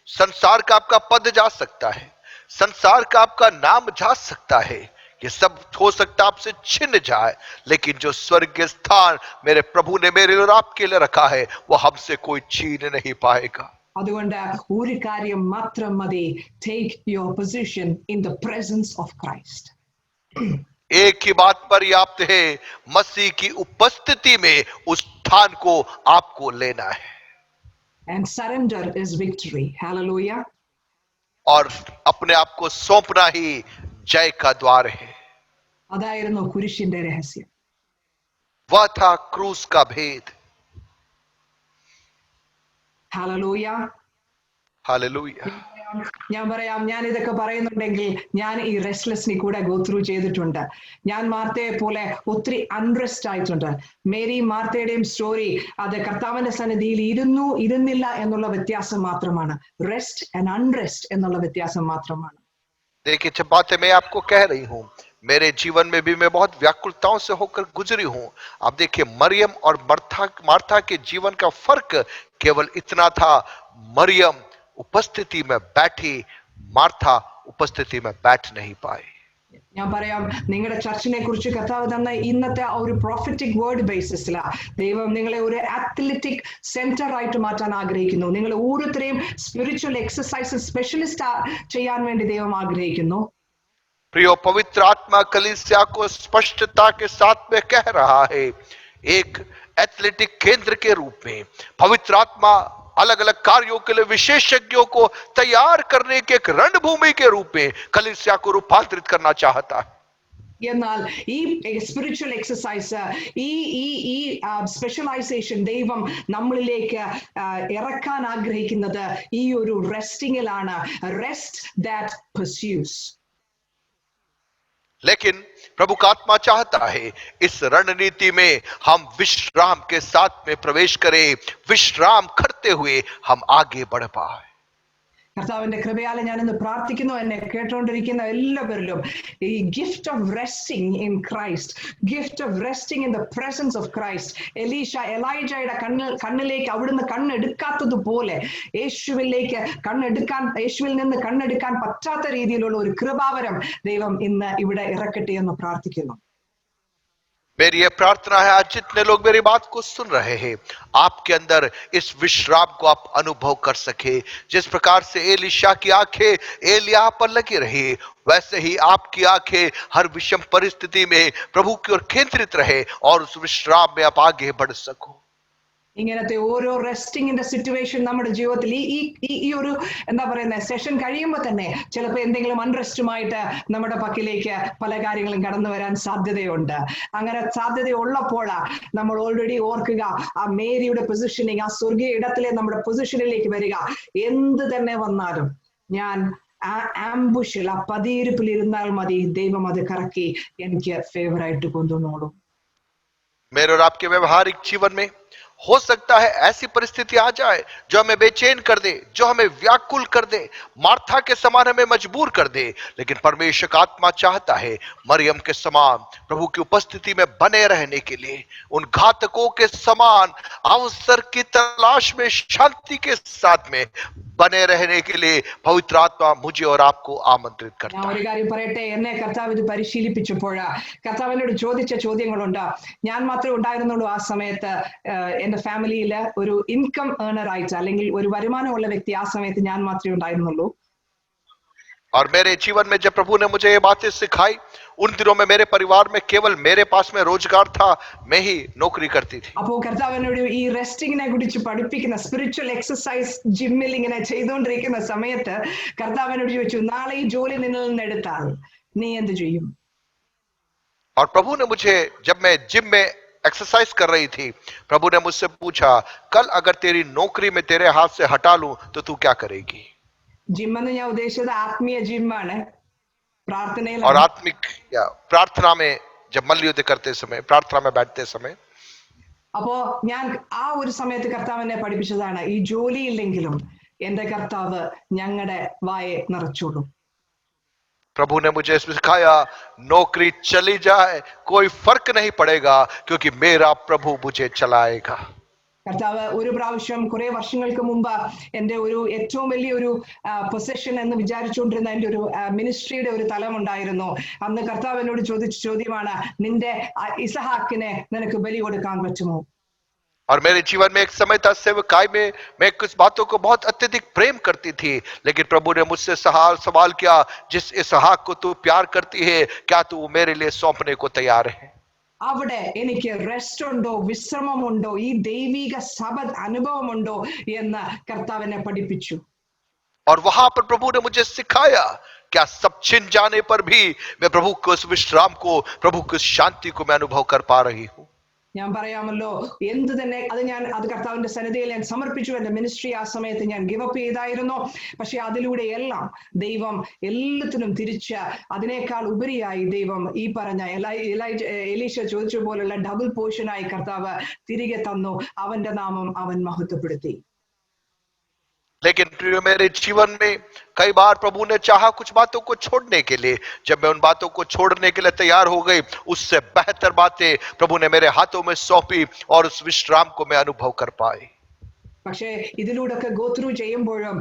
संसार का आपका पद जा सकता है, संसार का आपका नाम जा सकता है, ये सब हो सकता आपसे छिन जाए, लेकिन जो स्वर्गीय स्थान मेरे प्रभु ने मेरे और आपके लिए रखा है, वो हमसे कोई छीन नहीं पाएगा। അതുകൊണ്ട് ഒരു കാര്യം മാത്രം മതി, take your position in the presence of Christ. एक ही बात पर्याप्त है, मसीह की उपस्थिति में उस स्थान को आपको लेना है। And surrender is victory. Hallelujah. और अपने आप को सौंपना ही जय का द्वार है। അതായിരുന്നു കുരിശിന്റെ രഹസ്യം. वह था क्रूस का भेद। Hallelujah. हालेलुया। ഞാൻ പറയാം, ഞാൻ ഇതൊക്കെ പറയുന്നുണ്ടെങ്കിൽ ഞാൻ ഈ റെസ്റ്റ്ലെസ്സിനെ കൂടെ ഗോ ത്രൂ ചെയ്തിട്ടുണ്ട്. ഞാൻ മാർത്തയെ പോലെ ഒത്തിരി അൺറെസ്റ്റ് ആയിട്ടുണ്ട്. മേരി മാർത്തയുടെയും സ്റ്റോറി അത് കർത്താവിന്റെ സന്നിധിയിൽ ഇരുന്നില്ല എന്നുള്ള വ്യത്യാസം മാത്രമാണ്. റെസ്റ്റ് ആൻഡ് അൺറെസ്റ്റ് എന്നുള്ള വ്യത്യാസം മാത്രമാണ്. देखिए, जब बातें मैं आपको कह रही हूं, मेरे जीवन में भी मैं बहुत व्याकुलताओं से होकर गुजरी हूं। आप देखिए, मरियम और मार्था के जीवन का फर्क केवल इतना था, मरियम उपस्थिति में बैठी, मार्था उपस्थिति में बैठ नहीं पाए। ഞാൻ പറയാം, നിങ്ങളുടെ ചർച്ചിനെ കുറിച്ച് കർത്താവ് തന്ന ഇന്നത്തെ ഒരു പ്രോഫറ്റിക് വേർഡ് ബേസിസിലാ ദൈവം നിങ്ങളെ ഒരു അത്ലറ്റിക് സെന്റർ ആയിട്ട് മാറ്റാൻ ആഗ്രഹിക്കുന്നു. നിങ്ങൾ ഓരോരുത്തരെയും സ്പിരിച്വൽ എക്സസൈസ് സ്പെഷ്യലിസ്റ്റ് ചെയ്യാൻ വേണ്ടി ദൈവം ആഗ്രഹിക്കുന്നു. प्रियो, पवित्र आत्मा कलीसिया को स्पष्टता के साथ में कह रहा है, एक एथलेटिक केंद्र के रूप में पवित्र आत्मा अलग अलग कार्यों के लिए विशेषज्ञों को तैयार करने के एक रणभूमि के रूप में कलीसिया को रूपांतरित करना चाहता है। എന്നാൽ ഈ സ്പിരിച്വൽ എക്സസൈസ് ഈ ഈ ഈ സ്പെഷ്യലൈസേഷൻ ദൈവം നമ്മളിലേക്ക് ഇറക്കാൻ ആഗ്രഹിക്കുന്നത് ഈ ഒരു റെസ്റ്റിംഗിലാണ്. Rest that പർസ്യൂസ്. लेकिन प्रभु का आत्मा चाहता है इस रणनीति में हम विश्राम के साथ में प्रवेश करें, विश्राम करते हुए हम आगे बढ़ पाए. കർത്താവിന്റെ കൃപയാലെ ഞാനിന്ന് പ്രാർത്ഥിക്കുന്നു, എന്നെ കേട്ടുകൊണ്ടിരിക്കുന്ന എല്ലാവരിലും ഈ gift of resting in Christ, gift of resting in the presence of Christ. എലൈജയുടെ കണ്ണിലേക്ക് അവിടുന്ന് കണ്ണെടുക്കാത്തതുപോലെ യേശുവിൽ നിന്ന് കണ്ണെടുക്കാൻ പറ്റാത്ത രീതിയിലുള്ള ഒരു കൃപാവരം ദൈവം ഇന്ന് ഇവിടെ ഇറക്കട്ടെ എന്ന് പ്രാർത്ഥിക്കുന്നു. मेरी यह प्रार्थना है, आज जितने लोग मेरी बात को सुन रहे हैं, आपके अंदर इस विश्राम को आप अनुभव कर सके. जिस प्रकार से एलीशा की आंखें एलिया पर लगी रही, वैसे ही आपकी आंखें हर विषम परिस्थिति में प्रभु की ओर केंद्रित रहे और उस विश्राम में आप आगे बढ़ सको. ഇങ്ങനത്തെ ഓരോ റെസ്റ്റിംഗിന്റെ സിറ്റുവേഷൻ നമ്മുടെ ജീവിതത്തിൽ ഈ ഒരു എന്താ പറയുന്ന സെഷൻ കഴിയുമ്പോൾ തന്നെ ചിലപ്പോൾ എന്തെങ്കിലും അൺറെസ്റ്റുമായിട്ട് നമ്മുടെ പക്കലേക്ക് പല കാര്യങ്ങളും കടന്നു വരാൻ സാധ്യതയുണ്ട്. അങ്ങനെ സാധ്യതയുള്ളപ്പോഴാ നമ്മൾ ഓൾറെഡി ഓർക്കുക, ആ മേരിയുടെ പൊസിഷനിങ്, ആ സ്വർഗീയ ഇടത്തിലെ നമ്മുടെ പൊസിഷനിലേക്ക് വരിക. എന്ത് തന്നെ വന്നാലും ഞാൻ ആ ആംബുഷിൽ, ആ പതിയിരിപ്പിൽ ഇരുന്നാൽ മതി, ദൈവം അത് കറക്കി എനിക്ക് ഫേവറായിട്ട് കൊണ്ടുവന്നോളും. मेरे और आपके व्यवहारिक जीवन में हो सकता है ऐसी परिस्थिति आ जाए जो हमें बेचैन कर दे, जो हमें व्याकुल कर दे, मार्था के समान हमें मजबूर कर दे. लेकिन परमेश्वर का आत्मा चाहता है मरियम के समान प्रभु की उपस्थिति में बने रहने के लिए, उन घातकों के समान अवसर की तलाश में शांति के साथ में बने रहने के लिए पवित्र आत्मा मुझे और आपको आमंत्रित करता है. ഒരു കാര്യം പറയട്ടെ, എന്നെ കർത്താവ് ഇത് പരിശീലിപ്പിച്ചപ്പോൾ കർത്താവിനോട് ചോദിച്ച ചോദ്യങ്ങളുണ്ട്. ഞാൻ മാത്രമേ ഉണ്ടായിരുന്നുള്ളൂ ആ സമയത്ത് എന്റെ ഫാമിലിയില് ഒരു ഇൻകം ഏർണർ ആയിട്ട്, അല്ലെങ്കിൽ ഒരു വരുമാനമുള്ള വ്യക്തി ആ സമയത്ത് ഞാൻ മാത്രമേ ഉണ്ടായിരുന്നുള്ളൂ. और मेरे जीवन में जब प्रभु ने मुझे ये बातें सिखाई, उन दिनों में मेरे परिवार में केवल मेरे पास में रोजगार था, मैं ही नौकरी करती थी. അപ്പോൾ കർത്താവിനോട് ഈ റെസ്റ്റിങ്ങിനെ കുറിച്ച് പഠിപ്പിക്കുന്ന സ്പിരിച്വൽ എക്സസൈസ് ജിമ്മിൽ ഇങ്ങനെ ചെയ്തുകൊണ്ടിരിക്കുന്ന സമയത്ത് കർത്താവിനോട് ചോദിച്ചു, നാളെ ഈ ജോലി നിന്നിൽ നിന്ന് എടുത്താൽ നീ എന്ത് ചെയ്യും? और प्रभु ने मुझे, जब मैं जिम में एक्सरसाइज कर रही थी, प्रभु ने मुझसे पूछा, कल अगर तेरी नौकरी में तेरे हाथ से हटा लूं तो तू क्या करेगी? ജിം എന്ന് ഞാൻ ഉദ്ദേശിച്ചത് ആത്മീയ ജിമ്മാണ്, പ്രാർത്ഥനയിൽ. और आत्मिक या प्रार्थना में, जब मल्लयुद्ध करते समय, प्रार्थना में बैठते समय. അപ്പോ ഞാൻ ആ ഒരു സമയത്ത് കർത്താവിനെ പഠിപ്പിച്ചതാണ്, ഈ ജോലിയില്ലെങ്കിലും എന്റെ കർത്താവ് ഞങ്ങളുടെ വായെ നിറച്ചോളും. प्रभु ने मुझे सिखाया, नौकरी चली जाए कोई फर्क नहीं पड़ेगा, क्योंकि मेरा प्रभु मुझे चलाएगा. കർത്താവ് ഒരു പ്രാവശ്യം കുറെ വർഷങ്ങൾക്ക് മുമ്പ് എന്റെ ഒരു ഏറ്റവും വലിയൊരു പൊസിഷൻ എന്ന് വിചാരിച്ചുകൊണ്ടിരുന്ന എന്റെ ഒരു മിനിസ്ട്രിയുടെ ഒരു തലം ഉണ്ടായിരുന്നു. അന്ന് കർത്താവ് എന്നോട് ചോദിച്ച ചോദ്യമാണ്, നിന്റെ ഇസഹാക്കിനെ നിനക്ക് ബലി കൊടുക്കാൻ പറ്റുമോ? और मेरे जीवन में एक समय था सेवकाई में, मैं कुछ बातों को बहुत अत्यधिक प्रेम करती थी, लेकिन प्रभु ने मुझसे सवाल किया, जिस इसहाक को तू प्यार करती है, क्या तू मेरे लिए सौंपने को तैयार है? അവിടെ എനിക്ക് റെസ്റ്റ് ഉണ്ടോ, വിശ്രമമുണ്ടോ, ഈ ദൈവിക സബത് അനുഭവമുണ്ടോ എന്ന് കർത്താവിനെ പഠിപ്പിച്ചു. और वहां पर प्रभु ने मुझे सिखाया, क्या सब छिन जाने पर भी मैं प्रभु को उस विश्राम को, प्रभु की शांति को मैं अनुभव कर पा रही हूं. ഞാൻ പറയാമല്ലോ, എന്ത് തന്നെ അത് കർത്താവിന്റെ സന്നിധിയിൽ ഞാൻ സമർപ്പിച്ചു. എന്റെ മിനിസ്ട്രി ആ സമയത്ത് ഞാൻ ഗിവ് അപ്പ് ചെയ്തായിരുന്നു. പക്ഷെ അതിലൂടെ എല്ലാം ദൈവം എല്ലാത്തിനും തിരിച്ച് അതിനേക്കാൾ ഉപരിയായി ദൈവം ഈ പറഞ്ഞ എലീശ ചോദിച്ച പോലുള്ള ഡബിൾ പോർഷനായി കർത്താവ് തിരികെ തന്നു. അവന്റെ നാമം അവൻ മഹത്വപ്പെടുത്തി. लेकिन मेरे जीवन में कई बार प्रभु ने चाहा कुछ बातों को छोड़ने के लिए. जब मैं उन बातों को छोड़ने के लिए तैयार हो गई, उससे बेहतर बातें प्रभु ने मेरे हाथों में सौंपी और उस विश्राम को मैं अनुभव कर पाई. പക്ഷേ ഇതിലൂടെയൊക്കെ ഗോ ത്രൂ ചെയ്യുമ്പോഴും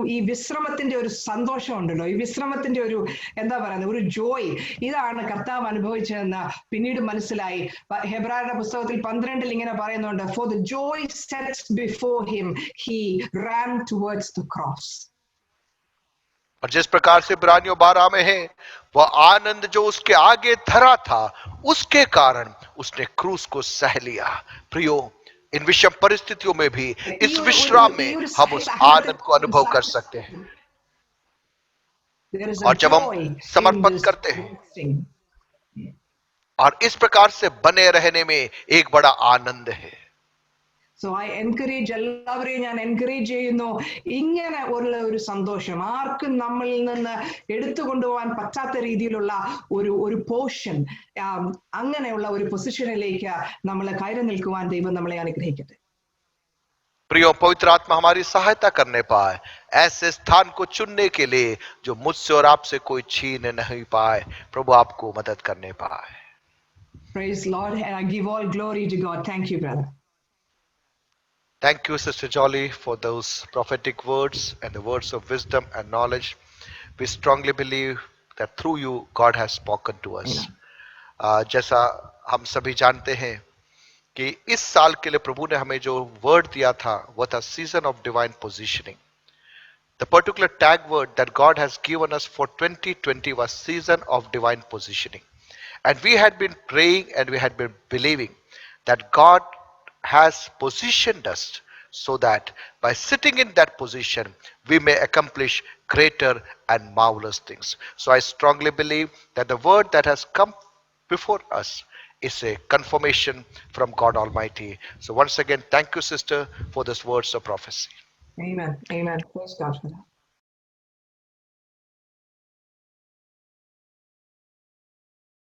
ഈ വിശ്രമത്തിന്റെ ഒരു സന്തോഷം ഉണ്ടല്ലോ, ഈ വിശ്രമത്തിന്റെ ഒരു എന്താ പറയുന്നത്, ഒരു ജോയ്, ഇതാണ് കർത്താവ് അനുഭവിച്ചതെന്ന് പിന്നീട് മനസ്സിലായി. ഹെബ്രായരുടെ പുസ്തകത്തിൽ 12 ഇങ്ങനെ പറയുന്നുണ്ട്, for the Joy set before him he ran towards the cross. और जिस प्रकार से इब्रानियों 12 में है, वह आनंद जो उसके आगे धरा था, उसके कारण उसने क्रूस को सह लिया. प्रियो, इन विषम परिस्थितियों में भी इस विश्राम में हम उस आनंद को अनुभव कर सकते हैं. और जब हम समर्पण करते हैं, और इस प्रकार से बने रहने में एक बड़ा आनंद है. So I encourage എല്ലാവരെയും ഞാൻ എൻകറേജ് ചെയ്യുന്നു ഇങ്ങനെ ഒരു സന്തോഷം ആർക്കും നമ്മളിൽ നിന്ന് എടുത്തു കൊണ്ടുപോകാൻ പറ്റാത്ത രീതിയിലുള്ള ഒരു പോർഷൻ അങ്ങനെയുള്ള ഒരു പൊസിഷനിലേക്ക് നമ്മൾ കയറി നിൽക്കുവാൻ ദൈവം നമ്മളെ അനുഗ്രഹിക്കട്ടെ. प्रियो, पवित्र आत्मा हमारी सहायता करने पाए ऐसे स्थान को चुनने के लिए जो मुझसे और आपसे कोई छीन नहीं पाए. प्रभु आपको मदद करने पाए. Praise Lord, and I give all glory to God. Thank you, brother. Thank you, Sister Jolly, for those prophetic words and the words of wisdom and knowledge. We strongly believe that through you God has spoken to us. जैसा हम सभी जानते हैं कि इस साल के लिए प्रभु ने हमें जो वर्ड दिया था वह था season of divine positioning. The particular tag word that God has given us for 2020 was season of divine positioning. And we had been praying and we had been believing that God has positioned us so that by sitting in that position, we may accomplish greater and marvelous things. So I strongly believe that the word that has come before us is a confirmation from God Almighty. So once again, thank you, sister, for these words of prophecy. Amen. Amen. Praise God for that.